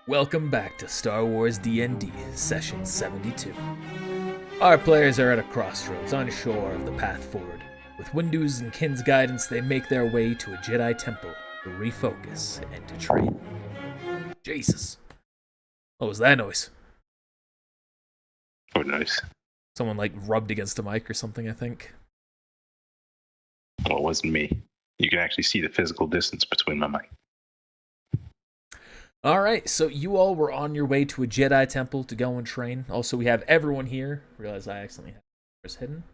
Welcome back to Star Wars DND, Session 72. Our players are at a crossroads, unsure of the path forward. With Windu's and Kin's guidance, they make their way to a Jedi temple to refocus and to train. Jesus. What was that noise? Oh, nice. Someone, rubbed against a mic or something, I think. Well, it wasn't me. You can actually see the physical distance between my mic. Alright, so you all were on your way to a Jedi temple to go and train. Also, we have everyone here. Realize I accidentally have yours hidden.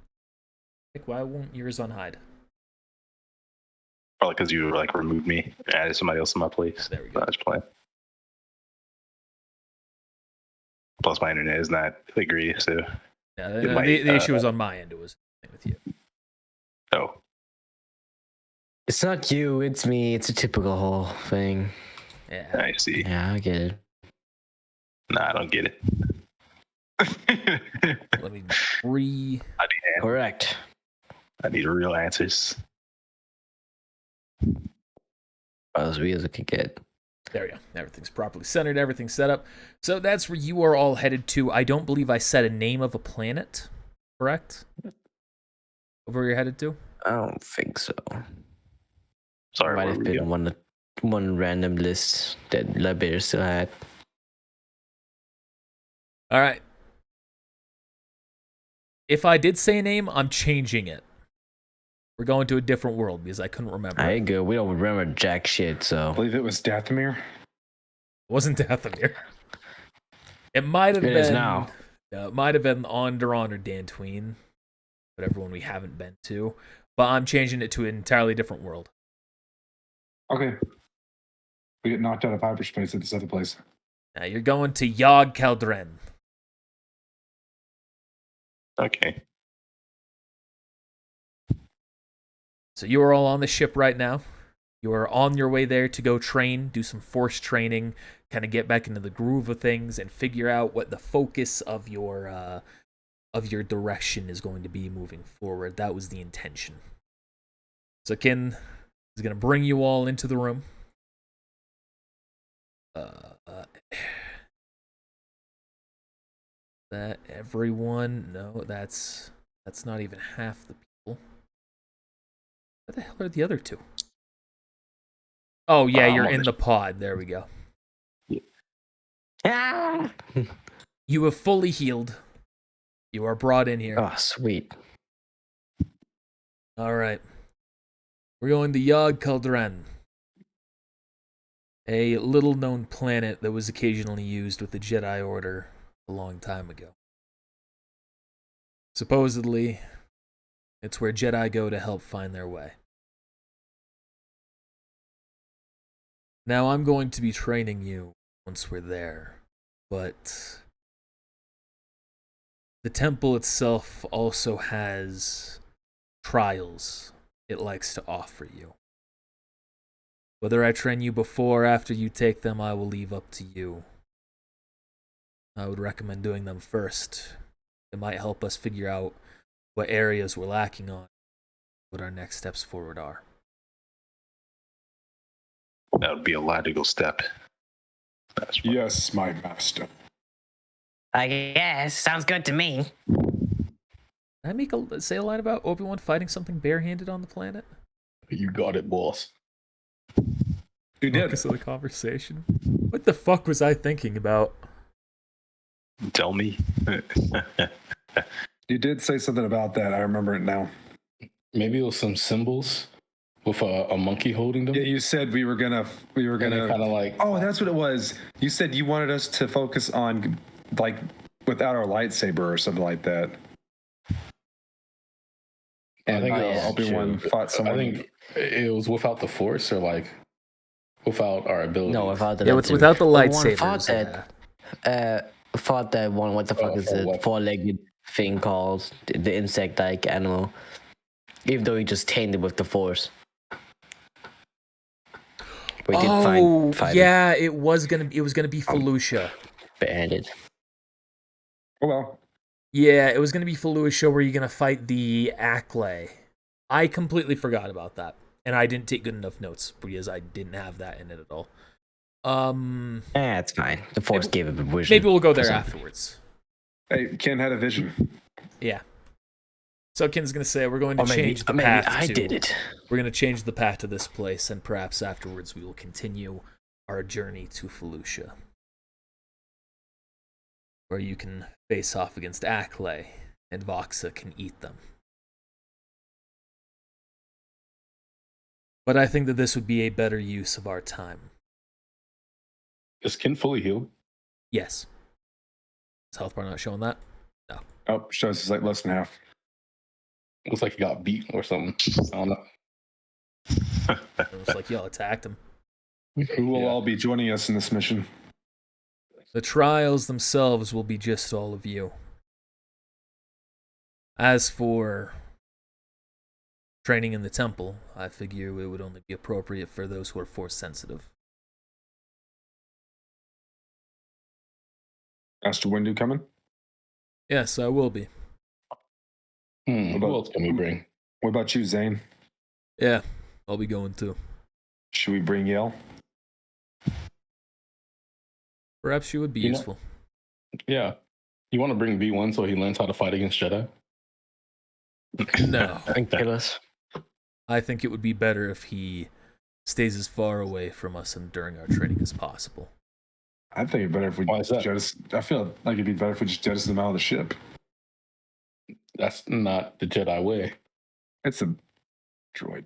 Why won't yours unhide? Probably because you removed me and added somebody else in my place. There we go. That's playing. Plus, my internet is not great, so. Yeah, the issue was on my end. It was with you. Oh. It's not you, it's me. It's a typical whole thing. Yeah. I see. Yeah, I get it. Nah, I don't get it. Let me Correct. I need real answers. About as real as it could get. There we go. Everything's properly centered. Everything's set up. So that's where you are all headed to. I don't believe I said a name of a planet. Correct? Of where you're headed to? I don't think so. Sorry, Might have been one random list that Labear still had. All right. If I did say a name, I'm changing it. We're going to a different world because I couldn't remember. I ain't good. We don't remember jack shit, I so. believe it was Dathomir. It wasn't Dathomir. It might have been. It is now. It might have been Onderon or Dantooine, whatever one we haven't been to. But I'm changing it to an entirely different world. Okay. We get knocked out of hyperspace at this other place. Now you're going to Yog Kaldren. Okay. So you are all on the ship right now. You are on your way there to go train, do some force training, kind of get back into the groove of things, and figure out what the focus of your direction is going to be moving forward. That was the intention. So Kin is going to bring you all into the room. That everyone? No, that's not even half the people. Where the hell are the other two? Oh yeah, you're in the pod. There we go. Ah! You have fully healed. You are brought in here. Oh, sweet. All right. We're going to Yog Kaldren, a little-known planet that was occasionally used with the Jedi Order a long time ago. Supposedly, it's where Jedi go to help find their way. Now, I'm going to be training you once we're there, but the temple itself also has trials it likes to offer you. Whether I train you before or after you take them, I will leave up to you. I would recommend doing them first. It might help us figure out what areas we're lacking on, what our next steps forward are. That would be a logical step. That's fine. Yes, my master. I guess. Sounds good to me. Did I say a line about Obi-Wan fighting something barehanded on the planet? You got it, boss. You did. Focus of the conversation. What the fuck was I thinking about? Tell me. You did say something about that. I remember it now. Maybe it was some symbols with a monkey holding them. Yeah, you said we were gonna kind of like. Oh, that's what it was. You said you wanted us to focus on without our lightsaber or something like that. I think Obi-Wan fought someone. I think it was without the force or without our ability. No, without the lightsaber. Without the lightsabers. Fought that one. What the fuck is it? what? Four-legged thing called the insect-like animal. Even though he just tamed it with the force. We did find yeah, it was gonna be Felucia. Barehanded. Oh well. Yeah, it was gonna be Felucia where you're gonna fight the Acklay. I completely forgot about that. And I didn't take good enough notes because I didn't have that in it at all. It's fine. The Force gave him a vision. Maybe we'll go there or something. afterwards. Hey, Ken had a vision. Yeah. So Ken's gonna say we're going to Or maybe, change the maybe path I to. did it. We're gonna change the path to this place, and perhaps afterwards we will continue our journey to Felucia, where you can face off against Acklay, and Voxa can eat them. But I think that this would be a better use of our time. Is Ken fully healed? Yes. Is health bar not showing that? Oh, shows it's like less than half. Looks like he got beat or something. I don't know. It was like y'all attacked him. Who will Yeah. all be joining us in this mission? The trials themselves will be just all of you. As for training in the temple, I figure it would only be appropriate for those who are force sensitive. Master Windu coming? Yes, I will be. Who about- else can we bring? What about you, Zane? Yeah, I'll be going too. Should we bring Yale? Perhaps she would be You know- useful. Yeah. You want to bring V1 so he learns how to fight against Jedi? No, And kill us. I think it would be better if he stays as far away from us and during our training as possible. I think it'd be better if we Why is that? I feel like it'd be better if we just jettison them out of the ship. That's not the Jedi way. It's a droid.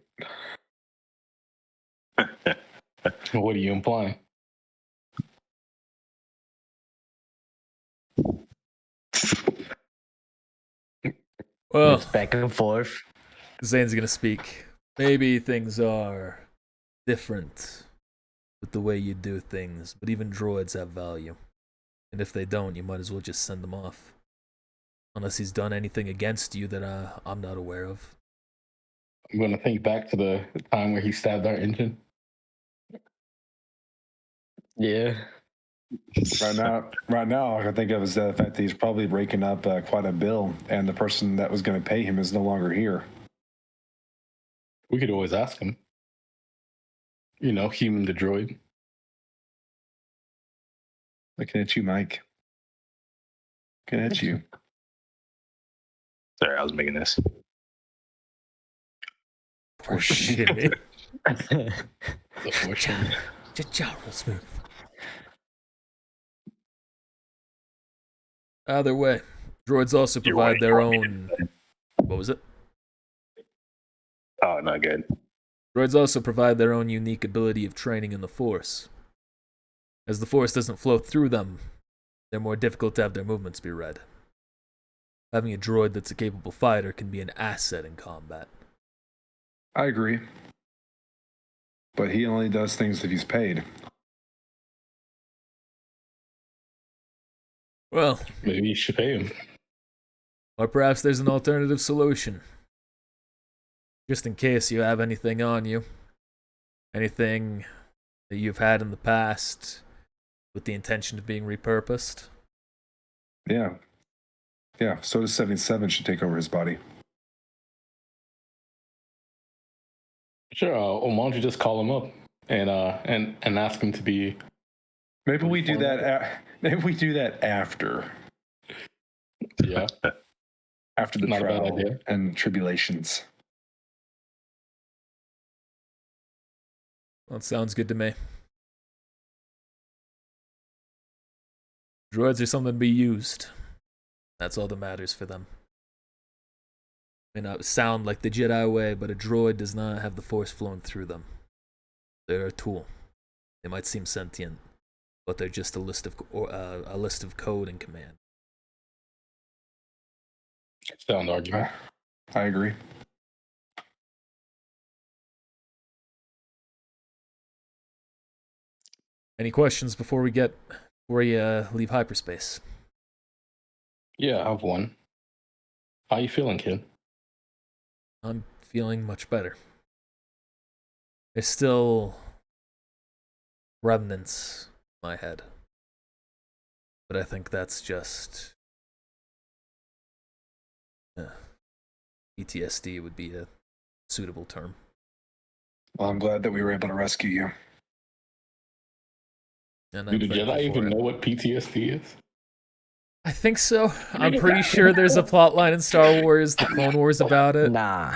What are you implying? Well, It's back and forth. Zane's gonna speak. Maybe things are different with the way you do things, but even droids have value. And if they don't, you might as well just send them off. Unless he's done anything against you that I'm not aware of. I'm going to think back to the time where he stabbed our engine. Yeah. Right now, all I can think of is the fact that he's probably raking up quite a bill, and the person that was going to pay him is no longer here. We could always ask him. You know, human to droid. Looking at you, Mike. Looking at you. Sorry, I was making this. For shit. The fortune. Real smooth. Either way, droids also You're provide right, their you want me own. What was it? Oh, not good. Droids also provide their own unique ability of training in the Force. As the Force doesn't flow through them, they're more difficult to have their movements be read. Having a droid that's a capable fighter can be an asset in combat. I agree. But he only does things if he's paid. Well, Maybe you should pay him. or perhaps there's an alternative solution. Just in case you have anything on you. Anything that you've had in the past with the intention of being repurposed. Yeah. Yeah, so does 77 should take over his body. Sure. Why don't you just call him up and ask him to be? Maybe we do that. Maybe we do that after Yeah. the Not a bad trial idea. and tribulations. Well, it sounds good to me. Droids are something to be used. That's all that matters for them. May not sound like the Jedi way, but a droid does not have the Force flowing through them. They're a tool. They might seem sentient, but they're just a list of code and command. Sound argument. I agree. Any questions before we leave hyperspace? Yeah, I have one. How you feeling, kid? I'm feeling much better. There's still remnants in my head, but I think that's just PTSD would be a suitable term. Well, I'm glad that we were able to rescue you. And Do I'm the thankful Jedi for even it. know what PTSD is? I think so. I'm pretty sure there's a plot line in Star Wars, the Clone Wars, about it. Nah,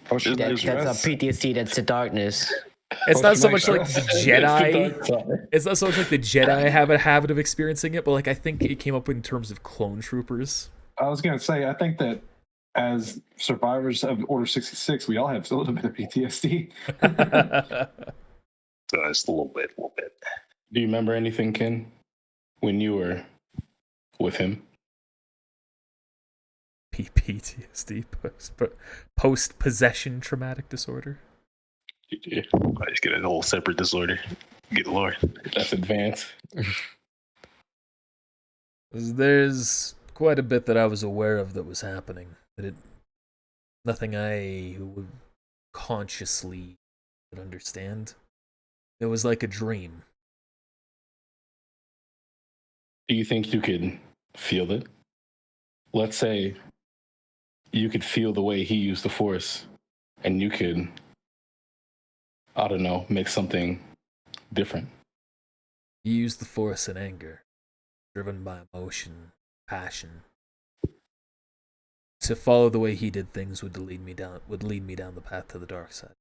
Post-traumatic that's a stress. PTSD. That's the darkness. It's not so much Post-traumatic like the stress. Jedi. It's not so much like the Jedi have a habit of experiencing it, but like I think it came up in terms of clone troopers. I was gonna say, I think that as survivors of Order 66, we all have a little bit of PTSD. So it's a little bit. Do you remember anything, Ken, when you were with him? PTSD, post possession traumatic disorder. Yeah, I just get a whole separate disorder. Good lord. that's advanced. There's quite a bit that I was aware of that was happening. Nothing I would consciously understand. It was like a dream. Do you think you could feel it? Let's say you could feel the way he used the Force, and you could, I don't know, make something different. He used the Force in anger, driven by emotion, passion. To follow the way he did things would lead me down the path to the dark side.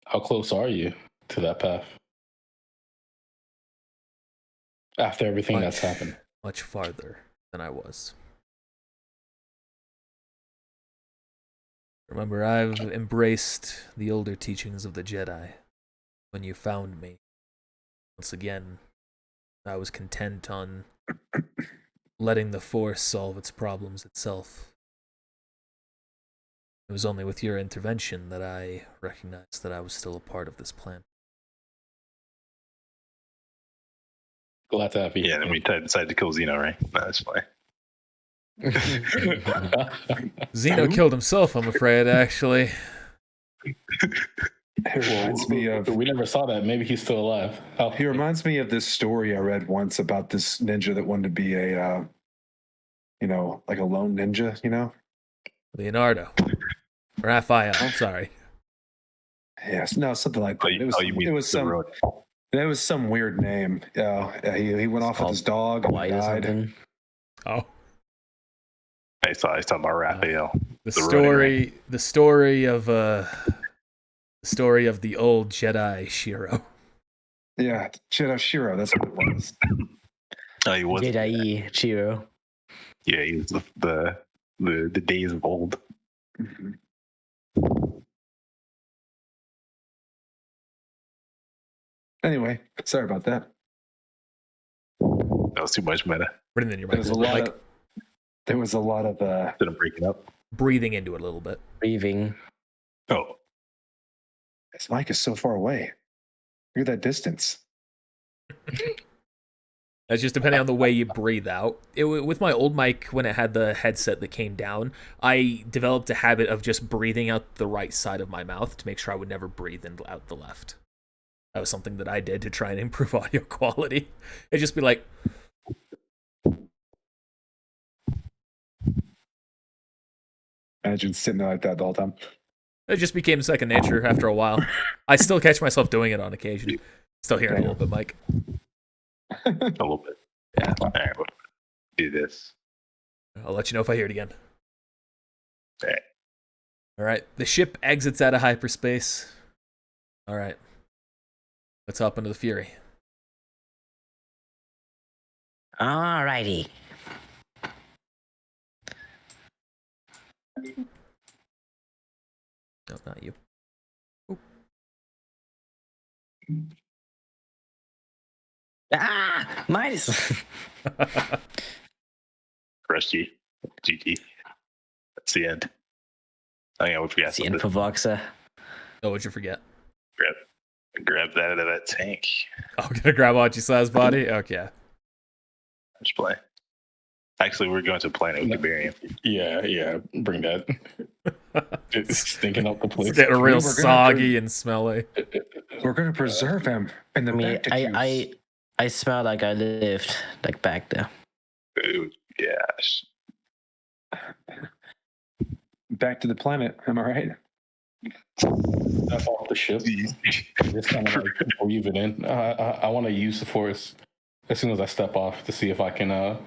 How close are you to that path? After everything that's happened. Much farther than I was. Remember, I've embraced the older teachings of the Jedi. When you found me, once again, I was content on letting the Force solve its problems itself. It was only with your intervention that I recognized that I was still a part of this plan. Glad to have you. Yeah, and then we decided to kill Xeno, right? No, that's fine. Xeno killed himself, I'm afraid, actually. It reminds me of. We never saw that. Maybe he's still alive. He reminds me of this story I read once about this ninja that wanted to be a, like a lone ninja. Leonardo. Or Raphael, sorry. Yes, no, something like that. You It was some weird name. He went off with his dog and White or died. something. Oh. I was talking about Raphael. The running story of the old Jedi Shiro. Yeah, Jedi Shiro, that's what it was. Oh, he was. Jedi Chiro. Yeah, he was the days of old. Mhm. Anyway, sorry about that. That was too much meta. Put it in your There was a lot microphone, of. There was a lot of. Instead of breaking up. breathing into it a little bit. Breathing. Oh, This mic is so far away. Look at that distance. That's just depending on the way you breathe out. With my old mic, when it had the headset that came down, I developed a habit of just breathing out the right side of my mouth to make sure I would never breathe out the left. That was something that I did to try and improve audio quality. It'd just be like... Imagine sitting there like that the whole time. It just became second nature after a while. I still catch myself doing it on occasion. Still hearing a little bit, Mike. a little bit. Yeah. All right, we'll do this. I'll let you know if I hear it again. All right. All right. The ship exits out of hyperspace. All right. Let's hop into the Fury. Alrighty. No, not you. Ah, minus. Rusty. GG. That's the end. I think I forgot The something. Infovoxa. Oh, what'd you forget? Grab that out of that tank. Oh, gonna grab Achisla's body? Okay. Let's play. Actually, we're going to a planet with Tiberium. Yeah, bring that. It's stinking up the It's place. getting real We're gonna soggy and smelly. We're going to preserve him in the I mean, Bacticus. I smell like I lived like back there. Ooh, yes. Back to the planet. Am I right? Step off the ship. Just kind of like breathe it in. I want to use the force as soon as I step off to see if I can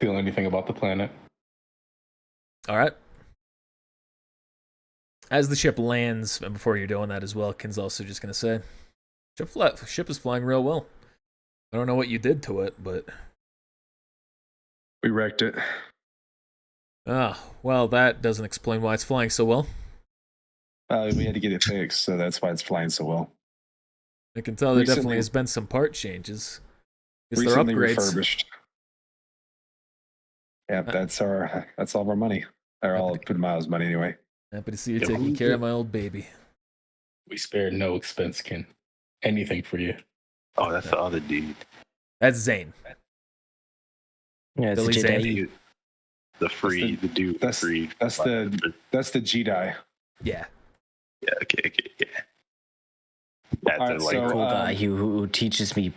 feel anything about the planet. All right. As the ship lands, and before you're doing that as well, Ken's also just going to say, ship is flying real well. I don't know what you did to it, but... We wrecked it. Ah, well, that doesn't explain why it's flying so well. We had to get it fixed, so that's why it's flying so well. I can tell there Recently- definitely has been some part changes. Guess they're Recently upgrades. refurbished. Yeah, that's all of our money. Or all of Putumayo's money anyway. Happy to see you Yeah, taking we care of did. my old baby. We spared no expense, Ken. Anything for you. Oh, that's the other dude. That's Zane. Yeah, it's a Billy Jedi. Zane. The free, the dude. That's free. that's the Jedi. Yeah. Yeah. Okay. Yeah. That's Alright, like so- Cool guy who teaches me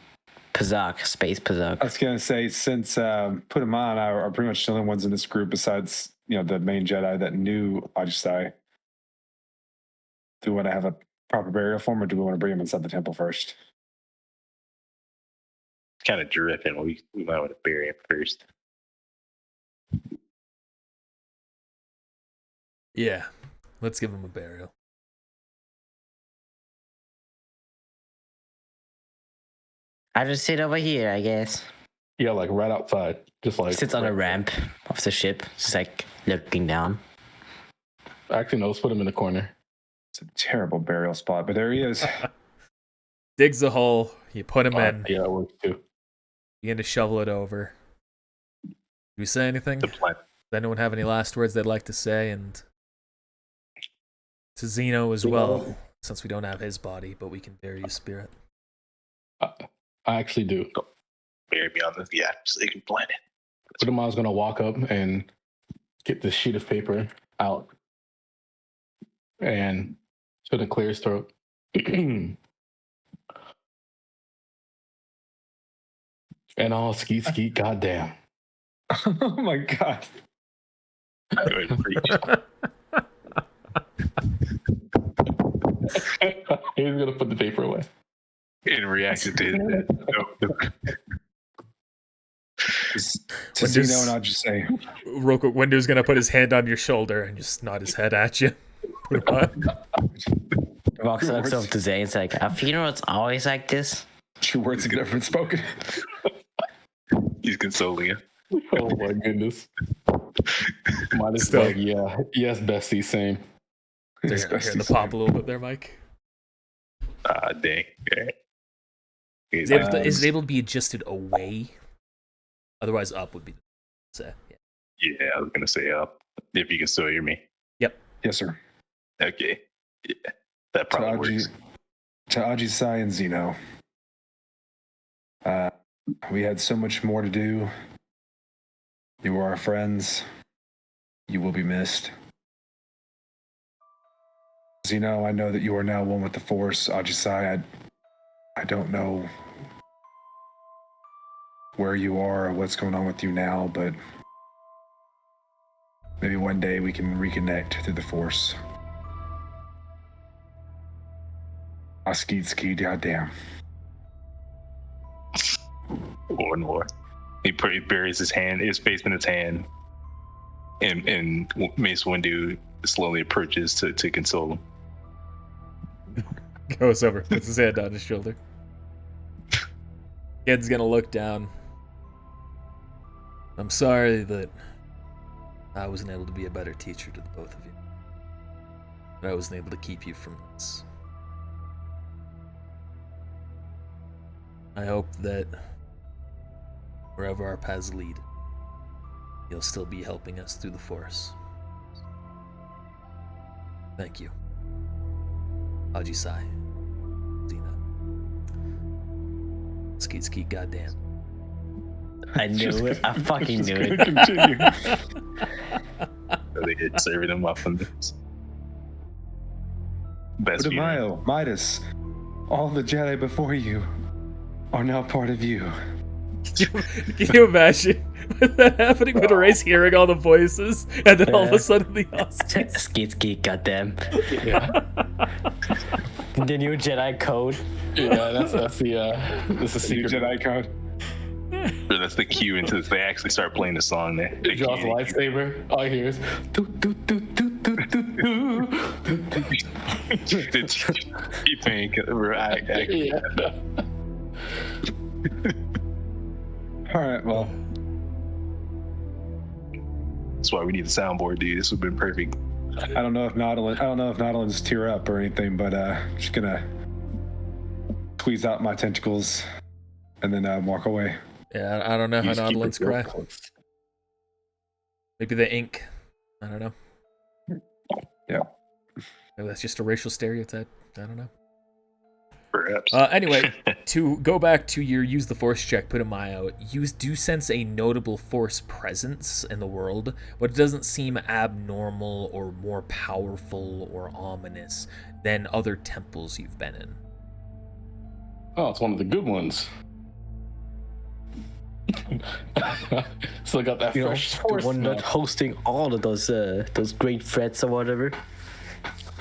Pazak, space I Pazak. was gonna say, since Putumayo and I are pretty much the only ones in this group besides the main Jedi that knew Ajisai. Do we want to have a proper burial for him, or do we want to bring him inside the temple first? kind of dripping. We might want to bury him first. Yeah. Let's give him a burial. I just sit over here, I guess. Yeah, like right outside. Just like Sits on a ramp of the ship, just like looking down. Actually, no, let's put him in the corner. It's a terrible burial spot, but there he is. Digs a hole. You put him in. Yeah, that works too. Begin to shovel it over. Do we say anything? The Does plan. anyone have any last words they'd like to say? And to Zeno as well, since we don't have his body, but we can bury his spirit. I actually do. Bury me on the so they can plan it. Putumayo's gonna walk up and get this sheet of paper out and it's gonna clear his throat. And all skeet skeet, goddamn. Oh my god! Go ahead and preach. He's gonna put the paper away. In reaction to his death. No. To When Zeno does- and Ajisai. Real quick, Windu's gonna put his hand on your shoulder and just nod his head at you. Put him on. Walks up to Zane, it's like, a funeral's always like this. True words have never been spoken. He's consoling him. Oh my goodness. Mine is Still. like, yeah, yes, bestie, same. Hear His the besties. pop a little bit there, Mike. Dang. Okay. Is it able to be adjusted away? Otherwise, up would be the say. Yeah. Yeah, I was gonna say up. If you can still hear me. Yes, sir. Okay. Yeah. That To probably works. Ajisai and Zeno. We had so much more to do. You were our friends. You will be missed. Zeno, I know that you are now one with the Force. Ajisai, I don't know where you are or what's going on with you now, but maybe one day we can reconnect through the Force. Skeet, goddamn. More and more. He buries his face in his hand, and Mace Windu slowly approaches to console him. Goes over, puts his hand on his shoulder. Kid's gonna look down. I'm sorry that I wasn't able to be a better teacher to the both of you. That I wasn't able to keep you from this. I hope that wherever our paths lead, you'll still be helping us through the Force. Thank you. Ajisai. Zena. Skeet, goddamn. I knew it. I fucking knew it. Continue. So they had serving him up on this. Best funeral. Putumayo, Midas, all the Jedi before you are now part of you. Can you imagine that happening with Ray's hearing all the voices and then all of a sudden the Oscars? Skeet, goddamn. Yeah. The new Jedi code. Yeah, that's the New secret. Jedi code. So that's the cue into this. They actually start playing the song there. He draws a lightsaber. All I hear is doo, doo, doo, doo, doo, doo, doo. It's T-Pain. Yeah. All right. Well, That's why we need the soundboard, dude. This would have been perfect. I don't know if Nautilin's tear up or anything, but just gonna squeeze out my tentacles and then walk away. Yeah, I don't know how You just keep Nautilins it real cry. close. Maybe the ink. I don't know. Yeah. Maybe that's just a racial stereotype. I don't know. Perhaps. Anyway, to go back to your use the force check, put in my out, you do sense a notable force presence in the world, but it doesn't seem abnormal or more powerful or ominous than other temples you've been in. Oh, it's one of the good ones. Still got that You know, fresh the force. one smell. that's hosting all of those great threats or whatever.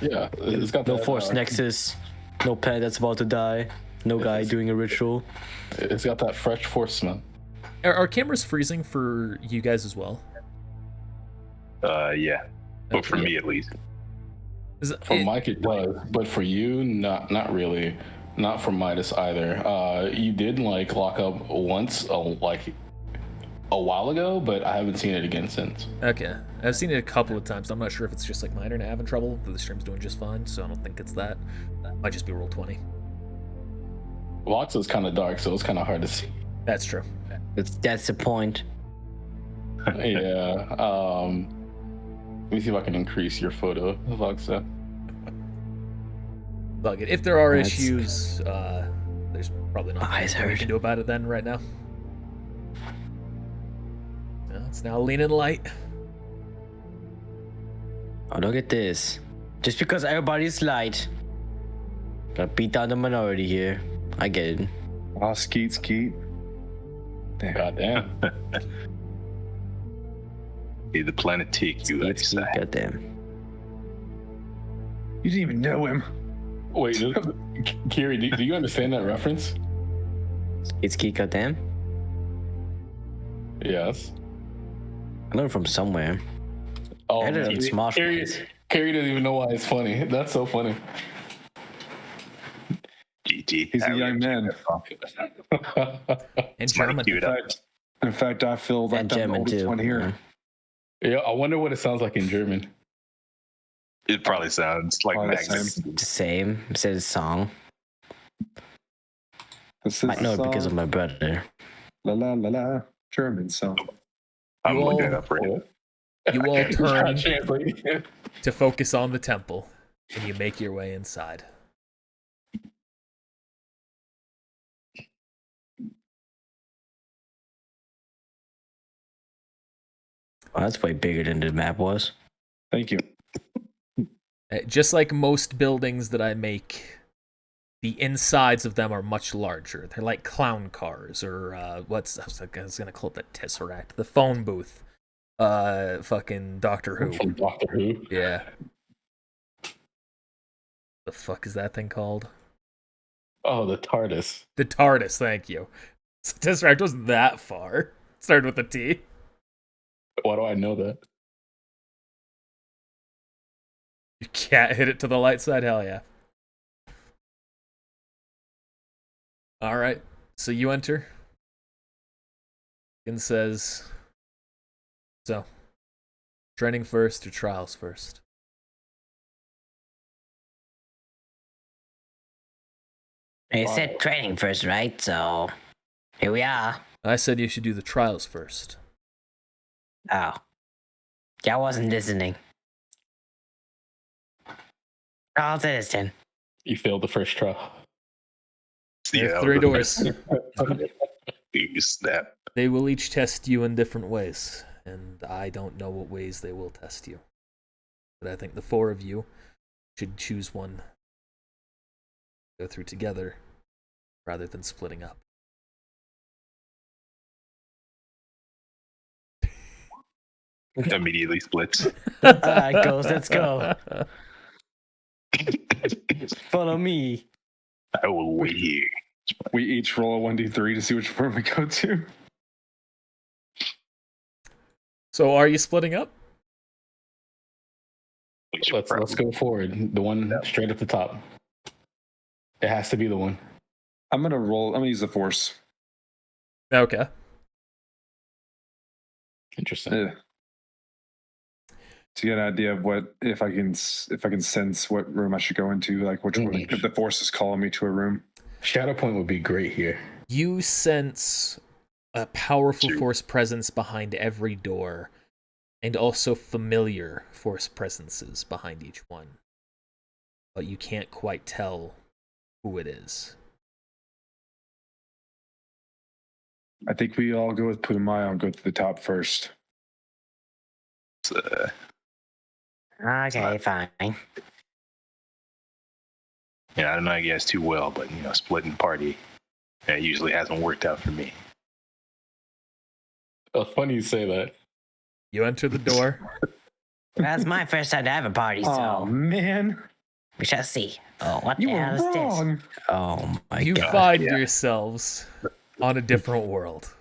Yeah, it's got No that, force nexus. No planet that's about to die. No guy doing a ritual. It's got that fresh force smell. Are cameras freezing for you guys as well? Yeah. But for Okay. me, at least. For Mike, it does, but for you, not really. Not for Midas either. You did like lock up once, like a while ago, but I haven't seen it again since. Okay. I've seen it a couple of times. I'm not sure if it's just like my internet having trouble, but the stream's doing just fine, so I don't think it's that. Might just be roll 20. Lots is kind of dark, so it's kind of hard to see. That's true. That's the point. Yeah. Let me see if I can increase your photo, Alexa. Bug it. If there are That's- issues, there's probably not Eyes much we hurt. can do about it then right now. Well, it's now leaning light. Oh, look at this. Just because everybody's light, gotta beat down the minority here. I get it. Oh, skeet. Damn. Goddamn. Hey, the planet tick, you like to say. Goddamn. You didn't even know him. Wait, Kiri, do you understand that reference? It's key, goddamn. Yes. I learned from somewhere. Oh, I didn't man. smash Kiri ones. doesn't even know why it's funny. That's so funny. GG. He's a young man. In Somebody German. cue it up. In fact, I feel like I'm And the German oldest too. one here. Yeah, I wonder what it sounds like in German. It probably sounds like Probably the Magnus. same. The same. It says song. This is I know it because of my brother. la la la la German song. I'm You looking all- it up right now. You all Not turn translating. to focus on the temple, and you make your way inside. Oh, that's way bigger than the map was. Thank you. Just like most buildings that I make, the insides of them are much larger. They're like clown cars, or I was gonna call it the Tesseract, the phone booth. Fucking Doctor Who. From Doctor Who. Yeah. The fuck is that thing called? Oh, the TARDIS. The TARDIS, thank you. So Tesseract wasn't that far. Started with a T. Why do I know that? You can't hit it to the light side? Hell yeah. Alright, so you enter. And says, so, training first or trials first? You said training first, right? So here we are. I said you should do the trials first. Oh. I wasn't listening. I'll say this then. You failed the first trial. There are Yeah, 3 doors. You snap. They will each test you in different ways, and I don't know what ways they will test you. But I think the 4 of you should choose one, go through together, rather than splitting up. Immediately splits. Alright, goes, let's go. Follow me. I will wait here. We each roll a 1d3 to see which room we go to. So are you splitting up? Let's go forward. The one straight at the top. It has to be the one. I'm gonna use the force. Okay. Interesting. To get an idea of what if I can sense what room I should go into, like which one, if the force is calling me to a room. Shadow point would be great here. You sense a powerful force presence behind every door, and also familiar force presences behind each one. But you can't quite tell who it is. I think we all go with Putumayo and go to the top first. Okay, fine. Yeah, I don't know you guys too well, but splitting party, that usually hasn't worked out for me. Oh, funny you say that. You enter the door. That's my first time to have a party, Oh so man, we shall see. Oh, what you the were hell is this? wrong. Oh my You god. find yourselves on a different world.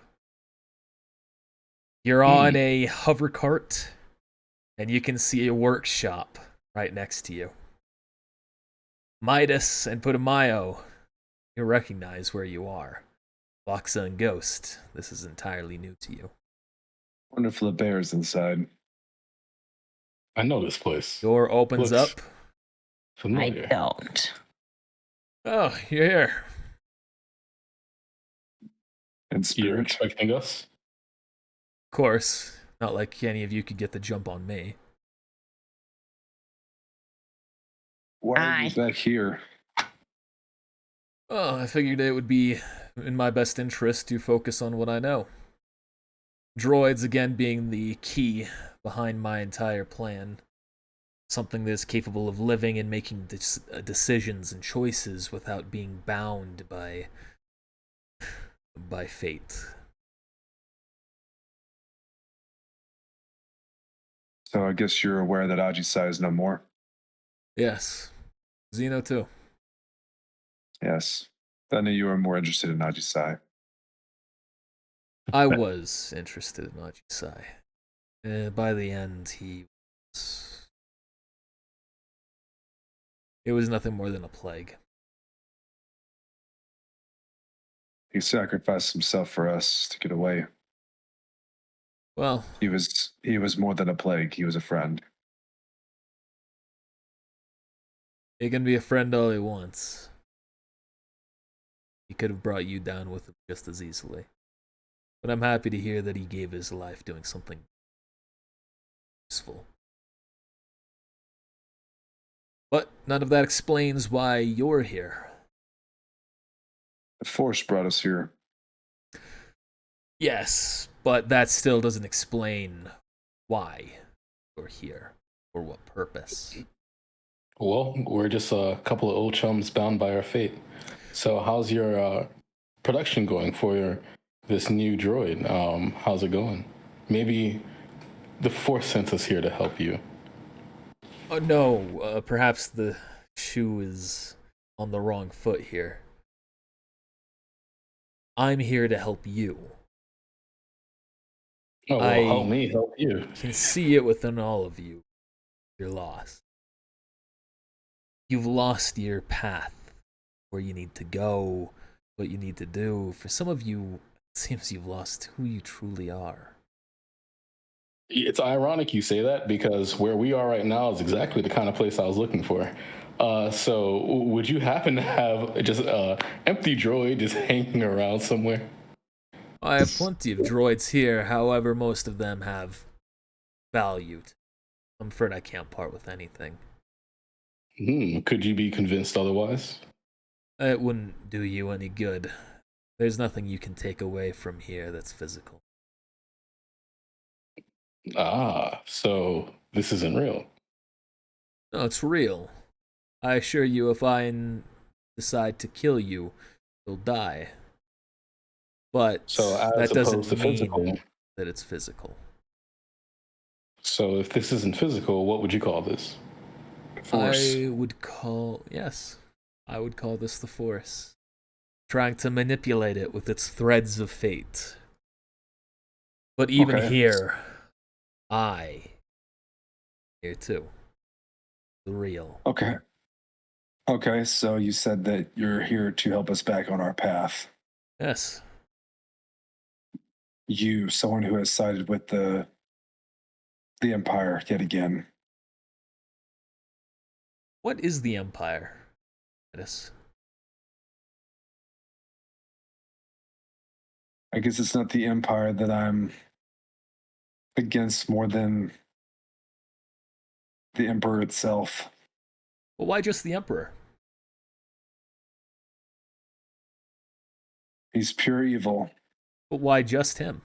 You're on a hover cart, and you can see a workshop right next to you. Midas and Putumayo, you recognize where you are. Loxa and Ghost, this is entirely new to you. Wonder if the bear's inside. I know this place. Door opens Looks up. familiar. I don't. Oh, you're here. And You're spirit. expecting us? Of course, not like any of you could get the jump on me. Why are you Hi. back here? Oh, I figured it would be in my best interest to focus on what I know. Droids, again, being the key behind my entire plan. Something that is capable of living and making decisions and choices without being bound by fate. So I guess you're aware that Ajisai is no more. Yes. Xeno too. Yes. I knew you were more interested in Ajisai. I was interested in Ajisai. By the end, it was nothing more than a plague. He sacrificed himself for us to get away. Well, He was more than a plague. He was a friend. he can be a friend all he wants. He could have brought you down with him just as easily. But I'm happy to hear that he gave his life doing something useful. But none of that explains why you're here. The Force brought us here. Yes, but that still doesn't explain why you're here, or what purpose. Well, we're just a couple of old chums bound by our fate. So how's your production going for this new droid? How's it going? Maybe the Force sent us here to help you. Oh no, perhaps the shoe is on the wrong foot here. I'm here to help you. Oh, well, I help me help you. can see it within all of you. You're lost. You've lost your path, where you need to go, what you need to do. For some of you, it seems you've lost who you truly are. It's ironic you say that because where we are right now is exactly the kind of place I was looking for. So would you happen to have just an empty droid just hanging around somewhere? I have plenty of droids here, however, most of them have value. I'm afraid I can't part with anything. Could you be convinced otherwise? It wouldn't do you any good. There's nothing you can take away from here that's physical. Ah, so this isn't real. No, it's real. I assure you, if I decide to kill you, you'll die. But So as that doesn't opposed to mean physical. that it's physical. So if this isn't physical, what would you call this? Force. I would call this the Force. Trying to manipulate it with its threads of fate. But even Okay. here too. The real. Okay. Okay, so you said that you're here to help us back on our path. Yes. You, someone who has sided with the Empire yet again. What is the Empire? Yes. I guess it's not the Empire that I'm against more than the Emperor itself. Well, why just the Emperor? He's pure evil. But why just him?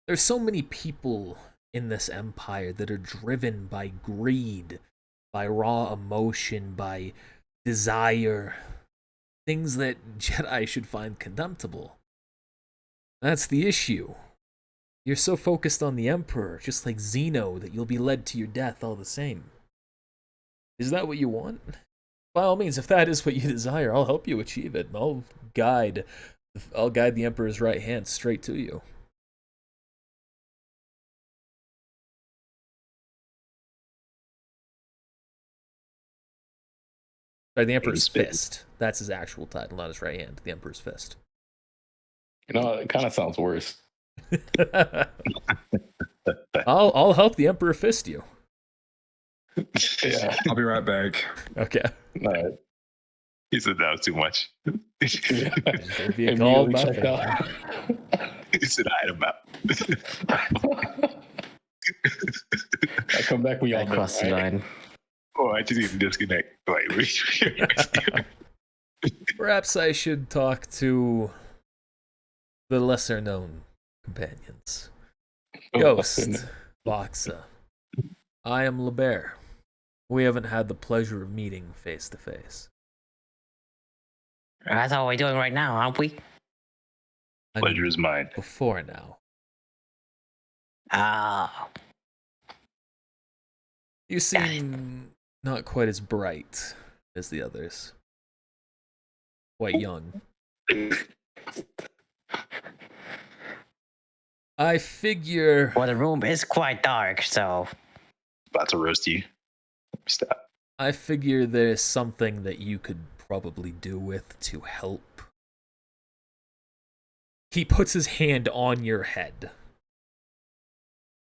There's so many people in this empire that are driven by greed, by raw emotion, by desire, things that Jedi should find contemptible. That's the issue. You're so focused on the Emperor, just like Zeno, that you'll be led to your death all the same. Is that what you want? By all means, if that is what you desire, I'll help you achieve it. I'll guide the Emperor's right hand straight to you. Sorry, the Emperor's fist. That's his actual title, not his right hand. The Emperor's fist. You know, it kind of sounds worse. I'll help the Emperor fist you. Yeah. I'll be right back. Okay. All right. He said that was too much. There'll be a call Immediately back. checked out. He said, "I him out." I come back when y'all I crossed the line. Oh, I just need to disconnect. Wait. Perhaps I should talk to the lesser known companions. Ghost, Voxa. I am LeBear. We haven't had the pleasure of meeting face to face. That's all we're doing right now, aren't we? I mean, Pleasure is mine. before now. Ah. You seem not quite as bright as the others. Quite young. I figure Well, the room is quite dark, so About to roast you. Stop. there's something that you could probably do with to help. He puts his hand on your head,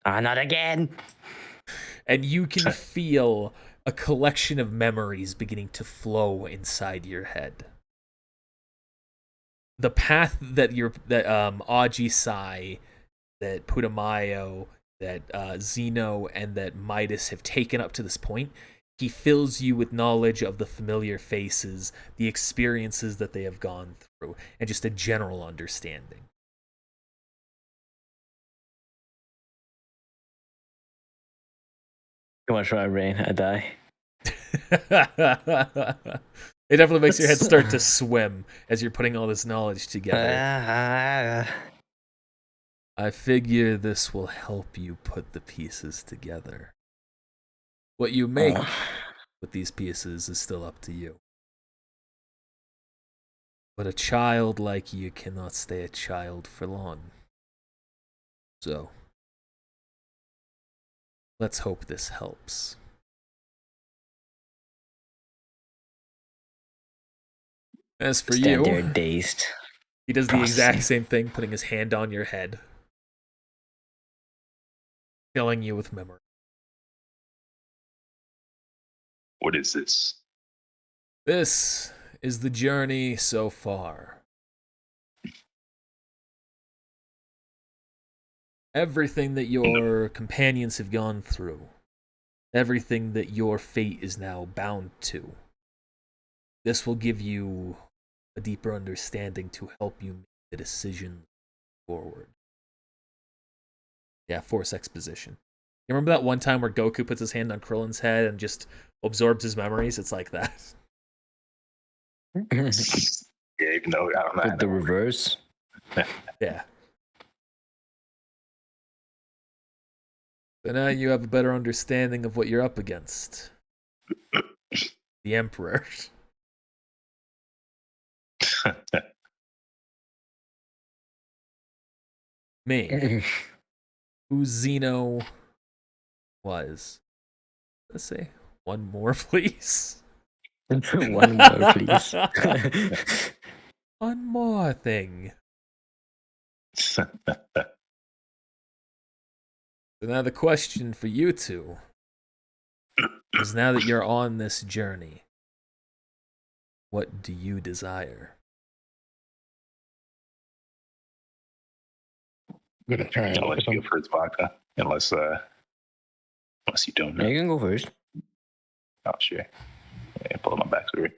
not again. and you can feel a collection of memories beginning to flow inside your head. The path that Aji Sai, that Putumayo, that Zeno, and that Midas have taken up to this point, he fills you with knowledge of the familiar faces, the experiences that they have gone through, and just a general understanding. You want to try rain? I die. It definitely makes your head start to swim as you're putting all this knowledge together. I figure this will help you put the pieces together. What you make with these pieces is still up to you. But a child like you cannot stay a child for long. So, let's hope this helps. As for Stand there you, dazed. he does the exact processing. same thing, putting his hand on your head, filling you with memory. What is this? This is the journey so far. Everything that your companions have gone through, everything that your fate is now bound to, this will give you a deeper understanding to help you make the decision forward. Yeah, Force exposition. You remember that one time where Goku puts his hand on Krillin's head and just absorbs his memories? It's like that. Yeah, even though I don't know. With the reverse. Yeah. So now you have a better understanding of what you're up against. The Emperor. Me, who Zeno was. Let's say one more, please. One more, please. One more thing. So now the question for you two is, now that you're on this journey, what do you desire? I'm gonna try and I'll let you go first, Vodka. Unless you don't know. Yeah, you can go first. Oh, sure. Yeah, pull up my backstory.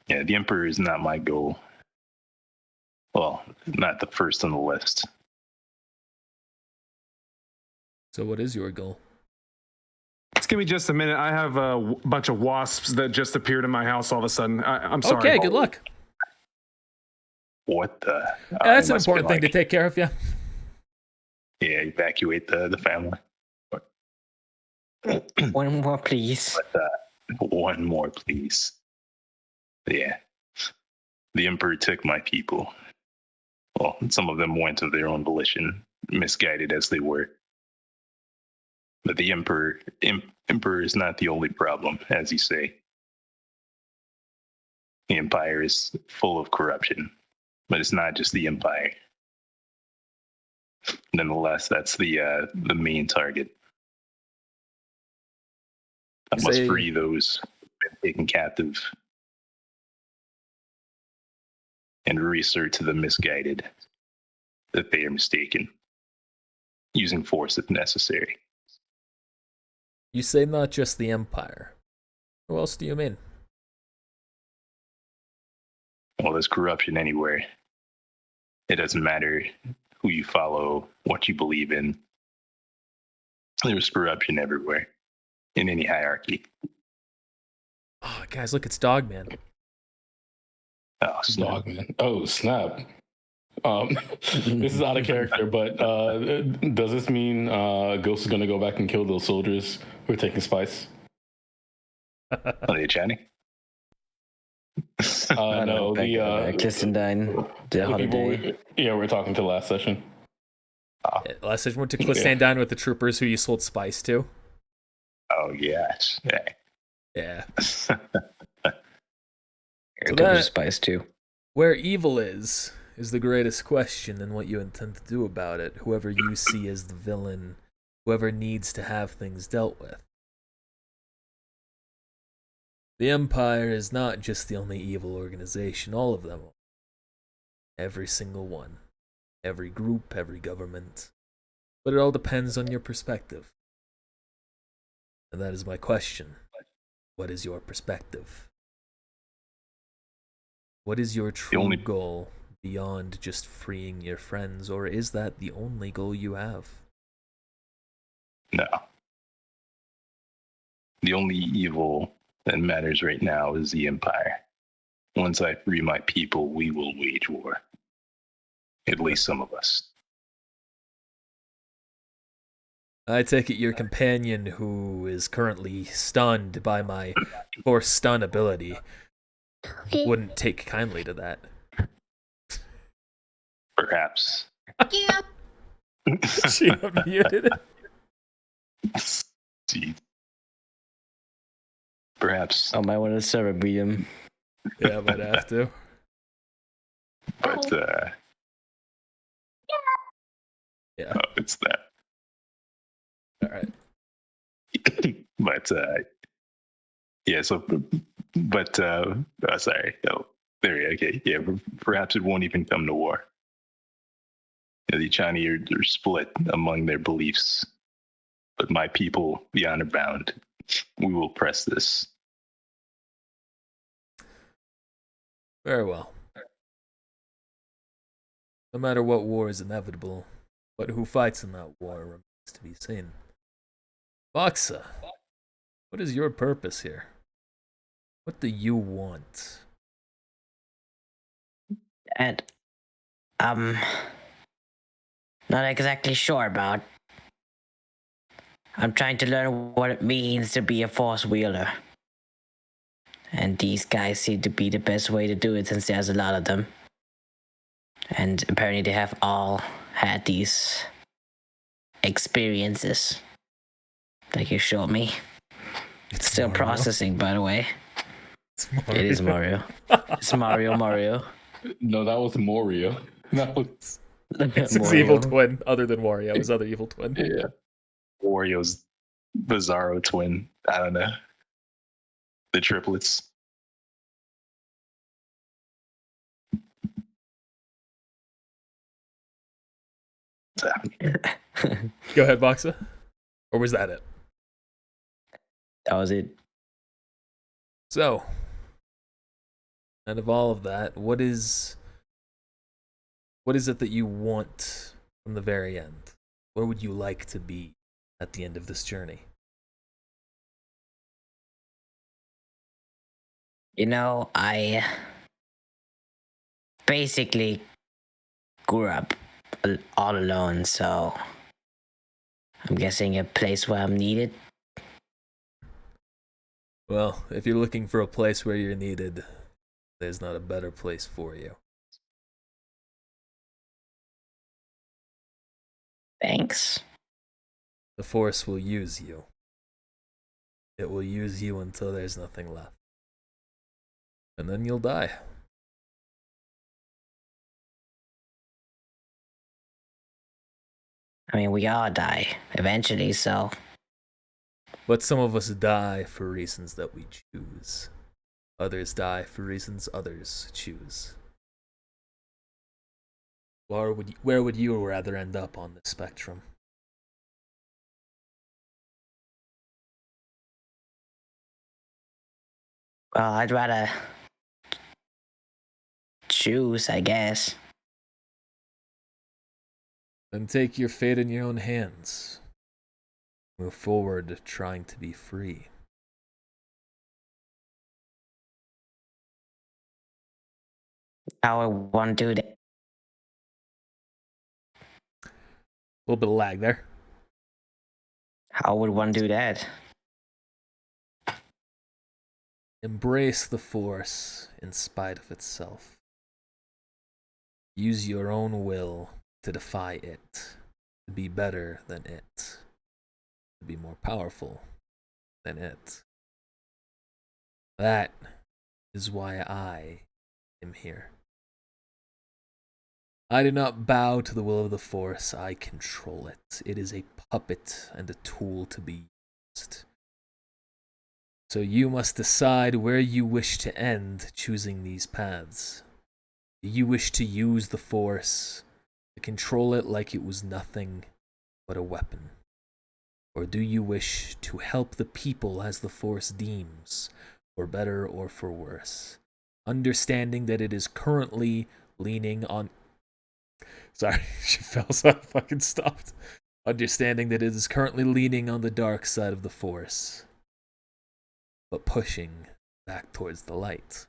Yeah, the Emperor is not my goal. Well, not the first on the list. So what is your goal? Just give me just a minute. I have a bunch of wasps that just appeared in my house all of a sudden. I'm sorry. Okay, good luck. What the? Yeah, that's it an must be important thing to take care of, yeah. Yeah, evacuate the family. One more, please. But, one more, please. Yeah. The Emperor took my people. Well, some of them went of their own volition, misguided as they were. But the Emperor is not the only problem, as you say. The Empire is full of corruption, but it's not just the Empire. Nonetheless, that's the main target. I must free those who've been taken captive and reassert to the misguided that they are mistaken, using force if necessary. You say not just the Empire. Who else do you mean? Well, there's corruption anywhere. It doesn't matter who you follow, what you believe in. There's corruption everywhere, in any hierarchy. Oh, guys, look, it's Dogman. Oh, snap. Dogman. Oh, snap. This is out of character, but does this mean Ghost is going to go back and kill those soldiers who are taking spice? Are they chatting? No, back, Clystandine, the holiday. We're talking to last session. Yeah, last session went to Clystandine with the troopers who you sold spice to. Oh, yes. Yeah. So that, spice too. Where evil is the greatest question, and what you intend to do about it. Whoever you see as the villain, whoever needs to have things dealt with. The Empire is not just the only evil organization, all of them. Every single one. Every group, every government. But it all depends on your perspective. And that is my question. What is your perspective? What is your true goal beyond just freeing your friends, or is that the only goal you have? No. The only evil that matters right now is the Empire. Once I free my people, we will wage war. At least some of us. I take it your companion, who is currently stunned by my force stun ability, wouldn't take kindly to that. Perhaps. She unmuted it. Jeez. Perhaps. I might want to server beat him. Yeah, I might have to. But, yeah. Oh, it's that. Alright. But, yeah, so, but, sorry. Oh, there we go. Okay, yeah, perhaps it won't even come to war. The Ichani are split among their beliefs. But my people, the honor bound, we will press this. Very well. No matter what war is inevitable, but who fights in that war remains to be seen. Boxa, what is your purpose here? What do you want? And not exactly sure about. I'm trying to learn what it means to be a force wielder. And these guys seem to be the best way to do it since there's a lot of them. And apparently they have all had these experiences like you showed me. It's Still Mario. processing, by the way. It's Mario. It is Mario. It's Mario. No, that was Morio. That was It's his evil twin, other than Wario, his other evil twin. yeah. Wario's Bizarro twin. I don't know. The triplets. Go ahead, Boxa. Or was that it? That was it. So, out of all of that, what is it that you want from the very end? Where would you like to be at the end of this journey? You know, I basically grew up all alone, so I'm guessing a place where I'm needed. Well, if you're looking for a place where you're needed, there's not a better place for you. Thanks. The Force will use you. It will use you until there's nothing left. And then you'll die. I mean, we all die eventually, so But some of us die for reasons that we choose. Others die for reasons others choose. Where would you rather end up on the spectrum? well, I'd rather choose, I guess. Then take your fate in your own hands. Move forward trying to be free. How I want to do that. A little bit of lag there. How would one do that? Embrace the Force in spite of itself. Use your own will to defy it, to be better than it, to be more powerful than it. That is why I am here. I do not bow to the will of the Force, I control it. It is a puppet and a tool to be used. So you must decide where you wish to end choosing these paths. Do you wish to use the Force, to control it like it was nothing but a weapon? Or do you wish to help the people as the Force deems, for better or for worse? Understanding that it is currently leaning on... Sorry, she fell so I fucking stopped. Understanding that it is currently leaning on the dark side of the Force, but pushing back towards the light.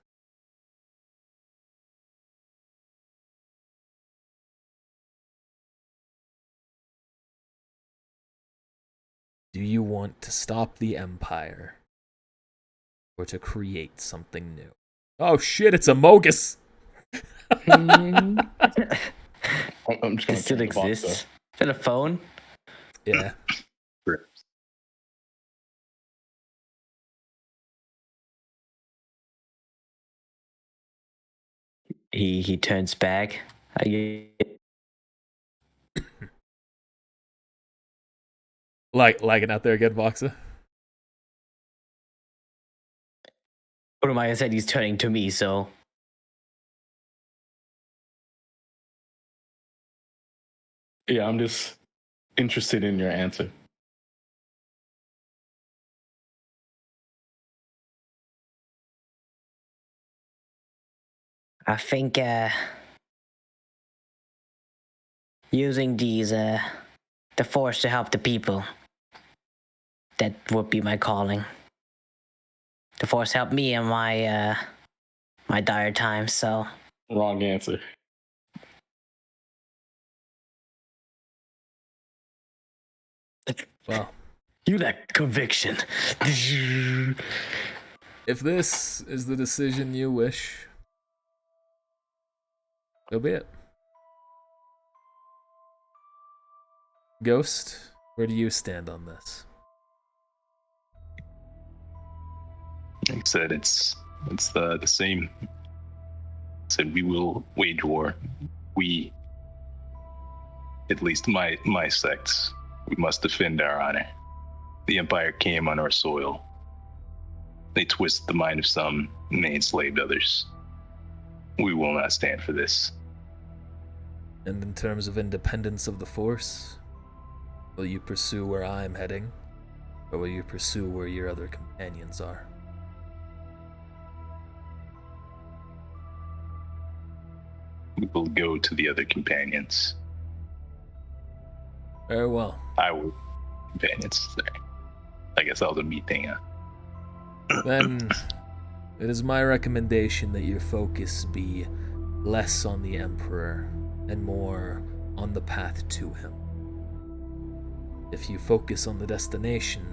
Do you want to stop the Empire or to create something new? Oh shit, it's a Mogus! I'm just gonna It still turn the box exists. up. Is that a phone? Yeah. He turns back. Lagging out there again, Voxa. Like I said, he's turning to me, so Yeah, I'm just interested in your answer. I think using these the Force to help the people, that would be my calling. The Force helped me in my my dire times, so Wrong answer. Well, You lack conviction. If this is the decision you wish, so be it. Ghost, where do you stand on this? Like I said, it's the same. Said we will wage war. We, at least my sects, we must defend our honor. The Empire came on our soil. They twisted the mind of some and they enslaved others. We will not stand for this. And in terms of independence of the Force, will you pursue where I'm heading, or will you pursue where your other companions are? We will go to the other companions. Very well. I will. Companions. Sorry. I guess that was a me thing. Then, it is my recommendation that your focus be less on the Emperor and more on the path to him. If you focus on the destination,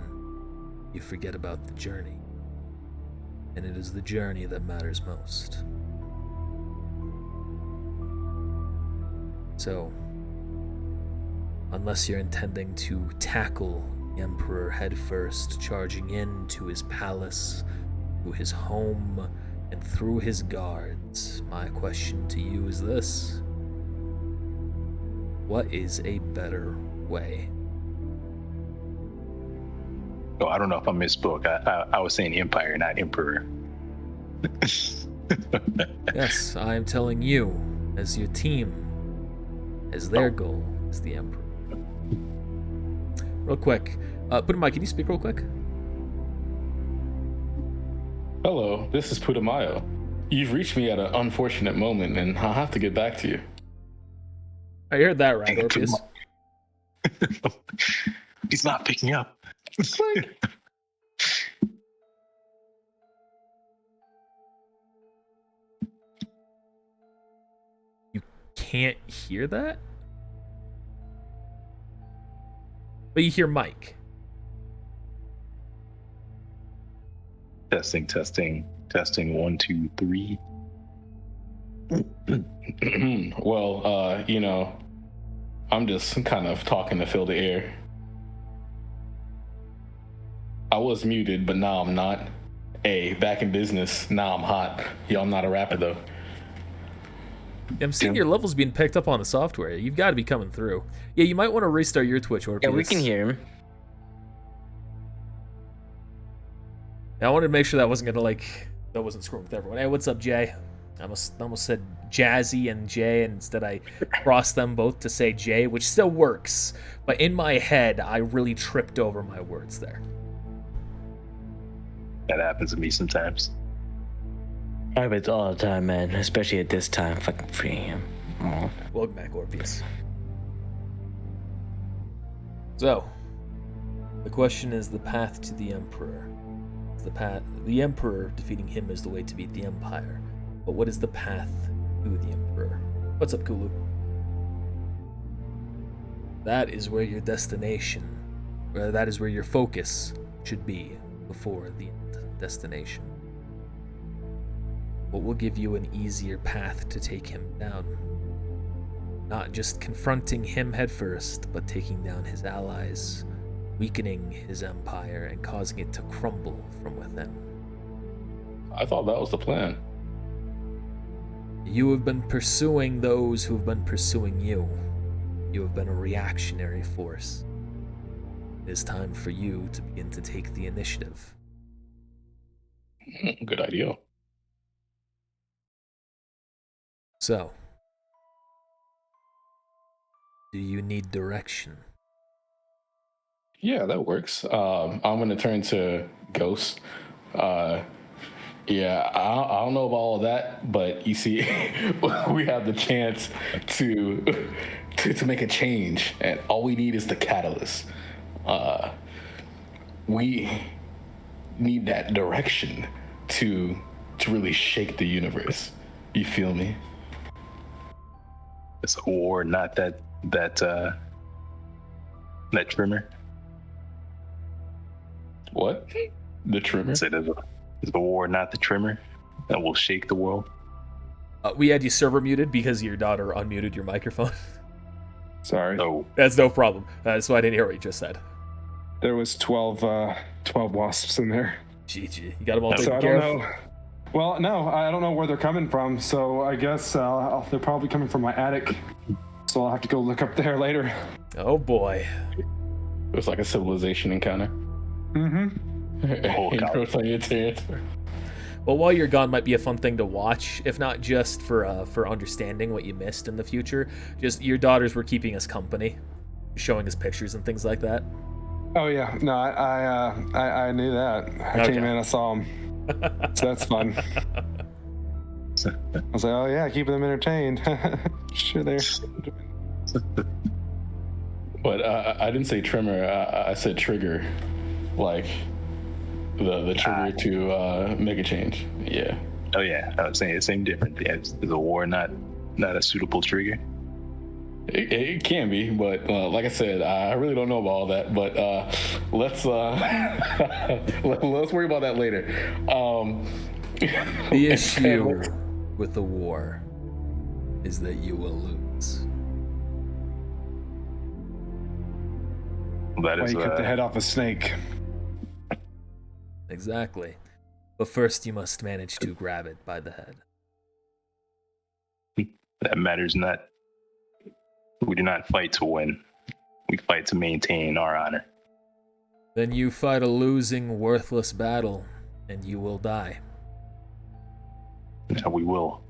you forget about the journey. And it is the journey that matters most. So, unless you're intending to tackle the Emperor headfirst, charging into his palace, to his home, and through his guards, my question to you is this: what is a better way? Oh, I don't know if I misspoke. I was saying Empire, not Emperor. Yes, I am telling you, as your team, as their goal is the Emperor. Real quick, Putamai, can you speak real quick? Hello, this is Putumayo. You've reached me at an unfortunate moment, and I'll have to get back to you. I heard that right, Orpheus. He's not picking up. You can't hear that? But you hear Mike. Testing. 1, 2, 3. Well, I'm just kind of talking to fill the air. I was muted, but now I'm not. Hey, back in business. Now I'm hot. Yo, I'm not a rapper, though. I'm seeing your levels being picked up on the software. You've got to be coming through. Yeah, you might want to restart your Twitch, Orpheus. Yeah, we can hear him. I wanted to make sure that wasn't screwing with everyone. Hey, what's up, Jay? I almost said Jazzy and Jay, and instead I crossed them both to say Jay, which still works. But in my head, I really tripped over my words there. That happens to me sometimes. Happens all the time, man. Especially at this time. Fucking freeing him. Oh. Welcome back, Orpheus. So, the question is the path to the Emperor. The Emperor, defeating him is the way to beat the Empire. But what is the path to the Emperor? What's up, Kulu? That is where your destination, or that is where your focus should be before the destination. What will give you an easier path to take him down? Not just confronting him headfirst, but taking down his allies, weakening his empire, and causing it to crumble from within. I thought that was the plan. You have been pursuing those who have been pursuing you. You have been a reactionary force. It is time for you to begin to take the initiative. Good idea. So, do you need direction? Yeah, that works. I'm going to turn to Ghost. Yeah, I don't know about all of that, but you see, we have the chance to make a change, and all we need is the catalyst. We need that direction to really shake the universe. You feel me? It's a war, not that trimmer. What? The trimmer? Said, is the war not the trimmer that will shake the world? We had you server muted because your daughter unmuted your microphone. Sorry. Oh, That's no problem. So I didn't hear what you just said. There was 12 wasps in there. GG. You got them all So taken I care don't of? know. Well, no, I don't know where they're coming from. So I guess they're probably coming from my attic. So I'll have to go look up there later. Oh boy. It was like a civilization encounter. Mm-hmm. whole Encroach on your territory. Well, while you're gone might be a fun thing to watch, if not just for understanding what you missed in the future. Just your daughters were keeping us company, showing us pictures and things like that. Oh yeah, no, I knew that. I Okay. came in, I saw them, so that's fun. I was like, oh yeah, keeping them entertained. Sure, they're. But I didn't say trimmer. I said trigger, like the trigger to make a change. Yeah. oh yeah. I was saying the same difference. Yeah, is the war not a suitable trigger? It can be, but like I said, I really don't know about all that. But let's let's worry about that later. The issue with the war is that you will lose. That Why is you cut the head off a snake? Exactly. But first you must manage to grab it by the head. that matters not. We do not fight to win. We fight to maintain our honor. Then you fight a losing, worthless battle, and you will die. And we will.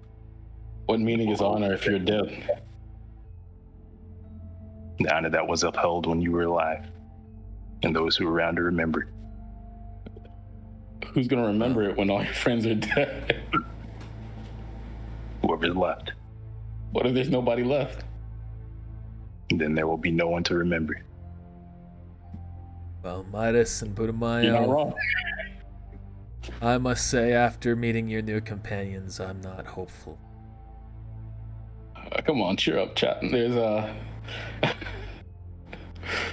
What meaning is honor if you're dead? The honor that was upheld when you were alive, and those who were around to remember. Who's gonna remember it when all your friends are dead? Whoever's left. What if there's nobody left? Then there will be no one to remember. Well, Midas and You're not Putumayo, wrong. I must say, after meeting your new companions, I'm not hopeful. Come on, cheer up, chat. There's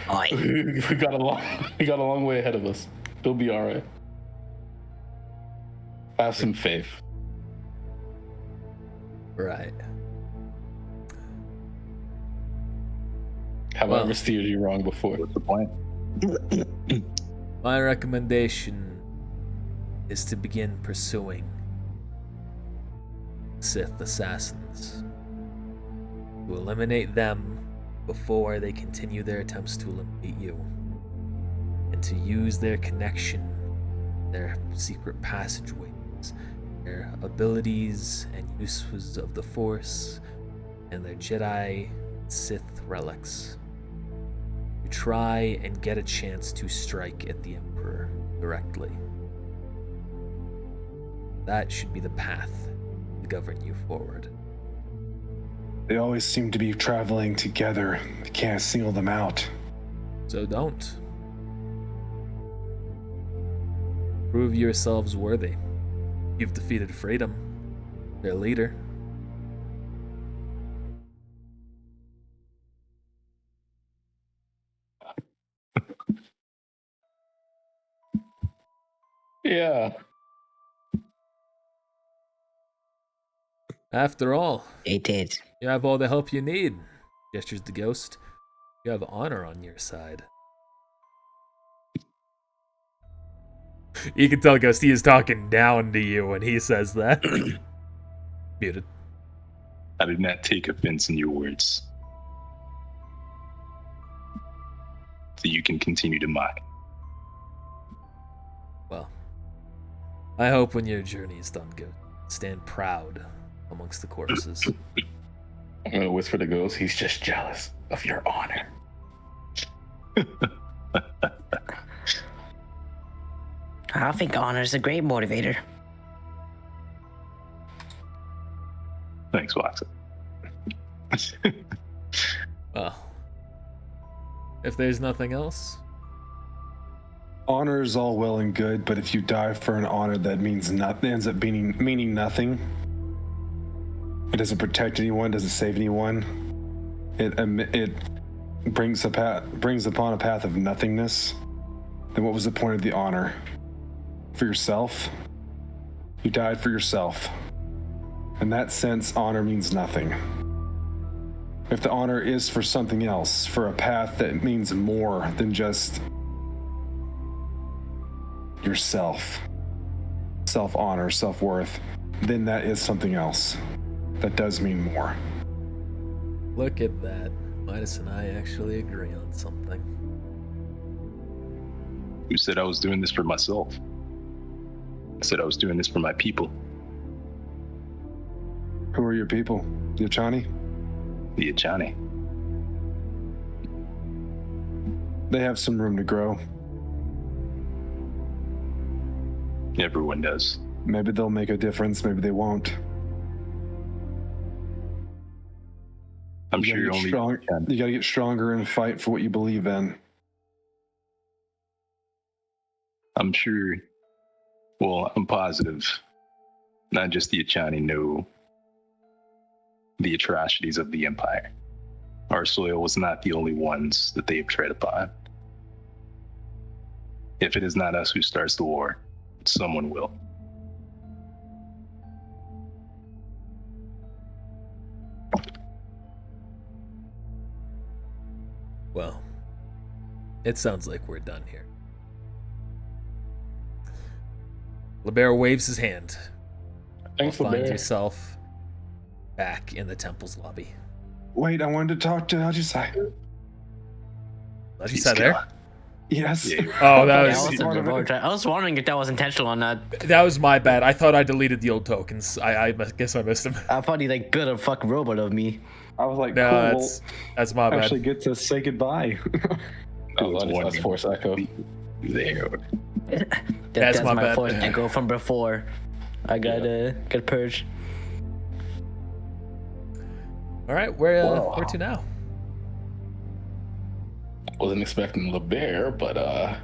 Oi. we got a long way ahead of us. It'll be all right. Have some faith. Right. Have I ever steered you wrong before? What's the plan? My recommendation is to begin pursuing Sith assassins. To eliminate them before they continue their attempts to eliminate you. And to use their connection, their secret passageways, their abilities and uses of the Force, and their Jedi Sith relics. To try and get a chance to strike at the Emperor directly. That should be the path to govern you forward. They always seem to be traveling together. I can't single them out. So don't. Prove yourselves worthy. You've defeated freedom, their leader. Yeah. After all, It did. you have all the help you need. Gestures the ghost. You have honor on your side. You can tell Ghost he is talking down to you when he says that. Muted. I did not take offense in your words. So you can continue to mock. Well, I hope when your journey is done, Ghost, stand proud amongst the corpses. I'm gonna whisper to Ghost, he's just jealous of your honor. I think honor is a great motivator. Thanks, Watson. Well, if there's nothing else, Honor is all well and good, but if you die for an honor that means nothing, ends up meaning nothing. It doesn't protect anyone, doesn't save anyone. It brings upon a path of nothingness. then what was the point of the honor? For yourself? You died for yourself. In that sense, honor means nothing. If the honor is for something else, for a path that means more than just yourself, self-honor, self-worth, then that is something else. That does mean more. Look at that. Midas and I actually agree on something. Who said I was doing this for myself? I said I was doing this for my people. Who are your people? Yachani? The Achani. They have some room to grow. Everyone does. Maybe they'll make a difference, maybe they won't. I'm sure you're only You gotta get stronger and fight for what you believe in. I'm sure, well, I'm positive, not just the Achani know the atrocities of the Empire. Our soil was not the only ones that they have tread upon. If it is not us who starts the war, someone will. Well, it sounds like we're done here. LeBear waves his hand. Thanks, Find LeBear. yourself back in the temple's lobby. Wait, I wanted to talk to Ajisai. Did you say there? Yes. Yeah, Oh, that I was wondering if that was intentional or not. that was my bad. I thought I deleted the old tokens. I guess I missed them. I thought he like built a fucking robot of me. I was like, No, cool. that's my bad. Actually get to say goodbye. That's Force Echo. there. That's my bad. Force echo from before. I got get purged. All right, where to now? Wasn't expecting LeBear, but I'm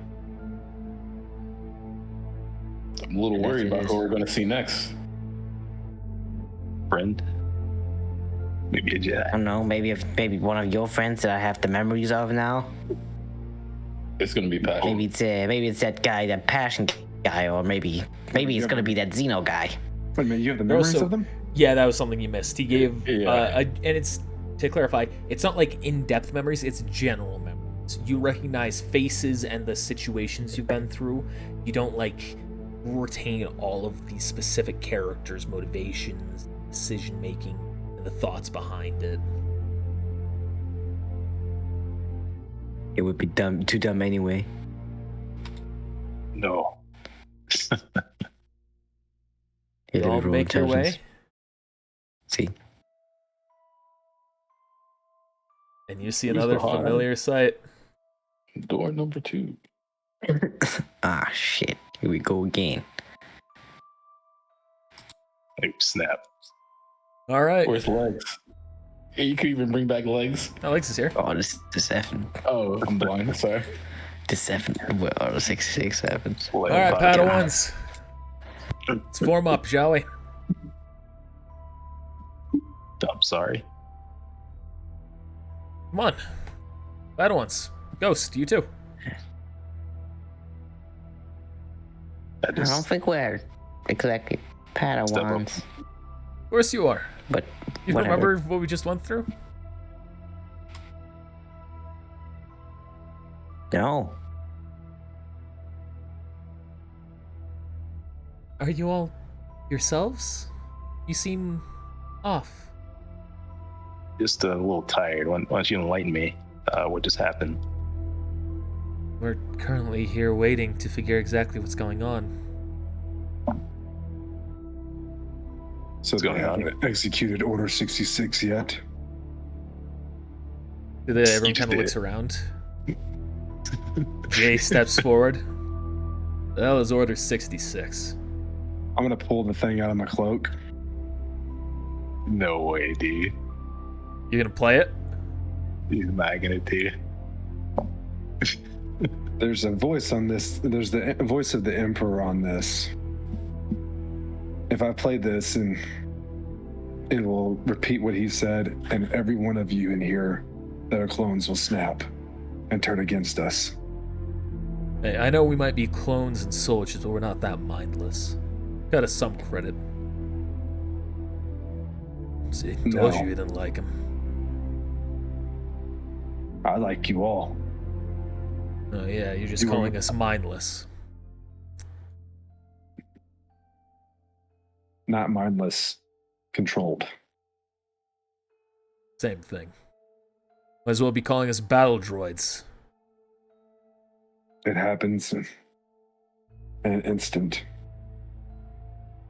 a little worried about who we're going to see next. Friend. Maybe a I Jedi. don't know. Maybe one of your friends that I have the memories of now. It's going to be Passion. Maybe it's that guy, that Passion guy, or maybe it's gonna be that Xeno guy. Wait a minute, you have the memories Also- of them? Yeah, that was something you missed. He gave, Yeah. and it's to clarify, it's not like in-depth memories; it's general memories. You recognize faces and the situations you've been through. You don't like retain all of these specific characters' motivations, decision making, and the thoughts behind it. It would be too dumb anyway. No. You all make your way, See, and you see Who's another behind? familiar sight. Door number 2. ah shit, here we go again. Oh, snap. All right, Where's legs? Hey, you could even bring back legs. Alex is here. Oh, this effing, Oh, I'm blind. Sorry. well, 66 happens. All right, Padawans, let's form up, shall we? I'm sorry. Come on, Padawans. Ghost, you too. I I don't just think we're exactly Padawans, Of course you are. but You whatever. remember what we just went through? No. Are you all yourselves? You seem off. just a little tired. Why don't you enlighten me? What just happened? We're currently here waiting to figure exactly what's going on. So they going on? haven't executed Order 66 yet. Everyone just kind of did looks it. around. Jay steps forward. That was Order 66. I'm gonna pull the thing out of my cloak. No way, dude. You gonna play it? He's not gonna do. There's a voice on this. There's the voice of the Emperor on this. If I play this, and it will repeat what he said, and every one of you in here that are clones will snap and turn against us. Hey, I know we might be clones and soldiers, but we're not that mindless. Got us some credit. See, told No. you didn't like him. I like you all. Oh yeah, you're just You were- calling us mindless. Not mindless, controlled. Same thing. Might as well be calling us battle droids. It happens in an instant.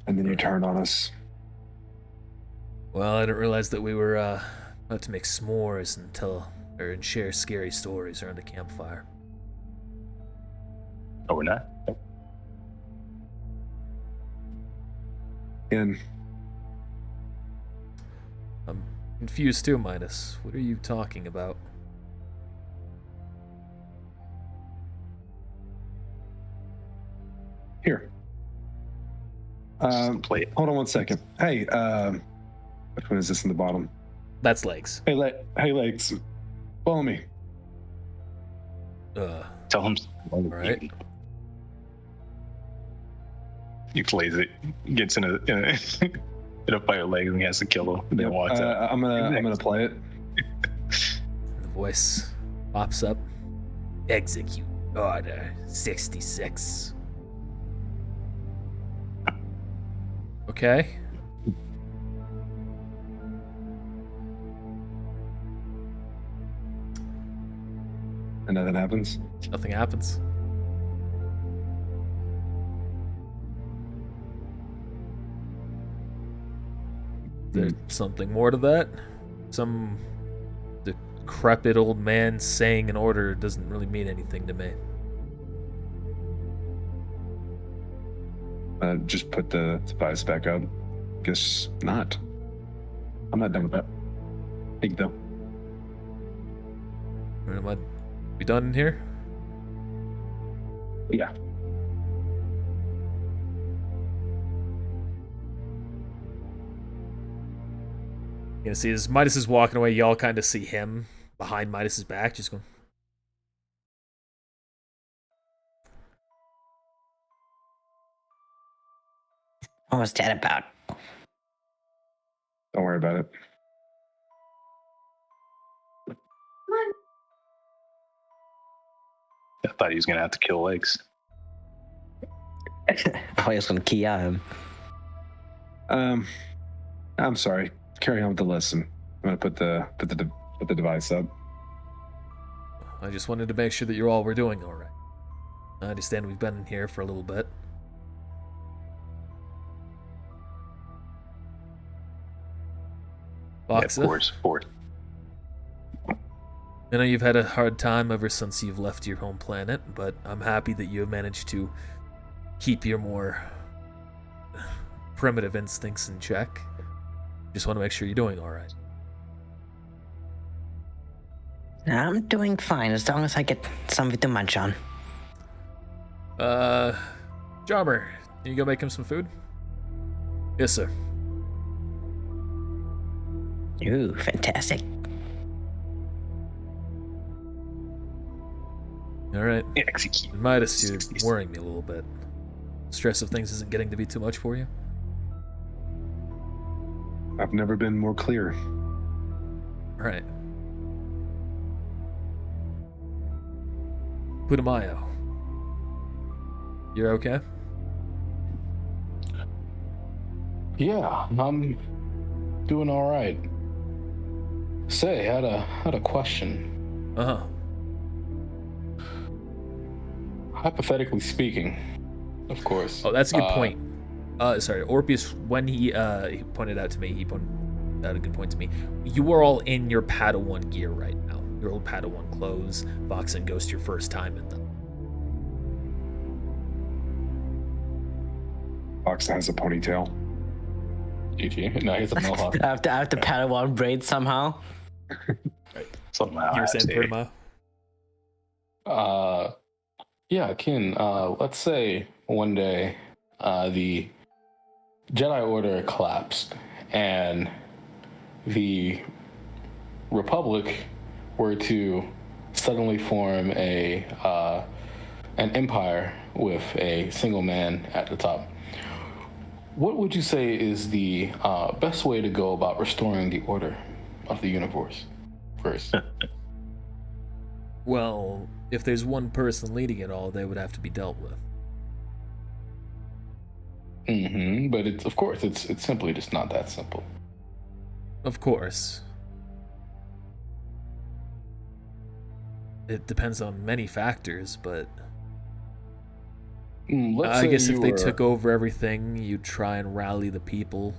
And then you turn on us. Well, I didn't realize that we were about to make s'mores and share scary stories around a campfire. Oh, we're not? And I'm confused too, Midas. What are you talking about? here. Play it. Hold on one second. Hey, which one is this in the bottom? That's legs. Hey, legs. Follow me. Tell him. All right. He plays it, gets in a in a fight with legs, and he has to kill him. And then Yep, walks out. I'm gonna play it. The voice pops up. Execute Order 66. Okay. And nothing happens. Nothing happens. There's something more to that? Some decrepit old man saying an order doesn't really mean anything to me. Just put the device back up. Guess not. I'm not done with that. Thank you, though. Am I we done in here? Yeah. You know, see, as Midas is walking away, y'all kind of see him behind Midas's back, just going. What was that about? Don't worry about it. I thought he was gonna have to kill legs. Oh, he was gonna key out him. I'm sorry. Carry on with the lesson. I'm gonna put the device up. I just wanted to make sure that you all were doing all right. I understand we've been in here for a little bit. Boxa, Yeah, of course. I know you've had a hard time ever since you've left your home planet, but I'm happy that you have managed to keep your more primitive instincts in check. Just want to make sure you're doing all right. I'm doing fine as long as I get something to munch on. Jobber, can you go make him some food? Yes, sir. Ooh, fantastic. All right. Execute. Midas, you're worrying me a little bit. Stress of things isn't getting to be too much for you? I've never been more clear. All right. Putumayo. You're okay? Yeah, I'm doing all right. Say, had a question. Uh-huh. Hypothetically speaking, of course. Oh, that's a good point. Sorry, Orpheus, when he pointed out to me, he pointed out a good point to me. You are all in your Padawan gear right now. Your old Padawan clothes. Vox and Ghost, your first time in them. Fox has a ponytail. GG. No, he's a mohawk. I have to Padawan braid somehow. Somehow. You were I saying say. Putumayo? Yeah, Kin, let's say one day the Jedi Order collapsed and the Republic were to suddenly form a an empire with a single man at the top. What would you say is the best way to go about restoring the order of the universe first? Well, if there's one person leading it all, they would have to be dealt with. But of course, it's simply just not that simple. Of course. It depends on many factors, but I guess if they took over everything, you'd try and rally the people,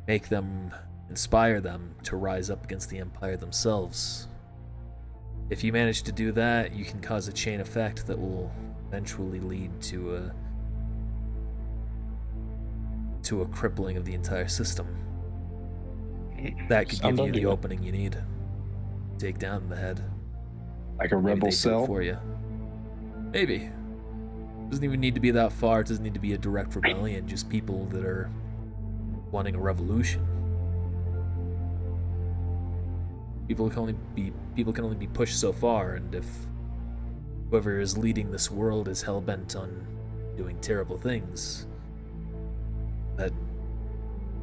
make them, inspire them to rise up against the Empire themselves. If you manage to do that, you can cause a chain effect that will eventually lead to a crippling of the entire system. That could give you the opening you need. Take down the head. Like a Maybe rebel they do it cell? for you. Maybe. Doesn't even need to be that far. It doesn't need to be a direct rebellion. Just people that are wanting a revolution. People can only be pushed so far, and if whoever is leading this world is hell-bent on doing terrible things, that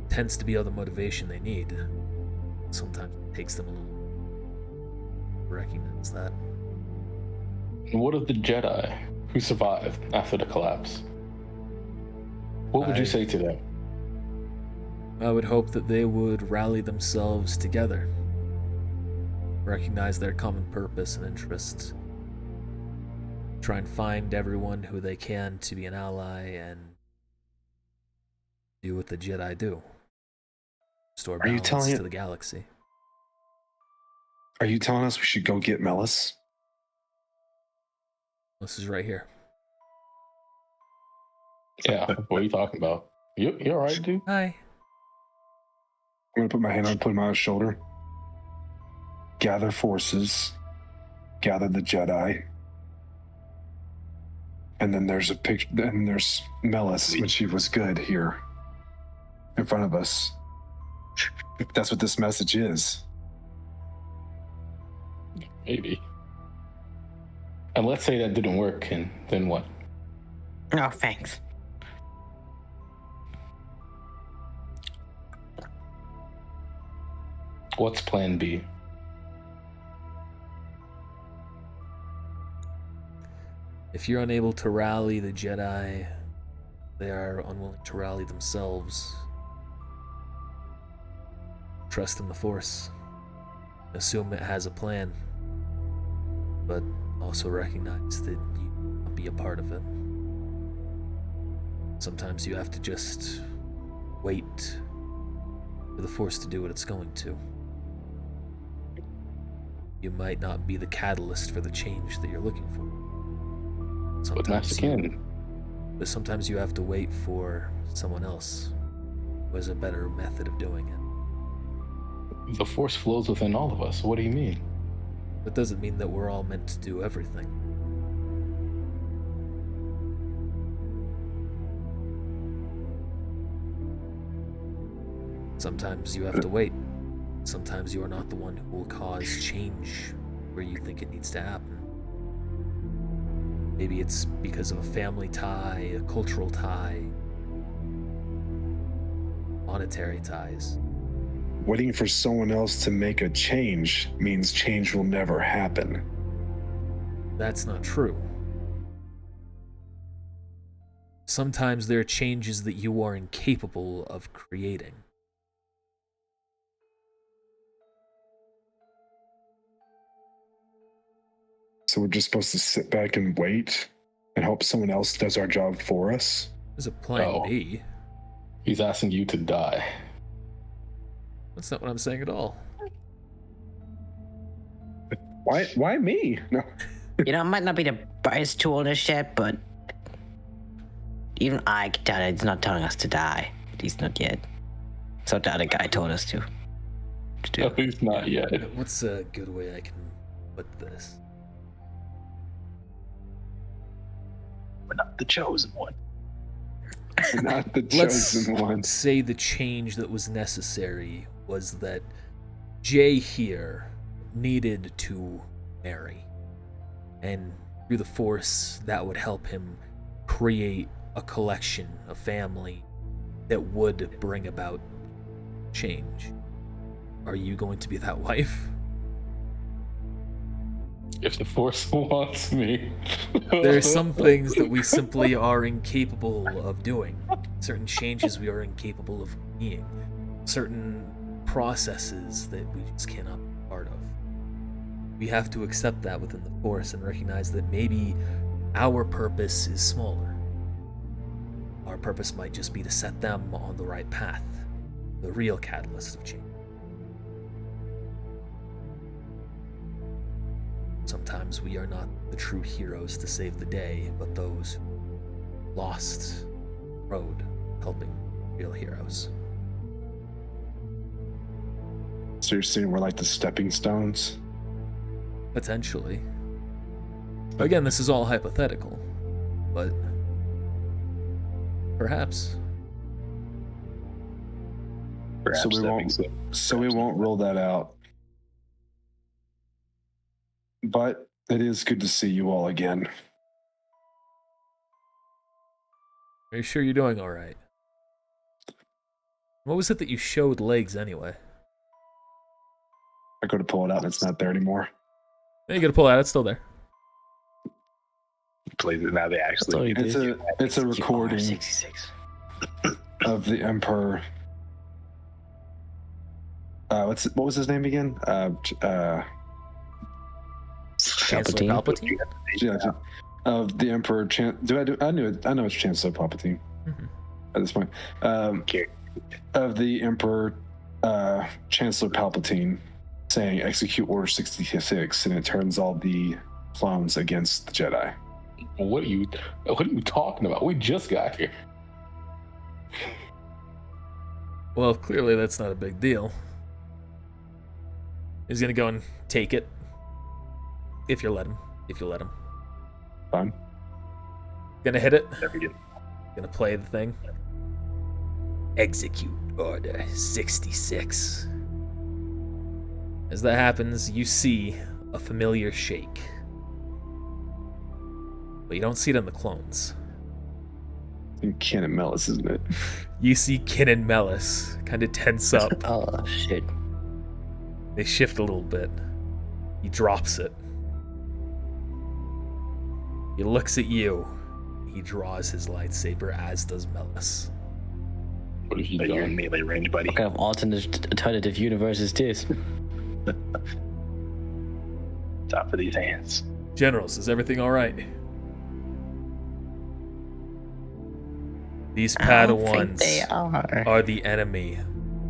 tends to be all the motivation they need. Sometimes it takes them a little to recognize that. And what of the Jedi who survived after the collapse? What would you say to them? I would hope that they would rally themselves together, recognize their common purpose and interests, try and find everyone who they can to be an ally, and do what the Jedi do. Restore balance to the galaxy. Are you telling us we should go get Melis? This is right here. Yeah, what are you talking about? You all right, dude? Hi. I'm going to put my hand on, put him on his shoulder. Gather forces. Gather the Jedi. And then there's a picture, and there's Melis when she was good here in front of us. That's what this message is. Maybe. And let's say that didn't work, and then what? Oh, thanks. What's plan B? If you're unable to rally the Jedi, they are unwilling to rally themselves. Trust in the Force. Assume it has a plan, but also recognize that you won't be a part of it. Sometimes you have to just wait for the Force to do what it's going to. You might not be the catalyst for the change that you're looking for. But Master Ken. But sometimes you have to wait for someone else who has a better method of doing it. The Force flows within all of us. What do you mean? That doesn't mean that we're all meant to do everything. Sometimes you have to wait. Sometimes you are not the one who will cause change where you think it needs to happen. Maybe it's because of a family tie, a cultural tie, monetary ties. Waiting for someone else to make a change means change will never happen. That's not true. Sometimes there are changes that you are incapable of creating. So we're just supposed to sit back and wait and hope someone else does our job for us? There's a plan B. He's asking you to die. That's not what I'm saying at all. Why me? No. You know, it might not be the brightest tool in the shed, but even I can tell that it's not telling us to die. At least not yet. So the other guy told us to do. At least not yet. What's a good way I can put this? We're not the chosen one. Not the Let's chosen one. say the change that was necessary was that Jay here needed to marry. And through the Force that would help him create a collection, a family that would bring about change. Are you going to be that wife? If the Force wants me. There are some things that we simply are incapable of doing. Certain changes we are incapable of being. Certain processes that we just cannot be part of. We have to accept that within the Force and recognize that maybe our purpose is smaller. Our purpose might just be to set them on the right path, the real catalyst of change. Sometimes we are not the true heroes to save the day, but those lost road helping real heroes. So you're saying we're like the stepping stones? Potentially. Again, this is all hypothetical, but perhaps. Perhaps So we that won't- makes it. So we won't rule that out. But it is good to see you all again. Are you sure you're doing all right? What was it that you showed legs anyway? I go to pull it out and it's not there anymore. You gotta pull it out, it's still there. Plays it now. They That's all actually. you It's did. a recording 66. of the Emperor. What was his name again? Chancellor Palpatine? Yeah, of the Emperor. I know it's Chancellor Palpatine Mhm. at this point. Okay. Of the Emperor, Chancellor Palpatine, saying "Execute Order 66," and it turns all the clones against the Jedi. What are you talking about? We just got here. Well, clearly that's not a big deal. He's gonna go and take it. If you let him. Fine. Gonna hit it. There we go. Gonna play the thing. Execute Order 66. As that happens, you see a familiar shake. But you don't see it in the clones. And Ken and Melis, isn't it? You see Kin and Melis kind of tense up. Oh, shit. They shift a little bit. He drops it. He looks at you. He draws his lightsaber, as does Melis. What have you But you're in done? melee range, buddy. What kind of alternative universe is this? Top of these hands. Generals, is everything alright? These I don't think Padawans they are. are the enemy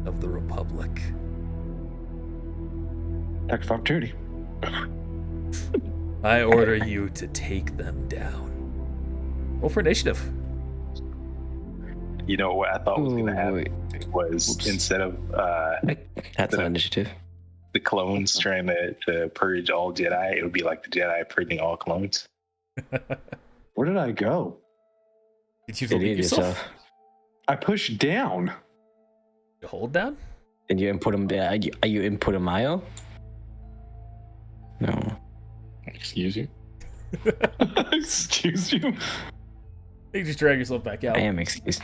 of the Republic. Act of opportunity. I order you to take them down. Roll for initiative. You know what I thought was going to Ooh, happen was Oops. instead of That's an initiative. the clones trying to purge all Jedi, it would be like the Jedi purging all clones. Where did I go? Did you Idiot delete yourself? yourself. I pushed down. You hold down? And you input them. Are you input a mile? No. Excuse you? Excuse you. You just drag yourself back out. I am excused.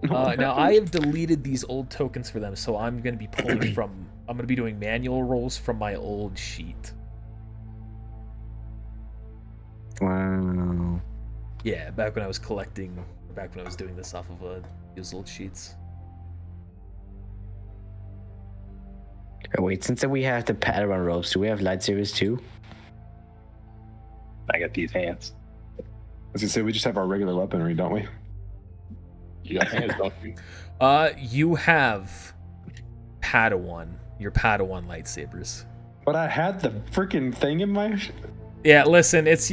Now I have deleted these old tokens for them, so I'm going to be pulling from. I'm going to be doing manual rolls from my old sheet. Wow. Yeah, back when I was doing this off of these old sheets. Oh, wait, since we have the Padawan ropes, do we have lightsabers too? I got these hands. As you say, we just have our regular weaponry, don't we? You got hands, don't you? You have your Padawan lightsabers. But I had the freaking thing in my. Yeah, listen, it's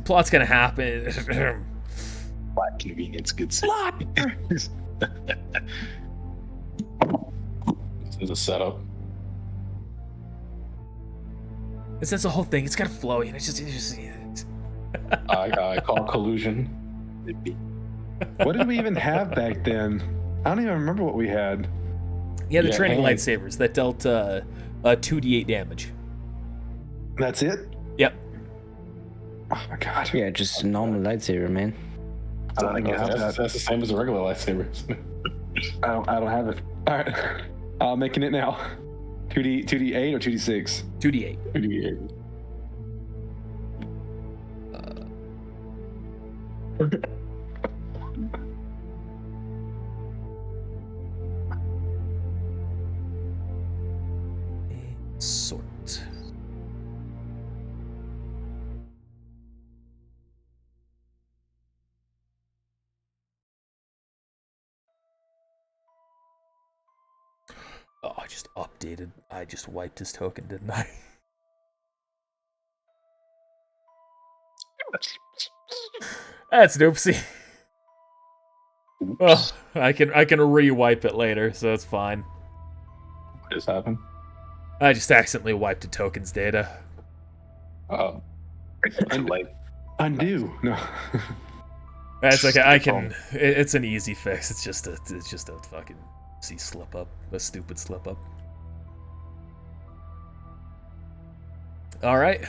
plot's gonna happen. Plot convenience, good Plot! This is a setup. That's the whole thing. It's gotta flow. It's just I call collusion. What did we even have back then? I don't even remember what we had. Yeah, the Yeah, training and- lightsabers that dealt 2d8 damage. That's it? Yep. Oh my god. Yeah, just a normal lightsaber, man. I don't think I have that. That's the same as a regular lightsaber. I don't have it. All right. Making it now. 2D8 or 2D6? 2d8. Sort. Oh, I just updated. I just wiped his token, didn't I? That's an oopsie. Well, I can re-wipe it later, so it's fine. What just happened? I just accidentally wiped a token's data. Oh, Like, Undo. No. That's okay. I can. It's an easy fix. It's just a fucking slip up, a stupid slip up. All right,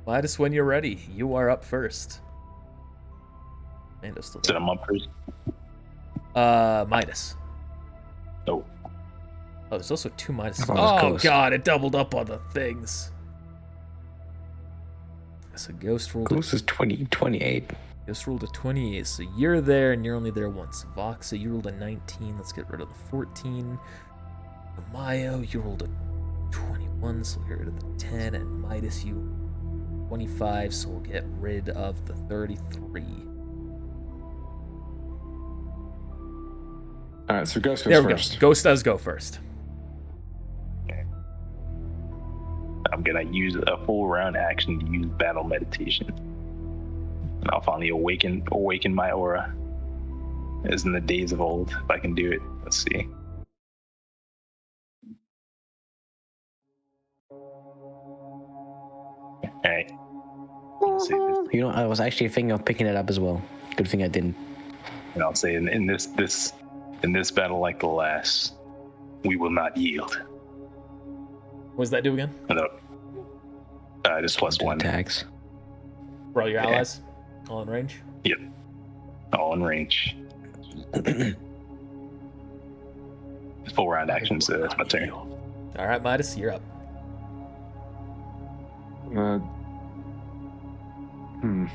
Midas, when you're ready, you are up first. Amanda's still so there. I'm up first. Midas. Oh, Oh, there's also two Midas. Oh, there's Oh Ghost. god, it doubled up on the things. So Ghost rolled. Ghost is 28. Ghost rolled a 28, so you're there, and you're only there once. Voxa, you rolled a 19. Let's get rid of the 14. Mayo, you rolled a 21, so we'll get rid of the 10. And Midas, you 25, so we'll get rid of the 33. All right, so Ghost There goes we first. go. Ghost does go first. I'm gonna use a full round action to use battle meditation. And I'll finally awaken my aura, as in the days of old. If I can do it, let's see. All right. Let's see this. You know, I was actually thinking of picking it up as well. Good thing I didn't. And I'll say in this battle like the last, we will not yield. What does that do again? No, just plus one, Attacks. For all your Yeah. allies? All in range? all in range. Full round action, so that's my turn. Alright, Midas, you're up. Hmm.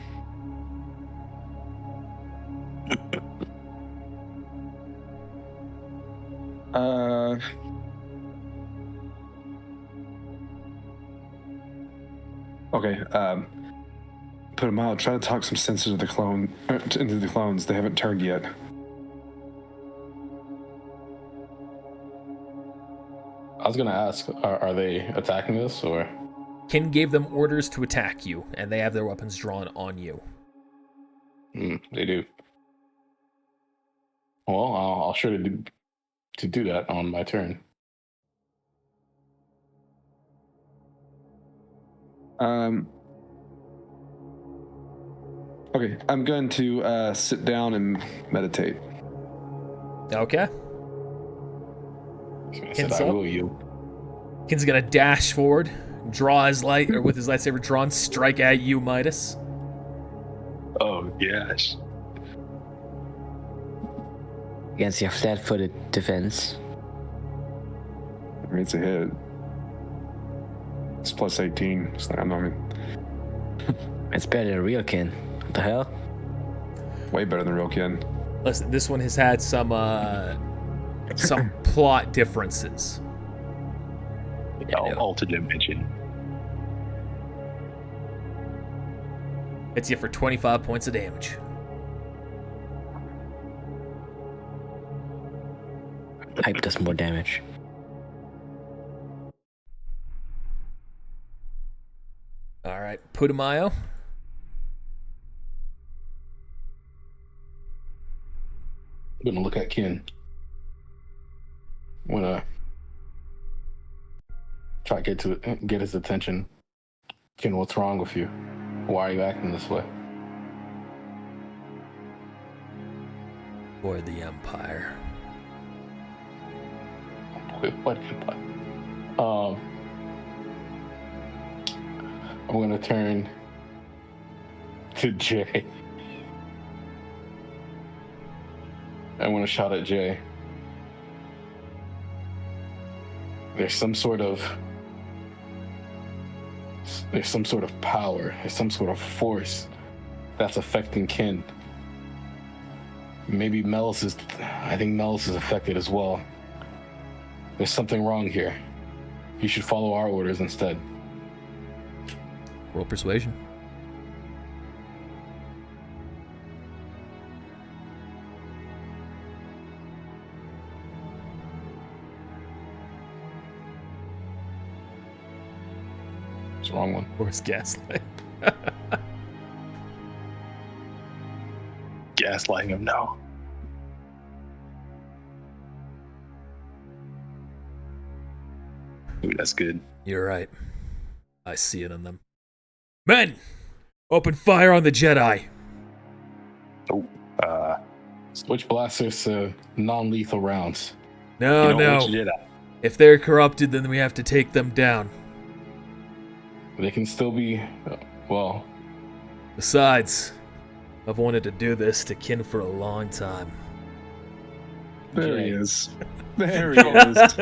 Okay. Put them out. Try to talk some sense into the clones. They haven't turned yet. I was gonna ask, are they attacking us or? Kin gave them orders to attack you, and they have their weapons drawn on you. They do. Well, I'll sure to do that on my turn. Okay, I'm going to sit down and meditate. Okay. I said Hands I up. will yield. Kin's gonna dash forward, draw his light, or with his lightsaber drawn, strike at you, Midas. Oh gosh. Against your flat-footed defense. It's a hit. It's plus 18. It's not, I mean, It's better than real kin. What the hell? way better than real kin. Listen, this one has had some plot differences. Altered dimension. Hits you for 25 points of damage. Hype does more damage. All right, Putumayo. I'm gonna look at Ken. I'm gonna try to get his attention. Ken, what's wrong with you? Why are you acting this way? For the Empire. Wait, what empire? I'm going to turn to Jay. I want to shout at Jay. There's some sort of power, there's some sort of force that's affecting Kin. Maybe I think Melis is affected as well. There's something wrong here. You should follow our orders instead. Roll persuasion. It's the wrong one. Where's Gaslight? Gaslighting him now. Ooh, that's good. You're right. I see it in them. Men! Open fire on the Jedi! Switch blasters to non-lethal rounds. No, no. Which Jedi? If they're corrupted, then we have to take them down. They can still be, well, Besides, I've wanted to do this to Kin for a long time. There he Jay. is. There he is.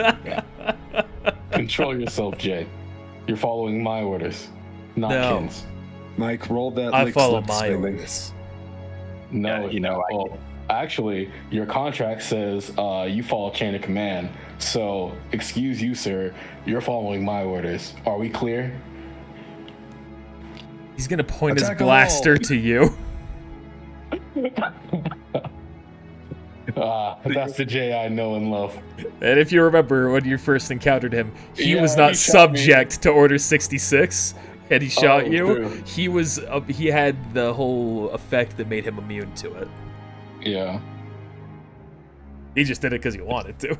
Control yourself, Jay. You're following my orders, not No. Kin's. Mike, roll that. I lick follow slip my spending. orders. No, Yeah, well, actually, your contract says you follow chain of command. So, excuse you, sir. You're following my orders. Are we clear? He's gonna point Attack his 'em blaster all. to you. That's the Jay I know and love. And if you remember when you first encountered him, he Yeah, was not he shot me. subject to Order 66. Had he shot Oh, you, true. he was. He had the whole effect that made him immune to it. Yeah. He just did it because he wanted to.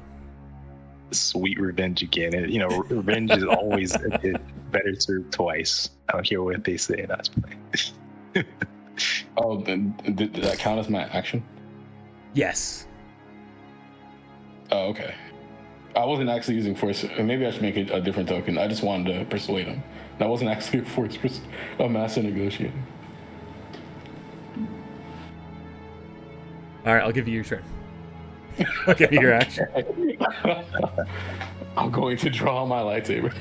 Sweet revenge again. And, revenge is always a bit better served twice. I don't care what they say. That's fine. Oh, then did that count as my action? Yes. Oh, okay. I wasn't actually using force. Maybe I should make a different token. I just wanted to persuade him. That wasn't actually a force. A master negotiating. All right, I'll give you your turn. I'll give you your action. I'm going to draw my lightsaber,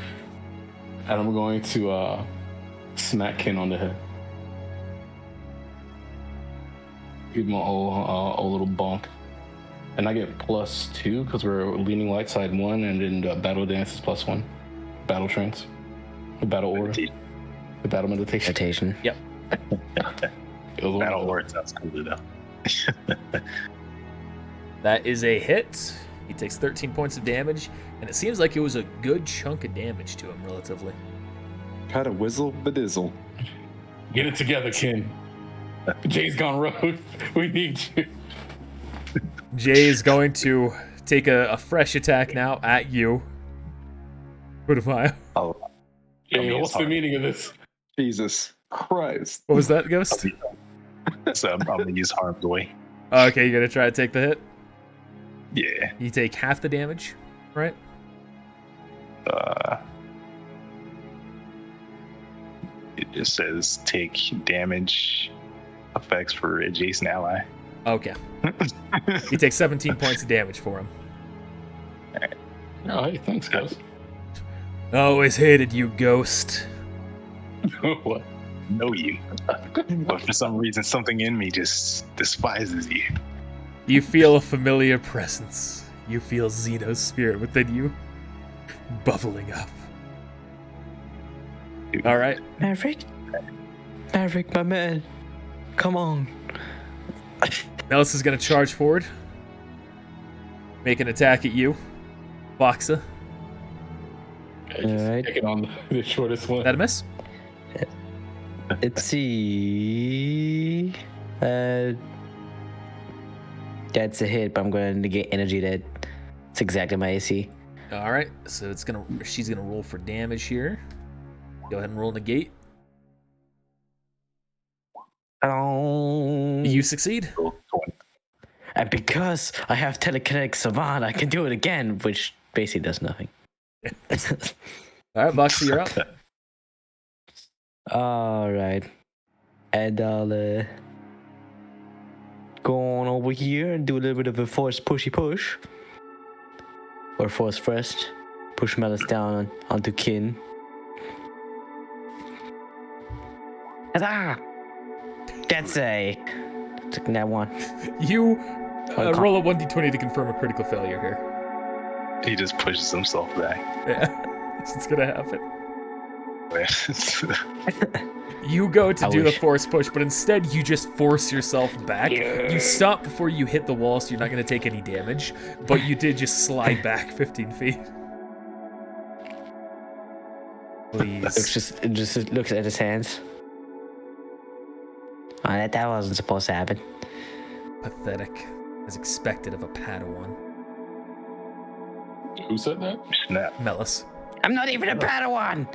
and I'm going to smack Kin on the head. Give him a whole little bonk. And I get +2 because we're leaning light side 1, and then the battle dance is +1. Battle trance. The battle order. The battle meditation. Meditation. Yep. It was Battle one- Lord sounds cool though. That is a hit. He takes 13 points of damage, and it seems like it was a good chunk of damage to him, relatively. Had a whizzle bedizzle. Get it together, Kin. Jay's gone rogue. We need you. Jay is going to take a fresh attack now at you. What am I? Oh, Jay, mean, what's it's the hard. meaning of this? Jesus Christ. What was that, Ghost? so I'm gonna use harm's way. Okay, you're gonna try to take the hit. Yeah. You take half the damage, right? It just says take damage effects for adjacent ally. Okay. You take 17 points of damage for him. Oh, hey, thanks, guys. I always hated you, Ghost. What? Know you, but for some reason, something in me just despises you. You feel a familiar presence. You feel Xeno's spirit within you, bubbling up. All right. Maverick? Maverick, my man. Come on. Melis is going to charge forward. Make an attack at you. Boxa. Alright. Take it on the shortest one. That a miss? Let's see. That's a hit, but I'm going to negate energy. That's exactly my AC. All right. So she's going to roll for damage here. Go ahead and roll negate. Oh. You succeed. And because I have telekinetic savant, I can do it again, which basically does nothing. All right, Boxa, you're up. All right. And I'll go on over here and do a little bit of a force pushy push. Or force thrust. Push Melis down onto Kin. Huzzah! That's that one. You roll a 1d20 to confirm a critical failure here. He just pushes himself back. Yeah, it's gonna happen. Yeah. You go to I do wish. the force push, but instead you just force yourself back. You stop before you hit the wall, so you're not going to take any damage, but you did just slide back 15 feet. Please. It just looks at his hands. Oh, that wasn't supposed to happen. Pathetic. As expected of a Padawan. Who said that? Snap. Melis. I'm not even a Padawan!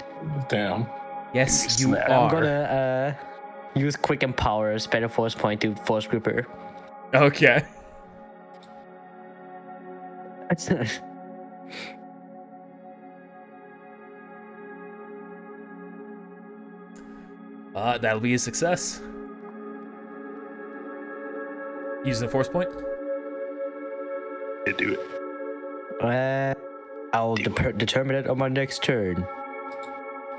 Damn. Yes, you Snap. are. I'm gonna use Quick Empower, spend a force point to Force Gripper. Okay. That'll be a success. Using the force point? Yeah, do it. I'll determine it on my next turn.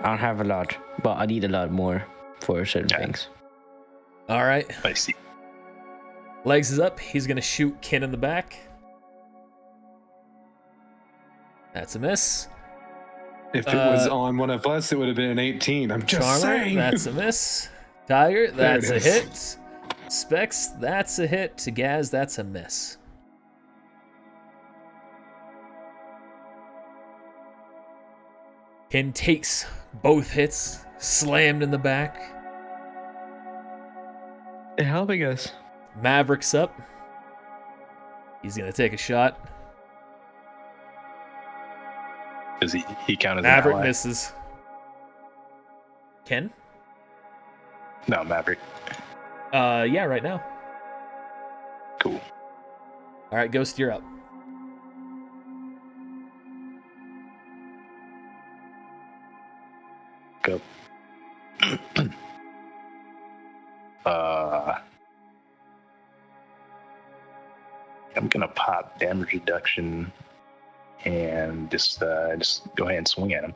I don't have a lot, but I need a lot more for certain Yeah. things. Alright. I see. Legs is up. He's going to shoot Kin in the back. That's a miss. If it was on one of us, it would have been an 18. I'm just Charmer, saying. that's a miss. Tiger, There it that's a is. hit. Specs, that's a hit. To Gaz, that's a miss. Kin takes both hits, slammed in the back. They're helping us. Maverick's up. He's gonna take a shot. Does he count as Maverick an ally? misses. Ken? No, Maverick. Yeah, right now. Cool. All right, Ghost, you're up. Go. I'm gonna pop damage reduction and just go ahead and swing at him.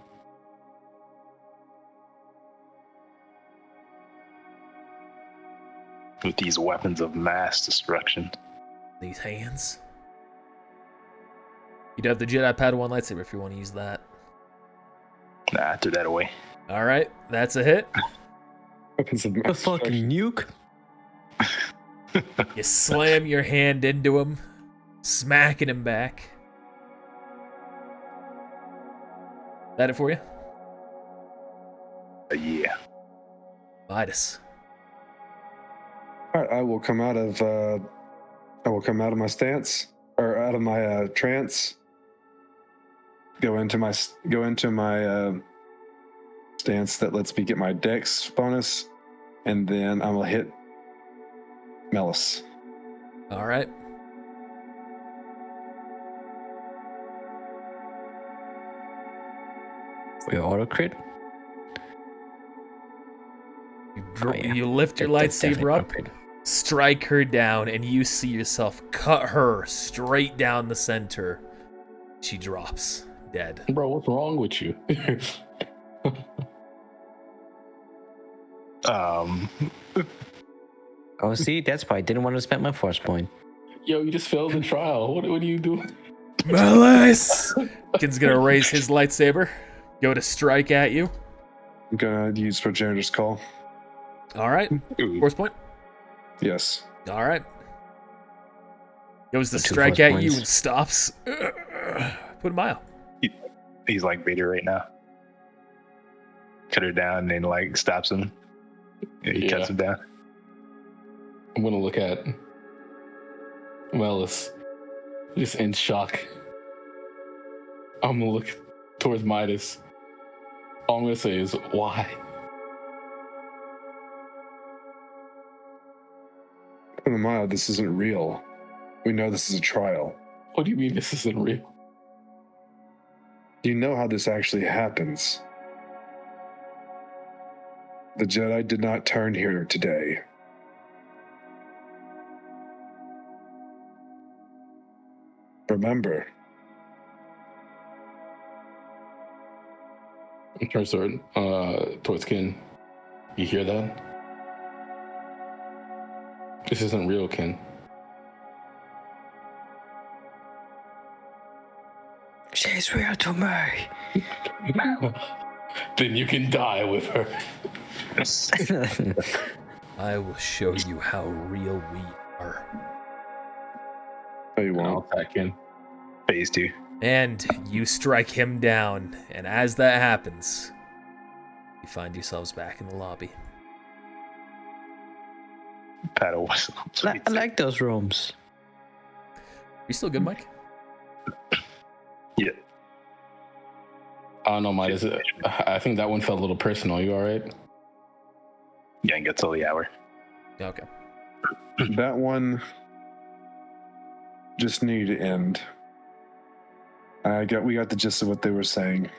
With these weapons of mass destruction. These hands. You'd have the Jedi Padawan lightsaber if you want to use that. Nah, I threw that away. All right, that's a hit. Weapons of A mass fucking nuke. You slam your hand into him, smacking him back. That it for you? Yeah. Midas. All right, I will come out of my stance or out of my trance. Go into my stance that lets me get my dex bonus, and then I'm gonna hit Melis. All right. We auto crit. You lift your That's definitely lightsaber up, auto crit. strike her down, and you see yourself cut her straight down the center. She drops dead. Bro, what's wrong with you? Oh, see, that's why I didn't want to spend my force point. Yo, you just failed the trial. What are you doing? Melis! Kin's gonna raise his lightsaber, go to strike at you. I'm gonna use Progenitor's Call. All right, Ooh. force point. Yes. All right. Goes to The 2 strike force at you points. and stops. Put a mile. He's like Vader right now. Cut her down and then like stops him. And he cuts Yeah. him down. I'm gonna look at Melis, just in shock. I'm gonna look towards Midas. All I'm gonna say is, why? Maya, this isn't real. We know this is a trial. What do you mean this isn't real? Do you know how this actually happens? The Jedi did not turn here today. Remember, He turns towards Kin. You hear that? This isn't real, Kin. She's real to me. Then you can die with her. I will show you how real we are. no, you And I'll won't. attack Kin. Phase 2. And you strike him down. And as that happens, you find yourselves back in the lobby. Paddle whistle. I like those rooms. You still good, Mike? Yeah. I don't know, Midas. I think that one felt a little personal. You all right? Yeah, and get till the hour. Yeah, okay. That one just needed to end. We got the gist of what they were saying.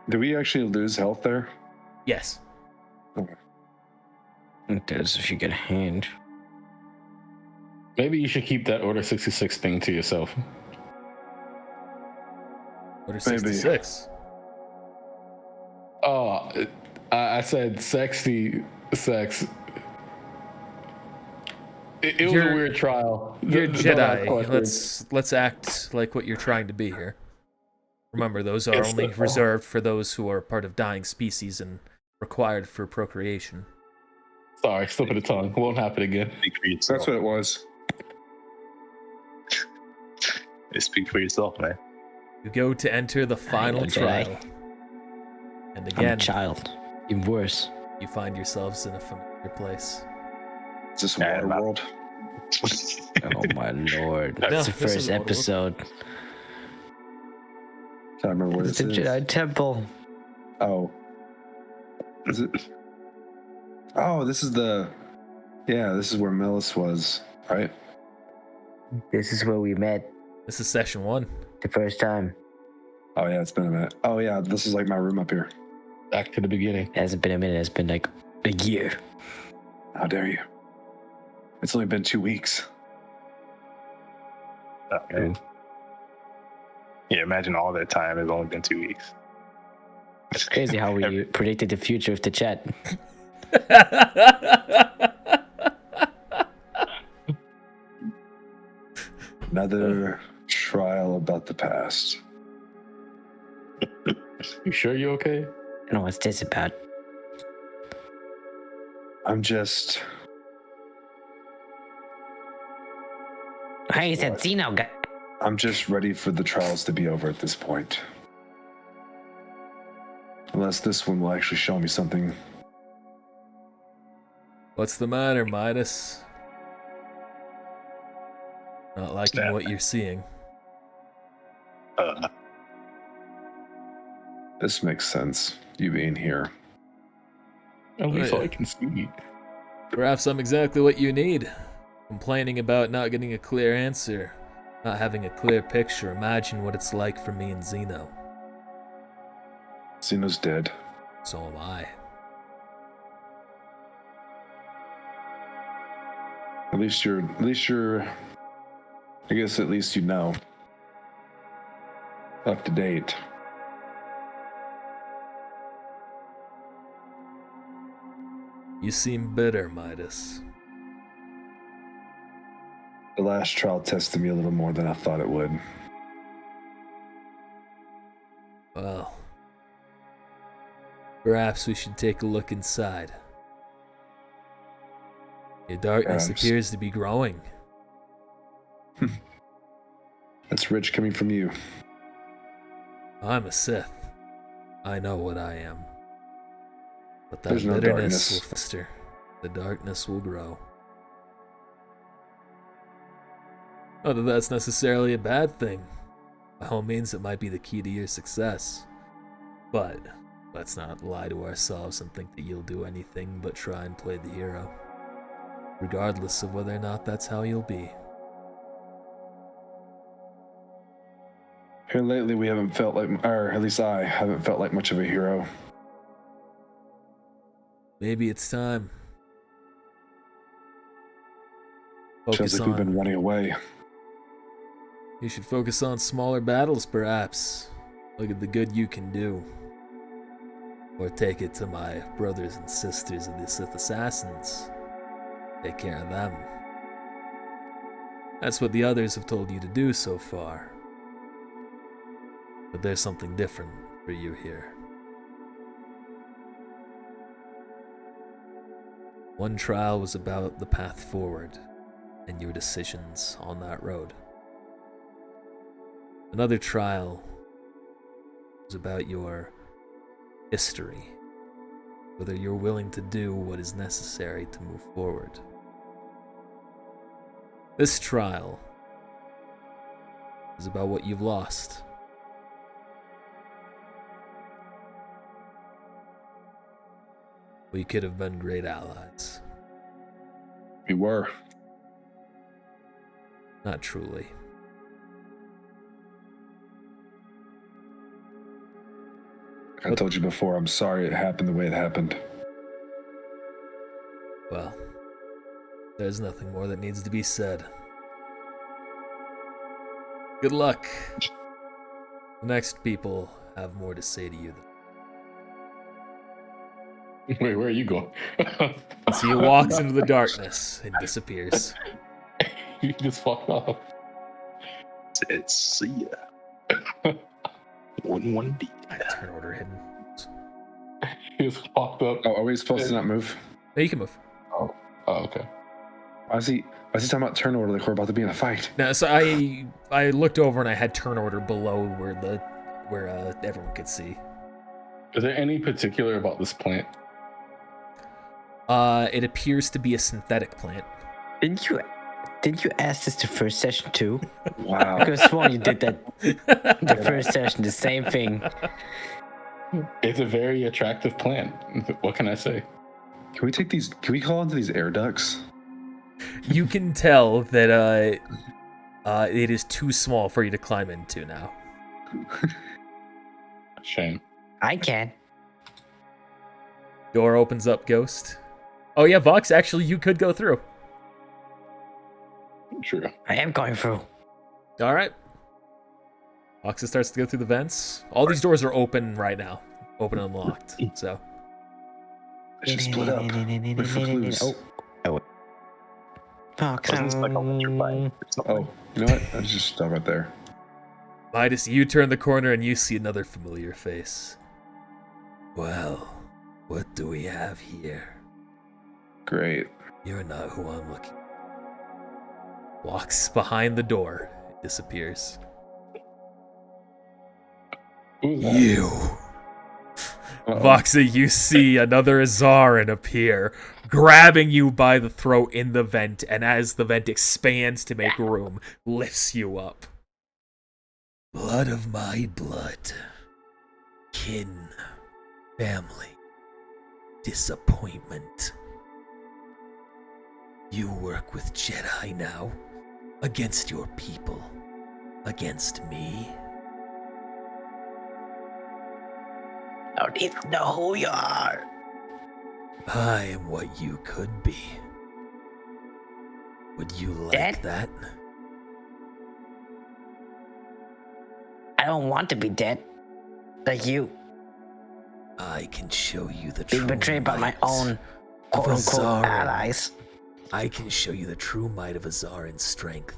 Did we actually lose health there? Yes. It does if you get a hand. Maybe you should keep that Order 66 thing to yourself. Order Maybe. 66. Oh, I said sexy sex. It was a You're- weird trial. You're Don't ask Jedi. questions. Let's act like what you're trying to be here. Remember, those are Yes, only sir. reserved for those who are part of dying species and required for procreation. Sorry, slip of the tongue. Won't happen again. Speak for yourself. That's what it was. Speak for yourself, man. You go to enter the final Jedi. trial. And I'm a again, child. Even worse. you find yourselves in a familiar place. Is this Yeah, Waterworld? Oh my lord. No, That's the this first isn't what it was. episode. Can't remember what It's this the is. Jedi Temple. Oh. Is it? Oh, this is the. Yeah, this is where Melis was, right? This is where we met This is session 1. the first time. Oh, yeah, it's been a minute. Oh, yeah, this is like my room up here. Back to the beginning. It hasn't been a minute, it's been like a year. How dare you? It's only been 2 weeks. Okay. Yeah, imagine all that time. It's only been 2 weeks. It's crazy how we predicted the future of the chat. Another trial about the past. You sure you okay? I know what's this about. I'm just. Hey, it's that Xeno guy. I'm just ready for the trials to be over at this point. Unless this one will actually show me something. What's the matter, Midas? Not liking Snap. what you're seeing. This makes sense, you being here. At least yeah. I can see. Perhaps I'm exactly what you need. Complaining about not getting a clear answer, not having a clear picture. Imagine what it's like for me and Zeno. Xeno's dead. So am I. At least you're. I guess at least you know. Up to date. You seem bitter, Midas. The last trial tested me a little more than I thought it would. Well, perhaps we should take a look inside. Your darkness Perhaps. appears to be growing. That's rich coming from you. I'm a Sith. I know what I am. But that There's no bitterness darkness. will fester. The darkness will grow. Not that that's necessarily a bad thing. By all means, it might be the key to your success. But let's not lie to ourselves and think that you'll do anything but try and play the hero. Regardless of whether or not that's how you'll be. Here lately, we haven't felt like, or at least I haven't felt like much of a hero. Maybe it's time. Sounds Focus like we've been on. running away. You should focus on smaller battles, perhaps. Look at the good you can do. Or take it to my brothers and sisters of the Sith Assassins. Take care of them. That's what the others have told you to do so far. But there's something different for you here. One trial was about the path forward and your decisions on that road. Another trial was about your history, whether you're willing to do what is necessary to move forward. This trial is about what you've lost. We could have been great allies. We were. Not truly. I told you before, I'm sorry it happened the way it happened. Well, there's nothing more that needs to be said. Good luck. The next people have more to say to you. Wait, where are you going? So he walks into the darkness and disappears. You just fucked off. Said, see ya. Wouldn't want to be. Turn order hidden. He just fucked up. Oh, are we supposed to not move? No, you can move. Oh, okay. Why is he talking about turn order like we're about to be in a fight? No, so I looked over and I had turn order below where everyone could see. Is there any particular about this plant? It appears to be a synthetic plant. Didn't you ask this the first session too? Wow. I could have sworn you did that the first session, the same thing. It's a very attractive plant. What can I say? Can we call into these air ducts? You can tell that it is too small for you to climb into now. Shame. I can. Door opens up, Ghost. Oh yeah, Vox, actually you could go through. True. I am going through. Alright. Vox starts to go through the vents. All these doors are open right now. Open and unlocked. So I should split up. Look for clues. Oh. Fox. Wasn't this like a winter fight or something? Oh, you know what? I'll just stop right there. Midas, you turn the corner and you see another familiar face. Well, what do we have here? Great. You're not who I'm looking. Walks behind the door. It disappears. Who's that? You. Uh-oh. Voxa, you see another Azaran appear, grabbing you by the throat in the vent, and as the vent expands to make room, lifts you up. Blood of my blood. Kin. Family. Disappointment. You work with Jedi now, against your people, against me. I don't need to know who you are. I am what you could be. Would you like Dad? that? I don't want to be dead. Like you. I can show you the Being true betrayed by my might own of quote-unquote Azaran. allies. I can show you the true might of Azaran's strength.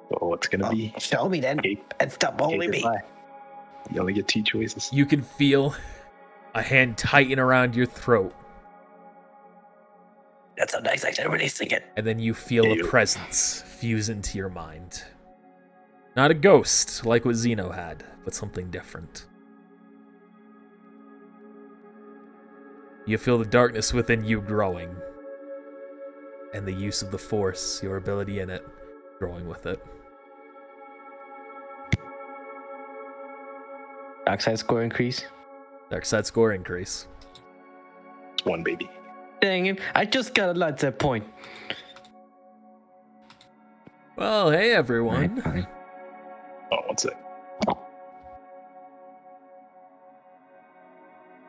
So what's gonna be? Show me then. Okay. And stop holding me. goodbye. You only get two choices. You can feel a hand tighten around your throat, That's so nice. I should releasing it. and then you feel a Ew. presence fuse into your mind. Not a ghost like what Zeno had, but something different. You feel the darkness within you growing, and the use of the Force, your ability in it, growing with it. Dark side score increase. Dark side score increase. It's one baby. Dang it. I just got a lightsaber point. Well, hey everyone. Fine. Oh, one sec.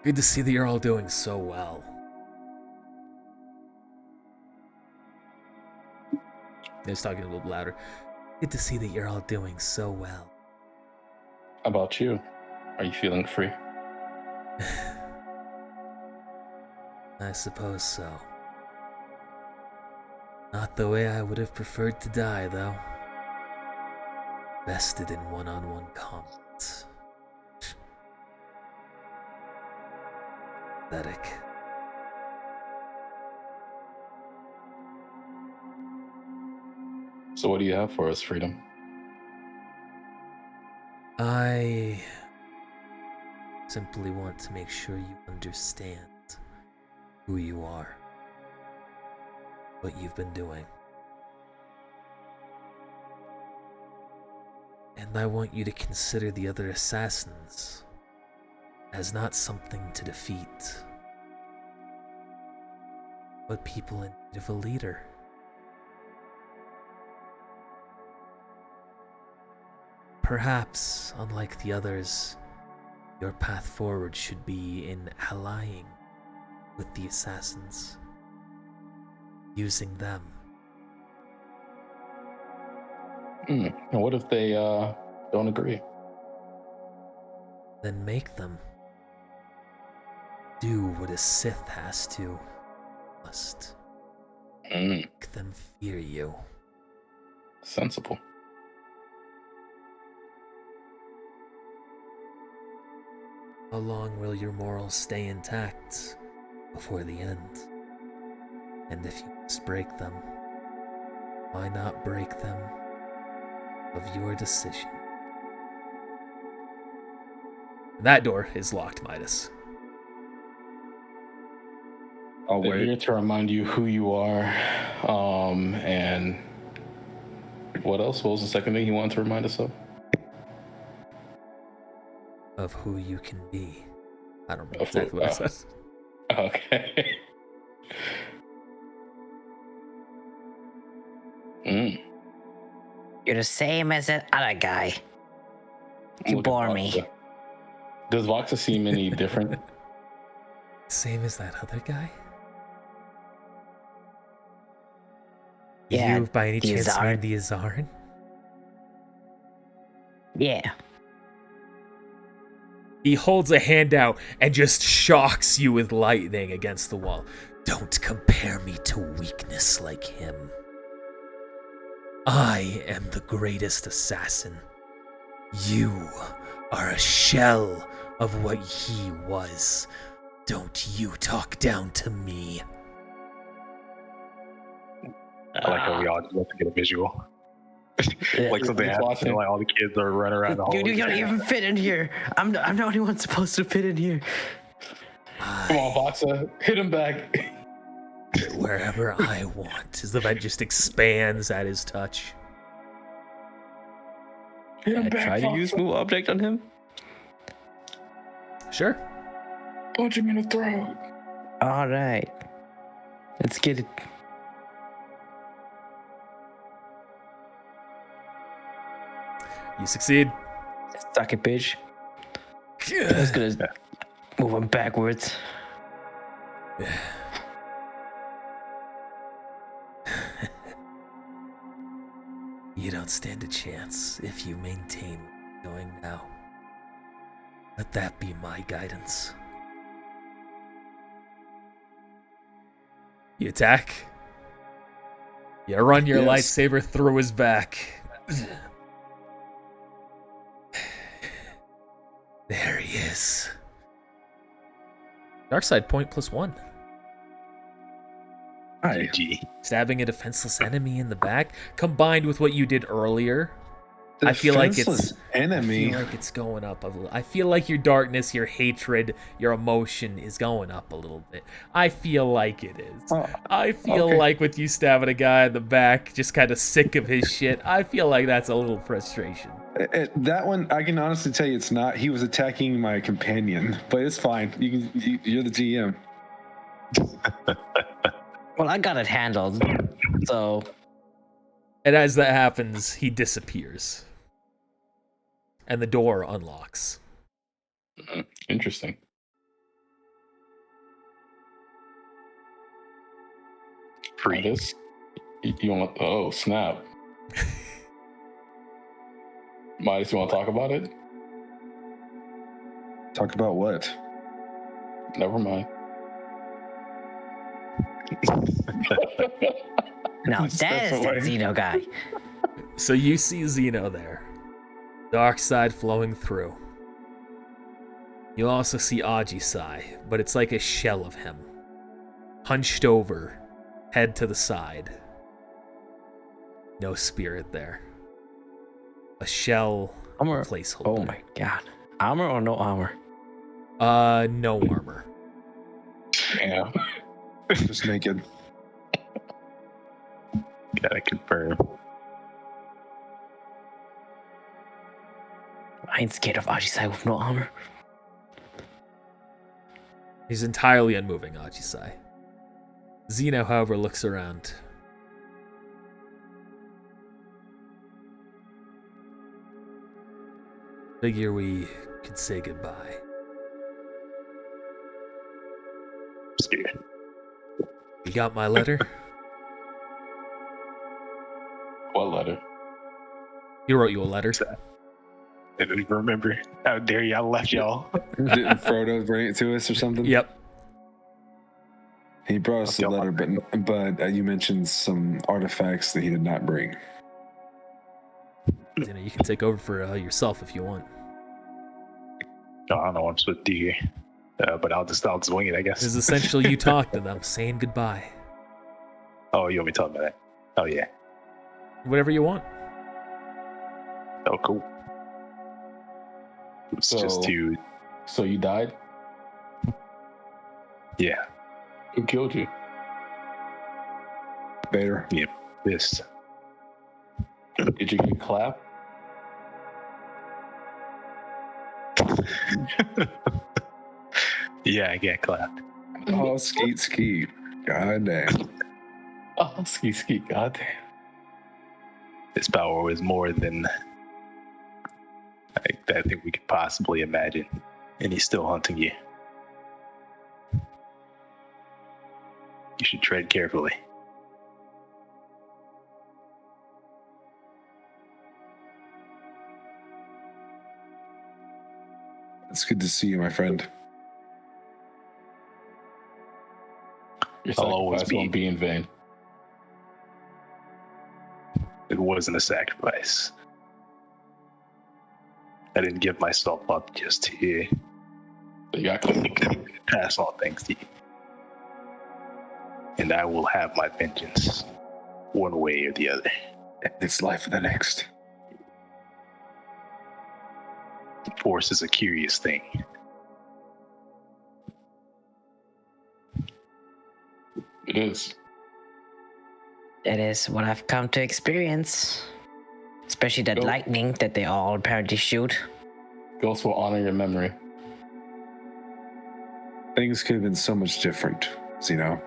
Good to see that you're all doing so well. He's talking a little louder. Good to see that you're all doing so well. How about you? Are you feeling free? I suppose so. Not the way I would have preferred to die, though. Vested in one-on-one combat. Pathetic. So what do you have for us, Freedom? I simply want to make sure you understand who you are, what you've been doing. And I want you to consider the other assassins as not something to defeat, but people in need of a leader. Perhaps, unlike the others, your path forward should be in allying with the assassins, using them. And what if they don't agree? Then make them do what a Sith has to. Must make them fear you. Sensible. How long will your morals stay intact before the end? And if you must break them, why not break them of your decision? That door is locked, Midas. I'll They're wait. here to remind you who you are, and what else? What was the second thing you wanted to remind us of? Of who you can be. I don't remember Of who- exactly what I said. Okay. You're the same as that other guy. You Look at bore me. Voxa. Does Voxa seem any different? Same as that other guy? Yeah, You, by any the chance, Azaran. mean the Azaran? Yeah. He holds a hand out and just shocks you with lightning against the wall. Don't compare me to weakness like him. I am the greatest assassin. You are a shell of what he was. Don't you talk down to me. I like how we all just love to get a visual. Like something just happens, watching. and like all the kids are running around the hallway. Dude, you don't even fit in here. I'm the only one supposed to fit in here. Come on, Voxa. Hit him back. Wherever I want. As the vent just expands at his touch. Hit him I back, try to use Voxa. move object on him. Sure. Punch him in the throat. All right, let's get it. You succeed. Suck it, bitch. I was gonna move him backwards. You don't stand a chance if you maintain what you're doing now. Let that be my guidance. You attack. You run your Yes. lightsaber through his back. There he is. Dark side point +1. Hi. GG. Stabbing a defenseless enemy in the back, combined with what you did earlier. I feel like it's Defenseless enemy. I feel like it's going up a little. I feel like your darkness, your hatred, your emotion is going up a little bit. I feel like it is. Oh, I feel okay. like with you stabbing a guy in the back, just kind of sick of his shit, I feel like that's a little frustration. That one, I can honestly tell you, it's not. He was attacking my companion, but it's fine. You're the GM. Well, I got it handled. So, And as that happens, he disappears. And the door unlocks. Interesting. free. This, you want? Oh snap! Midas, you want to talk about it? Talk about what? Never mind. Now that Step is that away. Xeno guy. So you see Xeno there, dark side flowing through. You also see Ajisai, but it's like a shell of him, hunched over, head to the side. No spirit there. A shell Armor. placeholder. Oh my god. Armor or no armor? No armor. Yeah. Just naked. Gotta confirm. I ain't scared of Ajisai with no armor. He's entirely unmoving, Ajisai. Xeno, however, looks around. Figure we could say goodbye. Scared. You got my letter? What letter? He wrote you a letter. I don't even remember. How dare y'all left y'all? Didn't Frodo bring it to us or something? Yep. He brought us the letter, but you mentioned some artifacts that he did not bring. Xeno, you can take over for yourself if you want. No, I don't know what's with you here. But I'll just wing it, I guess. This is essentially you talk to them, saying goodbye. Oh, you want me to talk about that? Oh, yeah. Whatever you want. Oh, cool. It's just to, So you died? yeah, Who killed you? Vader. this. Did you get clapped? Yeah, I get clapped. Oh, skeet. God damn. Oh, ski. Goddamn. His power was more than I think we could possibly imagine. And he's still hunting you. You should tread carefully. It's good to see you, my friend. Your I'll always sacrifice won't be in vain. It wasn't a sacrifice. I didn't give myself up just to You got pass on things to you. And I will have my vengeance one way or the other. It's life for the next. The Force is a curious thing. It is. That is what I've come to experience. Especially that Go. lightning that they all apparently shoot. Ghosts will honor your memory. Things could have been so much different, Zeno.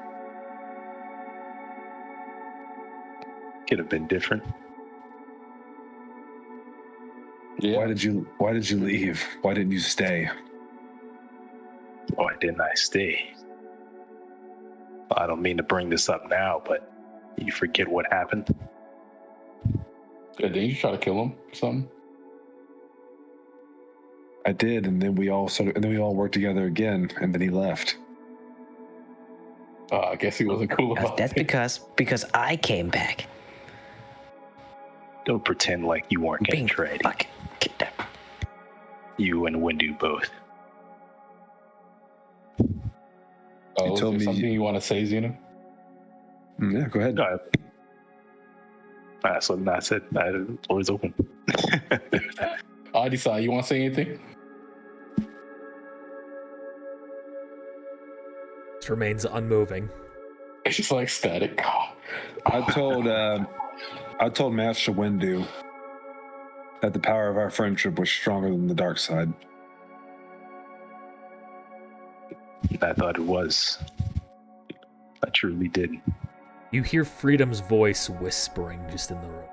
Could have been different. Yeah. Why did you leave? Why didn't you stay? Why didn't I stay? I don't mean to bring this up now, but you forget what happened? Yeah, didn't you try to kill him or something? I did, and then we all worked together again, and then he left. I guess he wasn't cool about That's it. because I came back. Don't pretend like you weren't getting Being ready. fucking kidnapped. You and Windu both. Oh, You is told there me- something you want to say, Xena? Yeah, go ahead. So I said, the floor is open. Adisai, you want to say anything? This remains unmoving. It's just like static. I told Master Windu that the power of our friendship was stronger than the dark side. I thought it was. I truly did. You hear Freedom's voice whispering just in the room.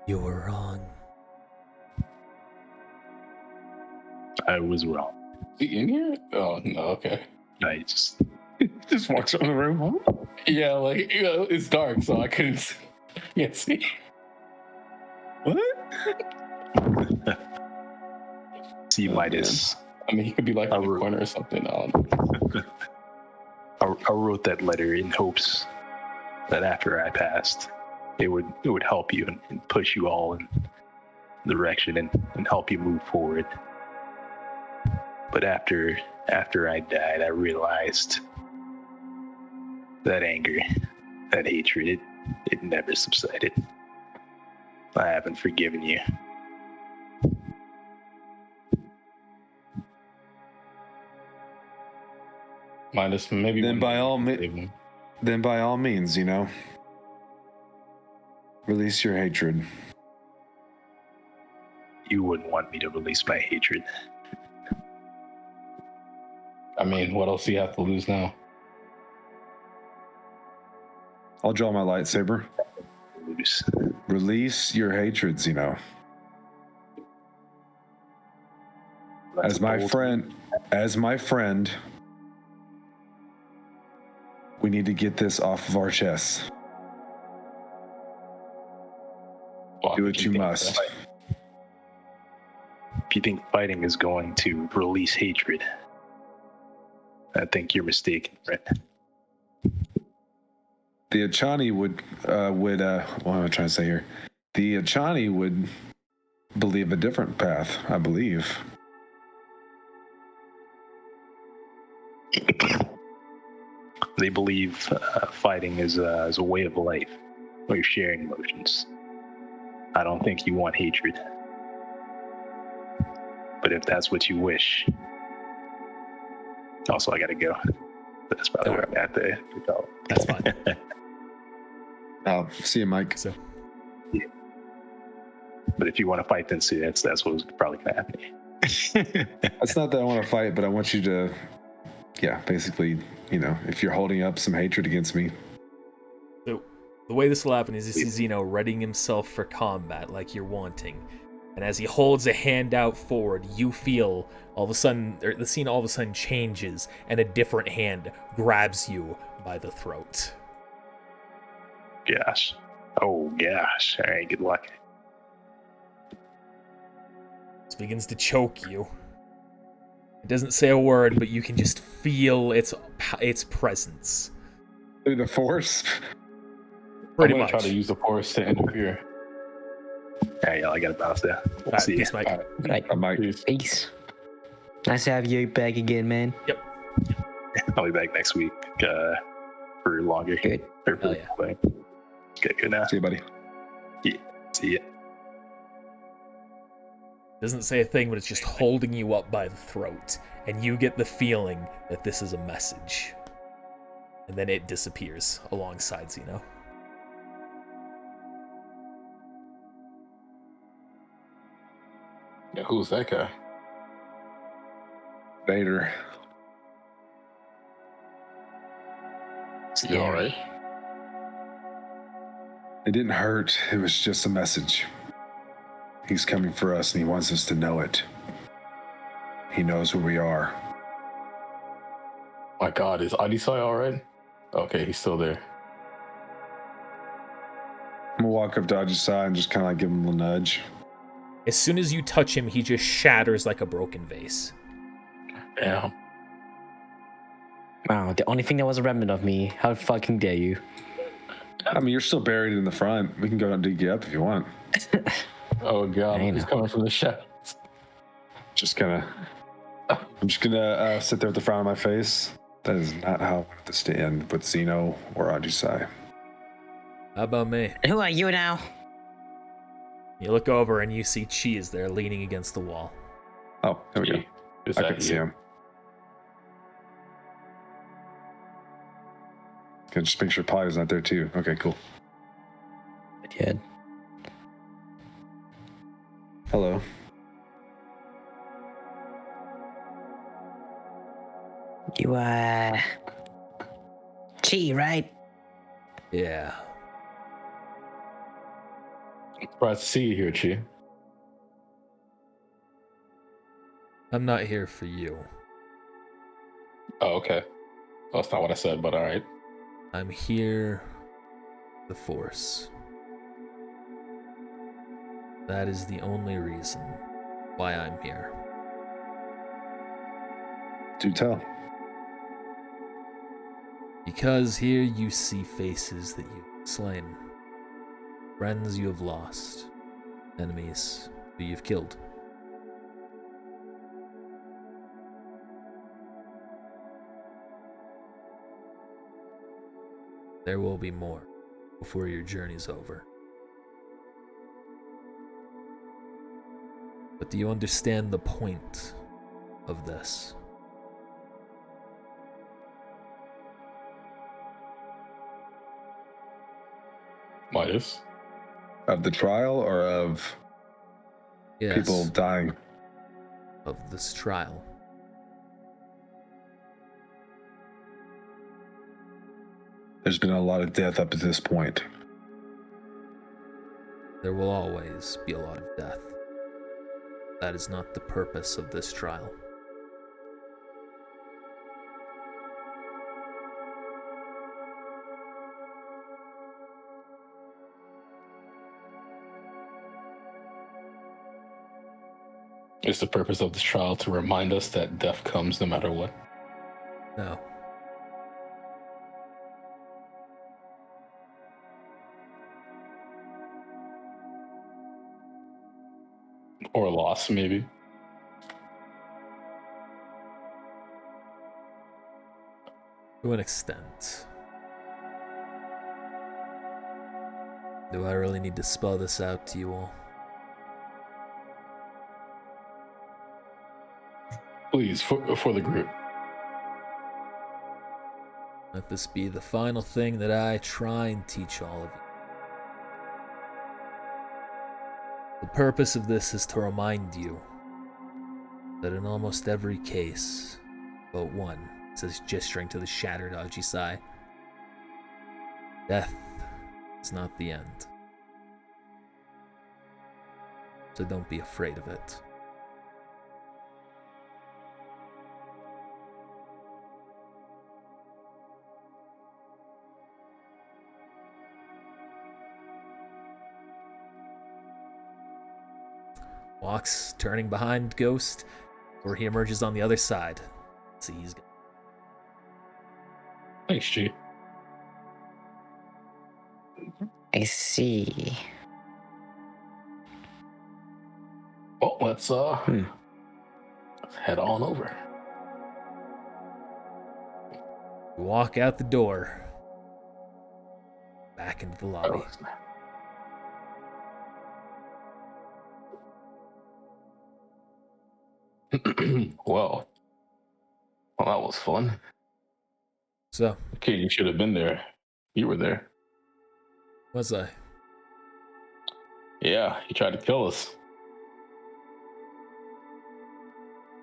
You were wrong. I was wrong. Is he in here? Oh, no, okay. I just Just walks around the room. Huh? Yeah, like it's dark, so I couldn't can't see. What? C minus. I mean, he could be like in the corner or something. I don't know. I wrote that letter in hopes that after I passed, it would help you and push you all in the direction and help you move forward. But after I died, I realized that anger, that hatred, it never subsided. I haven't forgiven you. Minus maybe. Then one by day all you can me- save him. Then by all means, release your hatred. You wouldn't want me to release my hatred. I mean, what else do you have to lose now? I'll draw my lightsaber. Lose. Release your hatreds, That's As a my bold- friend, we need to get this off of our chests. Well, Do I what think you he must. thinks If you think fighting is going to release hatred, I think you're mistaken, right? The Achani would what am I trying to say here? The Achani would believe a different path, I believe. They believe fighting is a way of life, where you're sharing emotions. I don't think you want hatred. But if that's what you wish. Also, I gotta go. But that's probably where I'm at the call. That's fine. Oh, see you, Mike. So But if you want to fight, then see, that's what's probably gonna happen. It's not that I want to fight, but I want you to, basically, if you're holding up some hatred against me, the way this will happen is this is Zeno readying himself for combat like you're wanting. And as he holds a hand out forward, you feel all of a sudden, or the scene all of a sudden changes, and a different hand grabs you by the throat. Gosh. Oh gosh. All right, good luck. This begins to choke you. It doesn't say a word, but you can just feel its presence. through the force. Pretty I'm gonna much. try to use the force to interfere. All right, y'all, I gotta bounce there. We'll Alright, see you. peace, Mike. All right, Right. Mike. peace. Peace. Nice to have you back again, man. I'll be back next week for longer. Good. Or for Hell yeah. play. Okay, good now. See you, buddy. See ya. Doesn't say a thing, but it's just holding you up by the throat, and you get the feeling that this is a message. And then it disappears alongside Zeno. Yeah, who's that guy? Vader. Scary. all right? It didn't hurt. It was just a message. He's coming for us, and he wants us to know it. He knows where we are. My God, is Adisai all right? Okay, he's still there. I'm gonna walk up to Ajisai and just kind of like give him a little nudge. As soon as you touch him, he just shatters like a broken vase. Damn. Wow, the only thing that was a remnant of me. How fucking dare you? I mean, you're still buried in the front. We can go and dig you up if you want. Oh God, I he's know. coming from the shadows. I'm just gonna sit there with the frown on my face. That is not how I wanted this to end with Zeno or Ajisai. How about me? And who are you now? You look over and you see Chi is there leaning against the wall. Oh, there we go. Is I that can see you? him. Can just make sure Polly's not there too. Okay, cool. Yeah. Hello. You Chi, right? Yeah. Surprised to see you here, Chi. I'm not here for you. Oh, okay. Well, that's not what I said, but all right. I'm here, the Force. That is the only reason why I'm here. Do tell. Because here you see faces that you've slain, friends you have lost, enemies who you've killed. There will be more before your journey's over. But do you understand the point of this? Midas? Of the trial or of Yes, people dying? of this trial. There's been a lot of death up to this point. There will always be a lot of death. That is not the purpose of this trial. Is the purpose of this trial to remind us that death comes no matter what? No. Or loss, maybe? To an extent. Do I really need to spell this out to you all? Please, for the group. Let this be the final thing that I try and teach all of you. The purpose of this is to remind you that in almost every case, but one, says gesturing to the shattered Ajisai, death is not the end. So don't be afraid of it. Walks, turning behind Ghost, where he emerges on the other side. See, he's Thanks, G. I see. Well, let's head on over. walk out the door, back into the lobby. Oh, snap. well, that was fun. So, Kid, you should have been there. You were there. was I? Yeah, he tried to kill us.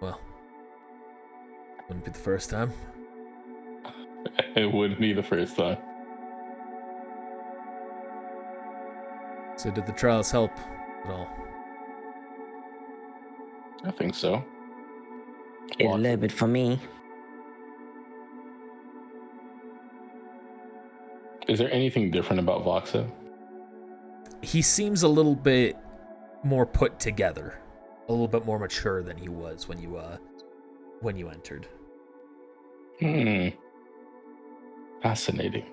Well, wouldn't be the first time. It wouldn't be the first time. So did the trials help at all? I think so. A little bit for me. Is there anything different about Voxa? He seems a little bit more put together, a little bit more mature than he was when you entered. Fascinating.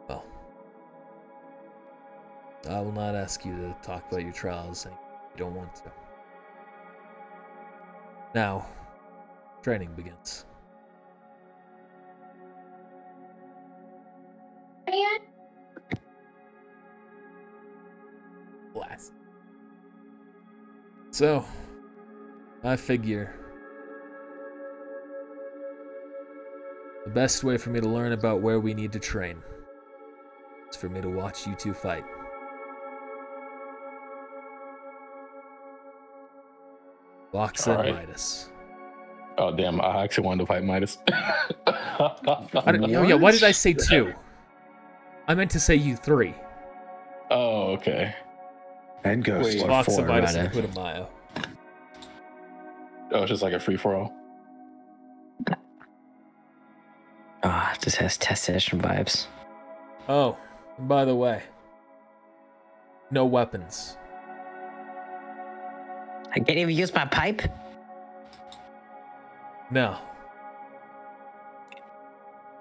Well, I will not ask you to talk about your trials if you don't want to. Now, training begins. Blast. So, I figure the best way for me to learn about where we need to train is for me to watch you two fight. Vox and All right. Midas. Oh, damn. I actually wanted to fight Midas. Yeah, why did I say two? I meant to say you three. Oh, okay. And Ghost. Wait. Vox and four, Midas and rather. Kudamayo. Oh, it's just like a free-for-all. This has test session vibes. Oh, and by the way, no weapons. I can't even use my pipe. No.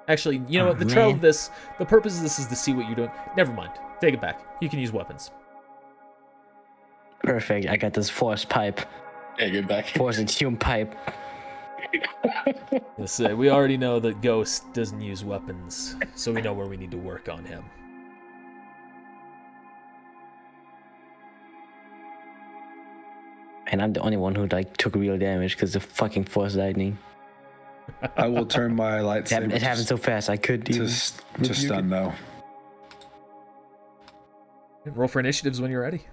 Actually, you know Oh, what? The trail man. of this, the purpose of this is to see what you're doing. Never mind. Take it back. You can use weapons. Perfect. I got this force pipe. Hey, get back here. Force and tune pipe. We already know that Ghost doesn't use weapons, so we know where we need to work on him. And I'm the only one who like took real damage because of fucking force lightning. I will turn my lightsaber It happened so fast. I could to, even to stun, though. Roll for initiatives when you're ready.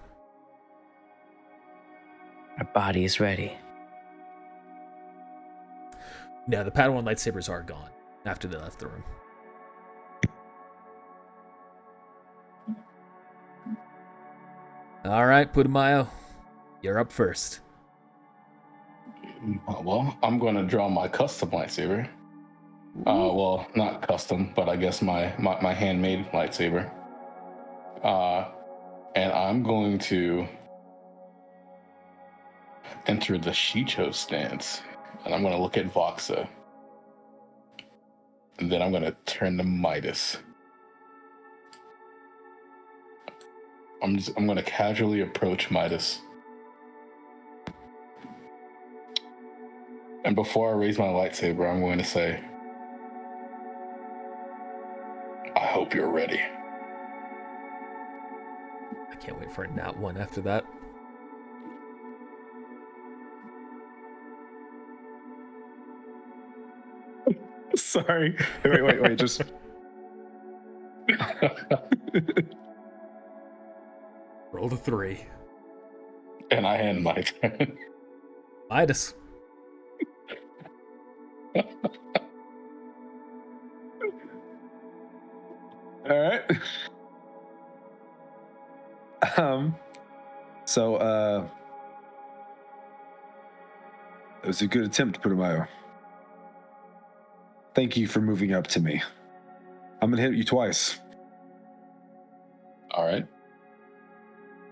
My body is ready. No, the Padawan lightsabers are gone after they left the room. All right, Putumayo, you're up first. Well, I'm going to draw my custom lightsaber. Well, not custom, but I guess my handmade lightsaber. And I'm going to enter the Shicho stance. And I'm going to look at Voxa. And then I'm going to turn to Midas. I'm going to casually approach Midas. And before I raise my lightsaber, I'm going to say, I hope you're ready. I can't wait for a nat one after that. Sorry. Wait. Just. Roll the 3. And I hand my turn. Midas. All right. So it was a good attempt, Putumayo. Thank you for moving up to me. I'm gonna hit you twice. All right.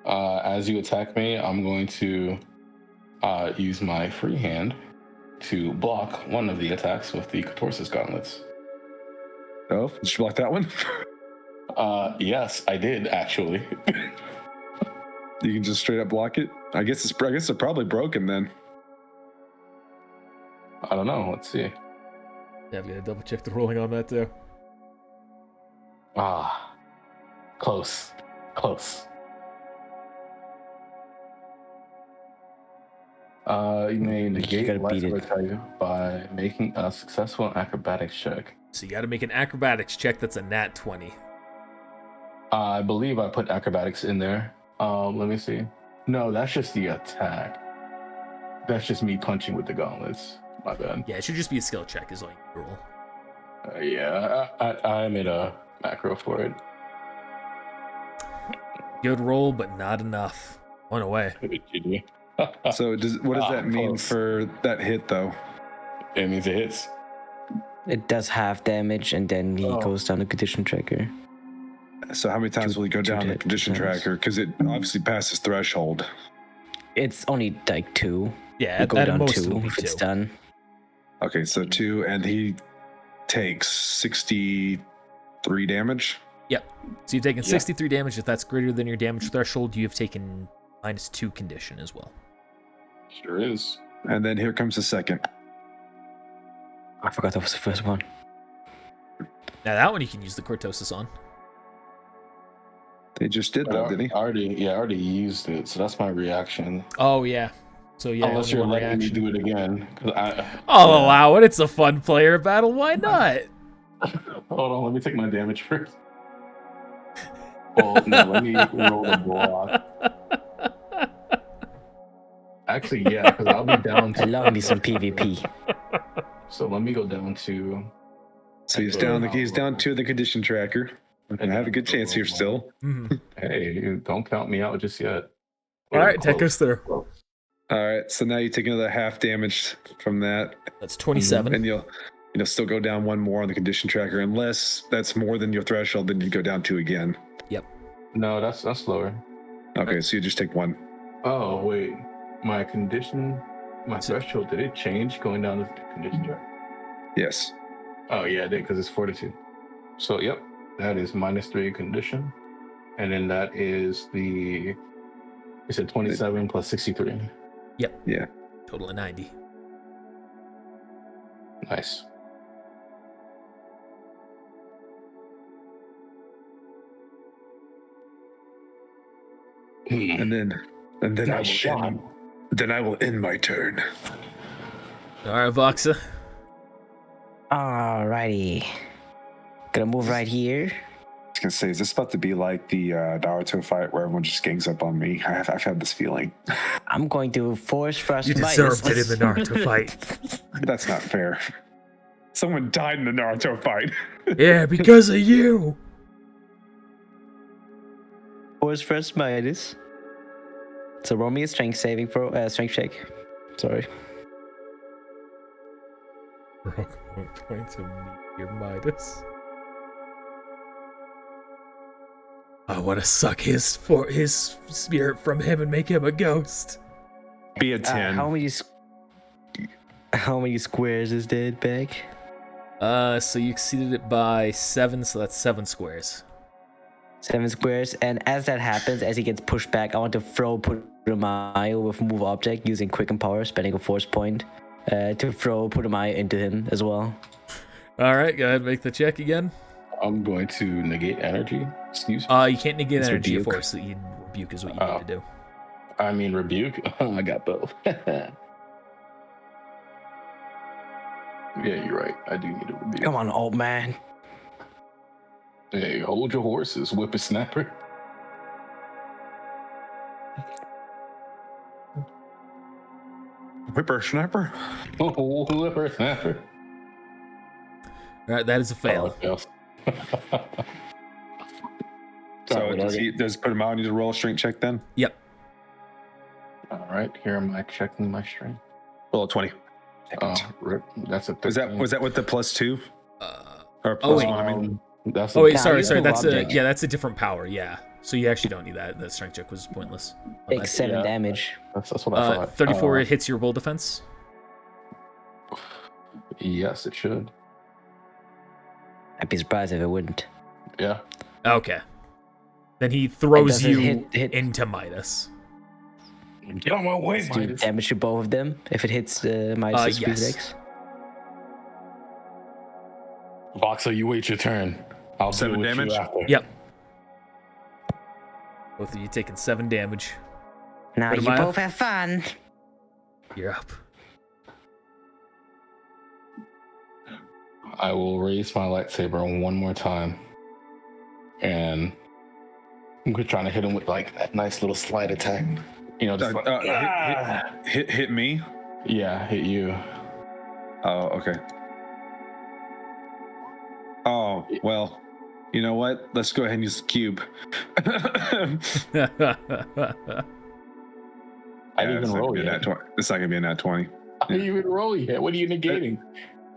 As you attack me, I'm going to use my free hand to block one of the attacks with the Catorsis gauntlets. Oh, did you block that one? Yes, I did actually. You can just straight up block it. I guess it's probably broken then. I don't know. Let's see. Yeah, I'm gonna double check the rolling on that too. Close. You may negate gotta beat lightsaber it. attack by making a successful acrobatics check. So you got to make an acrobatics check that's a nat 20. I believe I put acrobatics in there. Let me see. No, that's just the attack. That's just me punching with the gauntlets. My bad. Yeah, it should just be a skill check is all you roll. Yeah, I made a macro for it. Good roll, but not enough. One away. GG. So what does that mean close. for that hit though? It means it hits. It does half damage, and then he goes down the condition tracker. So how many times will he go down the condition tracker? Because it obviously passes threshold. It's only like 2. Yeah, You go at down most 2 it'll be if it's 2. done. Okay, so 2, and he takes 63 damage. Yep. So you've taken 63 damage. If that's greater than your damage threshold, you have taken -2 condition as well. Sure is. And then here comes the second. I forgot that was the first one. Now that one you can use the Cortosis on. They just did that, didn't he? I already used it, so that's my reaction. Oh yeah. So yeah, Unless only you're one letting me reaction. do it again. 'Cause I'll allow it. It's a fun player battle. Why not? Hold on, let me take my damage first. Well, no, let me roll the block. Actually, yeah, because I'll be down to. I love me some PvP. So let me go down to. So he's down. He's down to the condition tracker. And I have a good chance here still. Mhm. Hey, don't count me out just yet. All right, take us through. All right. So now you take another half damage from that, That's 27. and still go down one more on the condition tracker. Unless that's more than your threshold, then you go down 2 again. No, that's lower. Okay, so you just take 1. Oh wait, my So- threshold, did it change going down the condition track? Yes. Oh yeah, it did, because it's fortitude. So yep, that is -3 condition, and then that is the. You said 27 plus 63. Yeah. Total of 90. Nice. And then I will shot. end my turn. All right, Voxa. Alrighty. Gonna move right here. I was gonna say, is this about to be like the Naruto fight where everyone just gangs up on me? I've had this feeling. I'm going to force Frost You deserved it in the Naruto fight. That's not fair. Someone died in the Naruto fight. Yeah, because of you. Force Frost Midas. So roll me a strength strength check. Sorry. We're going to meet your Midas. I want to suck his spirit from him and make him a ghost. Be a 10. How many squares is dead back? So you exceeded it by 7, so that's 7 squares. 7 squares, and as that happens, as he gets pushed back, I want to throw Putumayo with move object using quicken power, spending a force point to throw Putumayo into him as well. All right, go ahead and make the check again. I'm going to negate energy. Excuse me. You can't negate It's energy, rebuke. of course. Rebuke is what you need to do. I mean rebuke. I got both. Yeah, you're right. I do need a rebuke. Come on, old man. Hey, hold your horses, whippersnapper. Whippersnapper? Oh, whippersnapper. All right, that is a fail. Oh, it fails. So does put him out? Need to roll a strength check then? Yep. All right, here am I checking my strength. Roll a 20. Rip. That's a 13. Was that with the +2 or oh, +1? wait. I mean, That's Oh wait, Nah, sorry. use move That's object. that's a different power. Yeah. So you actually don't need that. The strength check was pointless. My Take bad. 7 yeah. damage. that's what I thought. 34 hits your roll defense. Yes, it should. I'd be surprised if it wouldn't. Yeah. Okay. Then he throws does it you hit- into Midas. Get on my way, Let's do Midas. damage to both of them if it hits Midas' yes. reflex. Voxel, you wait your turn. I'll 7 deal with damage? you after. Yep. Both of you taking 7 damage. Now you Putumayo? both have fun. You're up. I will raise my lightsaber one more time. And I'm trying to hit him with like that nice little slide attack. You know, just like, hit me. yeah, hit you. Oh, okay. Oh, well, you know what? Let's go ahead and use the cube. I didn't even roll yet. It's not gonna be a nat 20. I didn't even roll yet. What are you negating?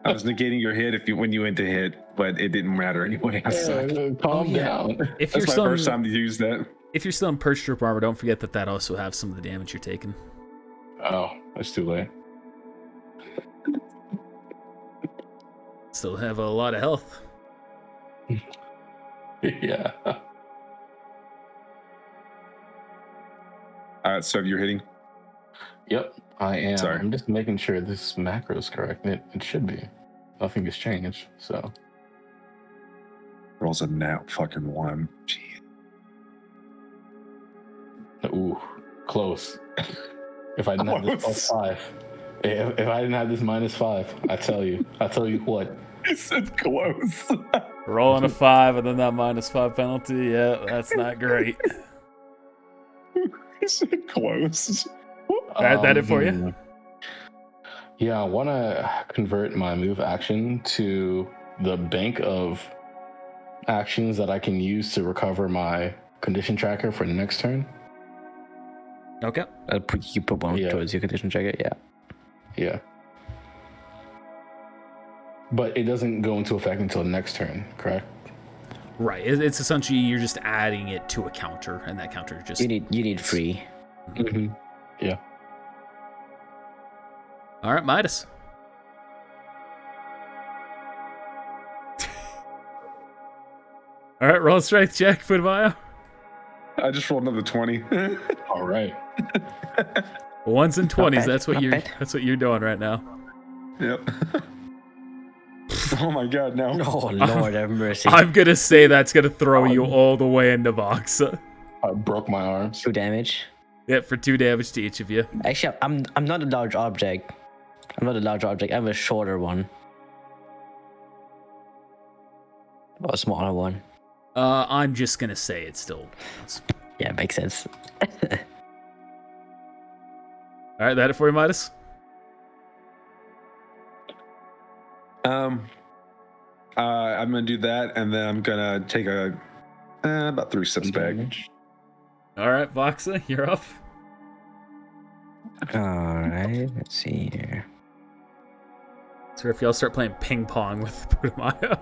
I was negating your hit when you went to hit, but it didn't matter anyway. I suck. Calm yeah. down. If That's you're my still first time to use that. if you're still in perch troop armor, don't forget that also has some of the damage you're taking. Oh, it's too late. Still have a lot of health. Yeah. All right, so you're hitting. Yep, I am. Sorry. I'm just making sure this macro is correct. It should be. Nothing has changed, so. Rolls a nat fucking 1. Gee. Ooh, close. If I didn't have this Close. +5. If I didn't have this -5, I tell you what. He said close. Rolling a 5 and then that -5 penalty. Yeah, that's not great. He said close. That it for you? Yeah, I want to convert my move action to the bank of actions that I can use to recover my condition tracker for the next turn. Okay. You put one Yeah. towards your condition checker, yeah. Yeah. But it doesn't go into effect until next turn, correct? Right. It's essentially you're just adding it to a counter, and that counter just You need free. Mm-hmm. Yeah. All right, Midas. All right, roll a strength check, Fudemeyer. I just rolled another 20. All right. Ones and 20s. bad, That's what not you're. bad. That's what you're doing right now. Yep. Oh my god, no. Oh Lord have mercy. I'm gonna say that's gonna throw you all the way into Voxa. I broke my arms. 2 damage. Yep, for 2 damage to each of you. Actually, I'm not a large object. I'm not a large object. I'm a shorter one. Or a smaller one. I'm just gonna say it still. Yeah, makes sense. All right, that it for you, Midas. I'm gonna do that, and then I'm gonna take about 3 steps back. All right, Voxa, you're up. Alright, let's see here. So if y'all start playing ping pong with Pudemeyer.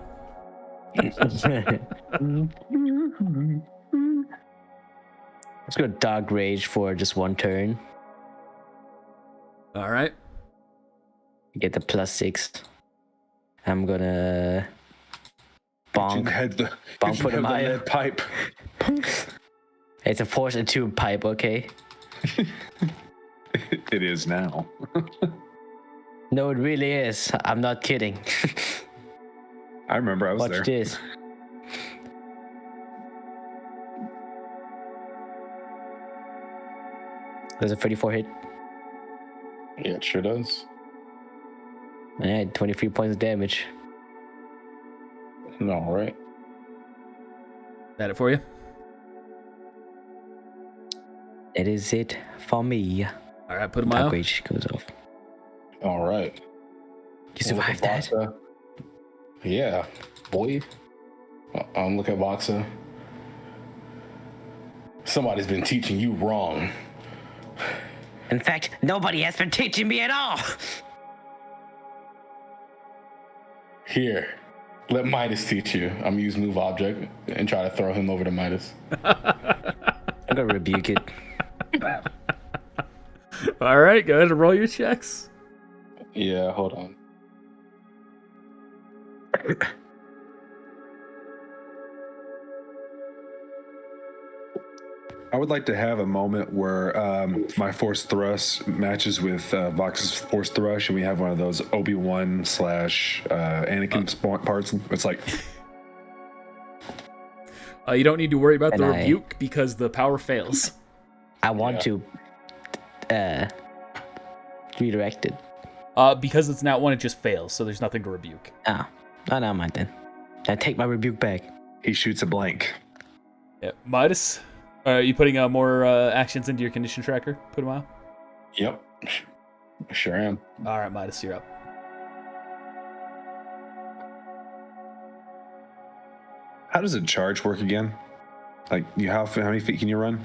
Let's go Dog Rage for just 1 turn. All right. Get the +6. I'm gonna bonk. Bonk put him higher. Pipe. It's a force and 2 pipe, okay? It is now. No, it really is. I'm not kidding. I remember I was Watch there. this. There's a 34 hit. Yeah, it sure does. Alright, 23 points of damage. All right. That it for you. That is it for me. All right, Dog Pudemeyer. Rage goes off. All right. You survived that? Voxa. Yeah, boy. Look at Voxa. Somebody's been teaching you wrong. In fact, nobody has been teaching me at all. Here, let Midas teach you. I'm gonna use move object and try to throw him over to Midas. I'm gonna rebuke it. All right, go ahead and roll your checks. Yeah, hold on. I would like to have a moment where my force thrust matches with Vox's force thrust, and we have one of those Obi-Wan / Anakin parts. It's like, You don't need to worry about the And I- rebuke because the power fails. I want to redirect it. Because it's not one, it just fails, so there's nothing to rebuke. Oh, no, mind then. I take my rebuke back. he shoots a blank. Yeah, Midas. Are you putting more actions into your condition tracker? Put them out. Yep, sure am. All right, Midas, you're up. How does a charge work again? Like, how many feet can you run?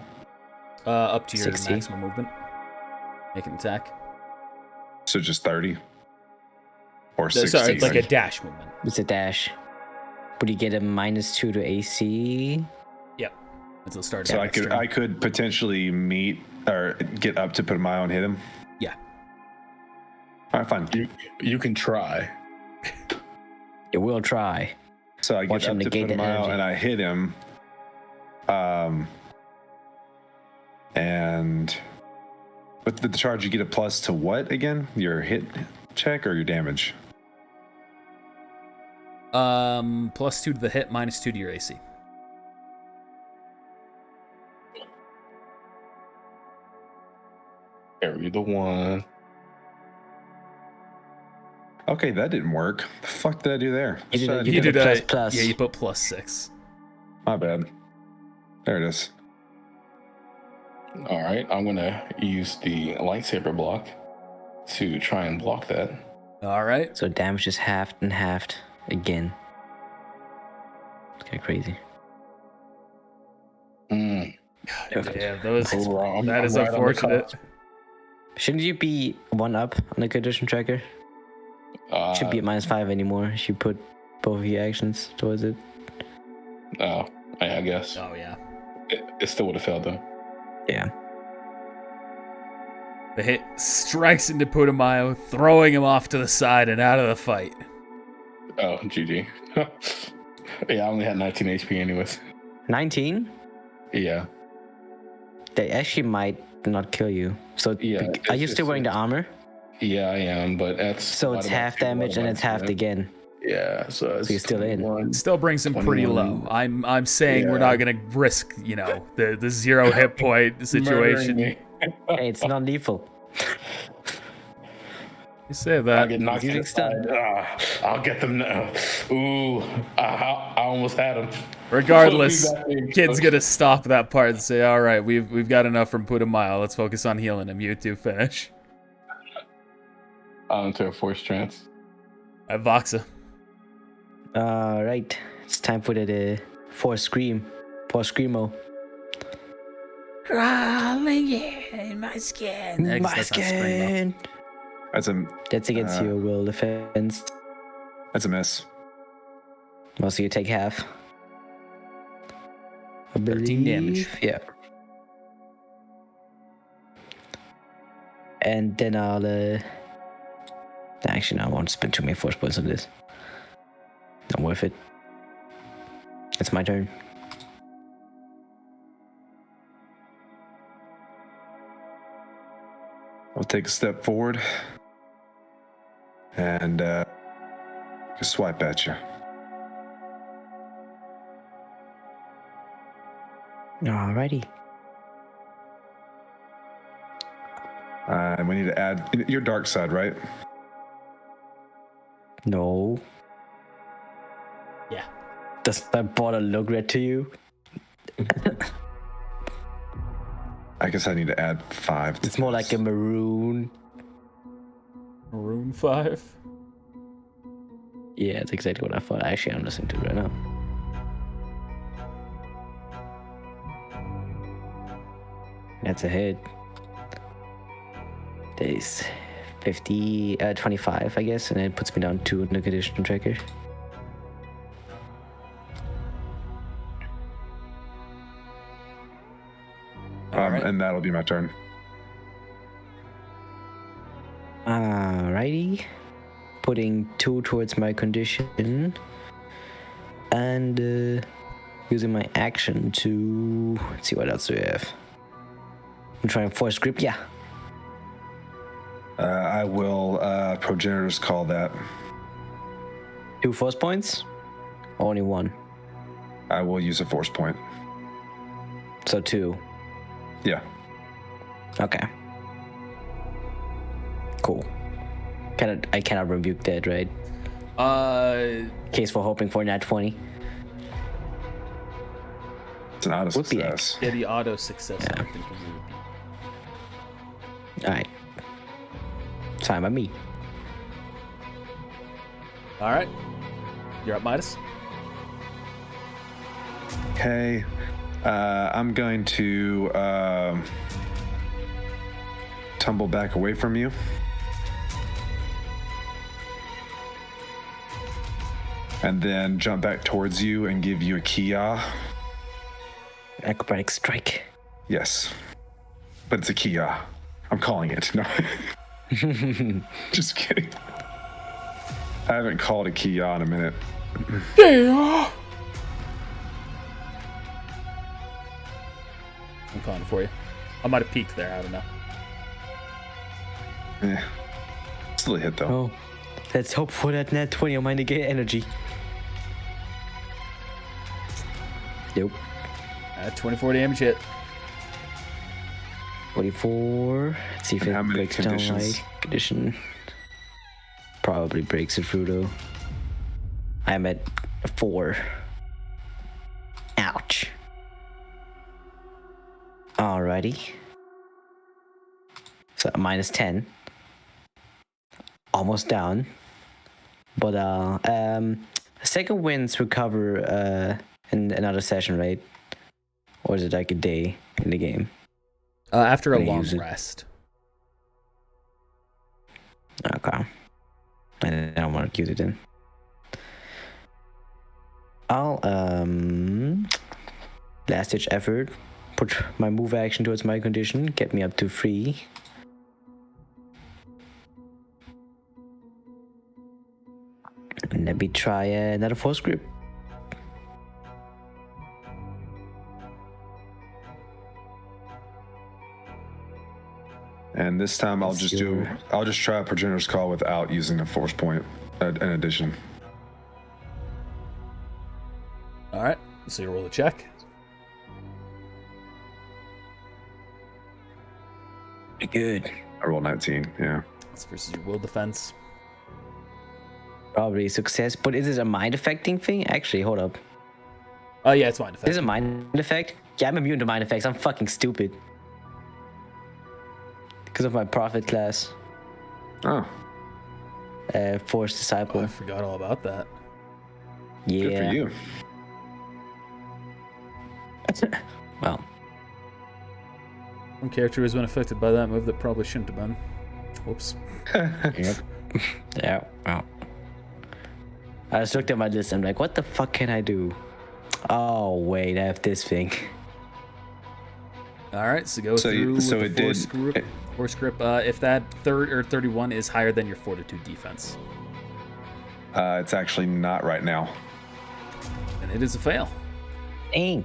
Up to your 60. maximum movement. Make an attack. So just 30 or 60. Sorry, it's like a dash movement. It's a dash. Would you get a -2 to AC? Yep. It's a start. So attack turn. I could potentially meet or get up to put my and hit him. Yeah. All right, fine. You can try. You will try. So I Watch get him up to negate put a the mile energy. and I hit him. And with the charge, you get a plus to what again? Your hit check or your damage? +2 to the hit, -2 to your AC. Carry the one. Okay, that didn't work. The fuck did I do there? You did Shut a- up. you did a a plus. Yeah, you put +6. My bad. There it is. All right, I'm gonna use the lightsaber block to try and block that. All right. So damage is halved and halved again. It's kind of crazy. Yeah, those. Oh, I'm- That I'm is right on the unfortunate. cusp. Shouldn't you be 1 up on the condition tracker? Should be at -5 anymore. She put both of your actions towards it. Oh, I guess. Oh yeah. It still would have failed though. Yeah. The hit strikes into Putumayo, throwing him off to the side and out of the fight. Oh, GG. Yeah, I only had 19 HP anyways. 19? Yeah. They actually might not kill you. So Yeah, are you still wearing the armor? Yeah, I am, but that's... So it's half damage and it's halved again. Yeah, so it's you're still in. 21. Still brings him pretty 21. low. I'm saying we're Yeah. not gonna risk, the 0 hit point situation. Murdering me. Hey, it's not lethal. You say I'll that. get knocked to Using the side. I'll get them now. Ooh, I almost had him. Regardless, Put me back in, kid's coach. gonna stop that part and say, "All right, we've got enough from Putumayo. Let's focus on healing him. You two finish." Into a force trance. At Voxa. Right. It's time for the Force Screamo. Crawling in my skin. I guess My that's not Screamo. skin. That's That's against Uh, your will defense. a miss. Also, you take half. I 13 damage. believe. Yeah. And then I'll. Actually, no, I won't spend too many force points on this. Not worth it. It's my turn. I'll take a step forward and just swipe at you. Alrighty. And we need to add your dark side, right? No. Yeah. Does that border look red to you? I guess I need to add 5. It's more like a maroon. Maroon 5. Yeah, it's exactly what I thought. Actually, I'm listening to it right now. That's a hit. There's 25, I guess, and it puts me down 2 in the condition tracker. Alright. And that'll be my turn. Alrighty. Putting 2 towards my condition. And using my action to... Let's see, what else do we have? I'm trying force grip, yeah. I will progenitors call that. 2 force points? Only 1. I will use a force point. So 2. Yeah. Okay. Cool. I cannot rebuke that, right? Case for hoping for nat 20. It's an auto Would be success. Yeah, the auto success. Yeah. I think it would be. Alright. It's fine by me. All right. You're up, Midas. Okay. I'm going to tumble back away from you. And then jump back towards you and give you a Kia. Acrobatic strike. Yes. But it's a Kia. I'm calling it. No. Just kidding. I haven't called a Kia in a minute. I'm calling it for you. I might have peeked there. I don't know. Still a hit though. Oh. Let's hope for that nat 20 on my negate energy. Nope. 24 damage hit. 44. Let's see if And it how many breaks down my conditions? condition. Probably breaks it through though. I'm at 4. Ouch. Alrighty. So -10. Almost down. But second winds recover in another session, right? Or is it like a day in the game? After a Gonna long use it. rest. Okay. I don't want to use it then. I'll last ditch effort. Put my move action towards my condition. Get me up to 3. And let me try another force grip. And this time I'll just try a progenitor's call without using a force point in addition. All right. So you roll a check. Good. I rolled 19, yeah. That's versus your will defense. Probably success. But is it a mind affecting thing? Actually, hold up. Oh yeah, it's mind Is effect. it a mind effect? Yeah, I'm immune to mind effects. I'm fucking stupid. Because of my prophet class. Oh, Force Oh, disciple. I forgot all about that. Yeah. good for you. Well, One character has been affected by that move that probably shouldn't have been. Whoops. yep. Yeah, well. I just looked at my list and I'm like, what the fuck can I do? Oh, wait, I have this thing. All right, so go So through with so the it did- force grip. Force grip. If that 31 is higher than your fortitude defense, It's actually not right now. then it is a fail. Dang.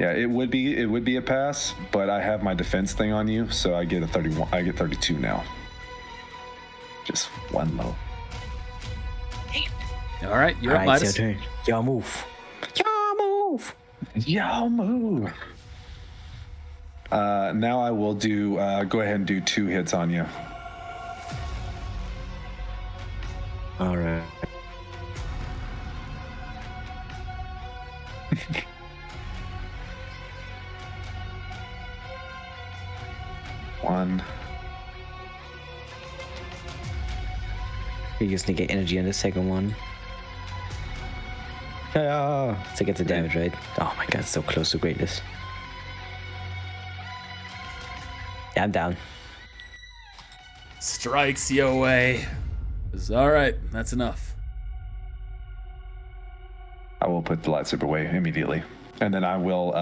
Yeah, it would be a pass, but I have my defense thing on you, so I get a 31. I get 32 now. Just one low. All right, you're All up, right, it's Midas. your turn. Your move. Your move. Yo, move. Now I will do. Go ahead and do 2 hits on you. All right. One. You just need to get energy on the second one. Yeah. So it gets the damage, right? Oh my god, so close to greatness. Yeah, I'm down. Strikes you away. All right, that's enough. I will put the lightsaber away immediately, and then I will.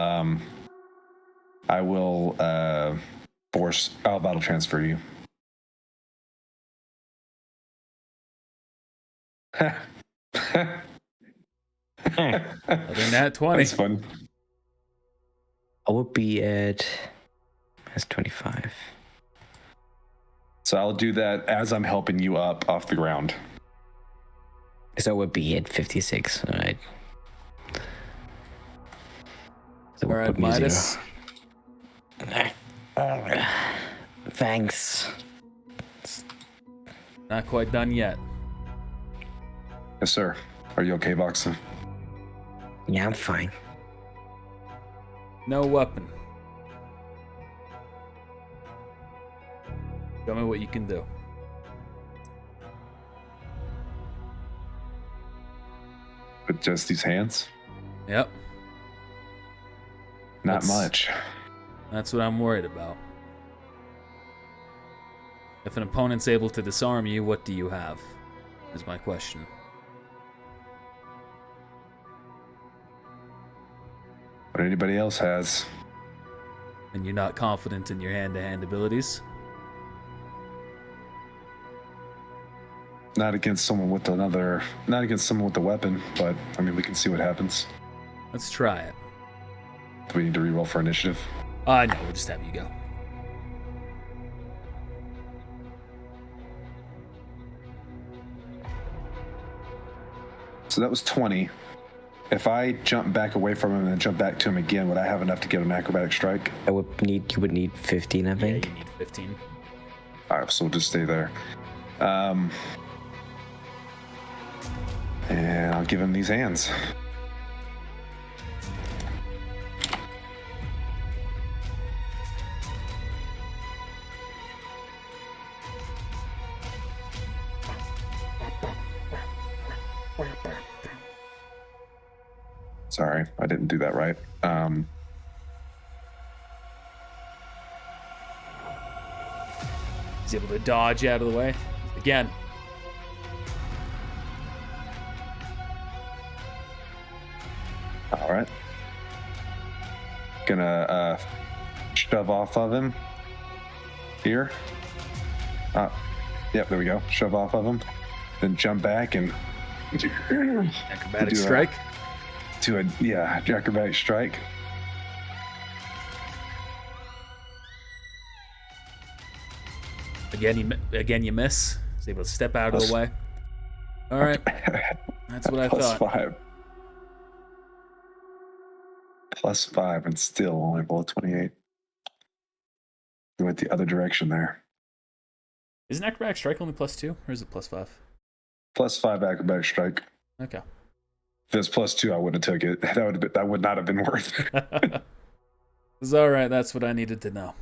I'll battle transfer you. Other than that, 20. That's fun. I would be at. That's 25. So I'll do that as I'm helping you up off the ground. So it would be at 56. All right. So All right, put me at Midas. 0. Thanks. Not quite done yet. Yes, sir. Are you okay, Voxen? Yeah, I'm fine. No weapon. Show me what you can do. With just these hands? Yep, Not That's- much. that's what I'm worried about. If an opponent's able to disarm you, what do you have? Is my question. What anybody else has. And you're not confident in your hand-to-hand abilities? Not against someone with a weapon, but I mean, we can see what happens. Let's try it. Do we need to reroll for initiative? No, we'll just have you go. So that was 20. If I jump back away from him and then jump back to him again, would I have enough to get an acrobatic strike? You would need 15, I Yeah, think. you need 15. All right, so we'll just stay there. And I'll give him these hands. Sorry, I didn't do that right. He's able to dodge out of the way. Again, shove off of him. Here. Yep, there we go. Shove off of him. Then jump back and Acrobatic strike. Acrobatic strike. Again, you miss. He's able to step out of the way. All right, that's what I thought. +5. +5 and still only below 28. We went the other direction there. Isn't acrobatic strike only +2, or is it +5? +5 acrobatic strike. Okay. If it was +2, I wouldn't have took it. That would not have been worth it. It's all right. That's what I needed to know.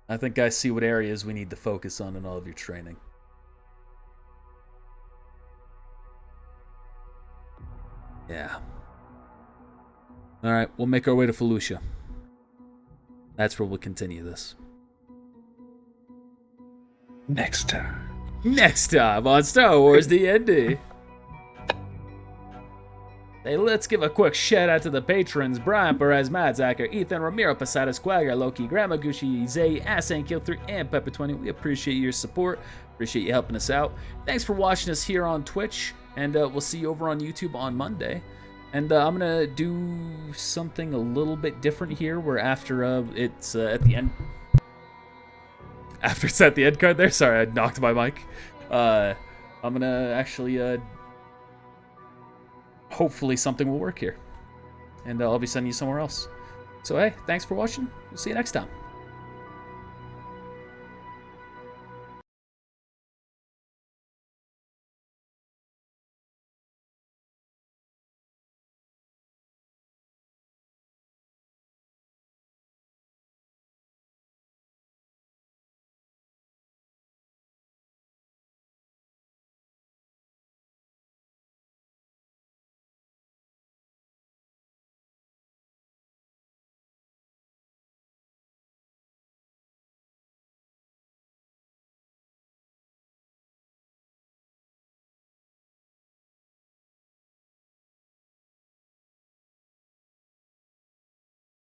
I think I see what areas we need to focus on in all of your training. Yeah. All right, we'll make our way to Felucia. That's where we'll continue this. Next time. Next time on Star Wars DND. Hey, let's give a quick shout out to the patrons: Brian Perez, Matt Zacher, Ethan Ramiro, Posada Squagger, Loki, Gramaguchi, Zay, Asankill3, and Pepper20. We appreciate your support. Appreciate you helping us out. Thanks for watching us here on Twitch, and we'll see you over on YouTube on Monday. And I'm gonna do something a little bit different here, where after it's at the end. After it's at the end card there. Sorry, I knocked my mic. I'm gonna actually. Hopefully something will work here. And I'll be sending you somewhere else. So hey, thanks for watching. We'll see you next time.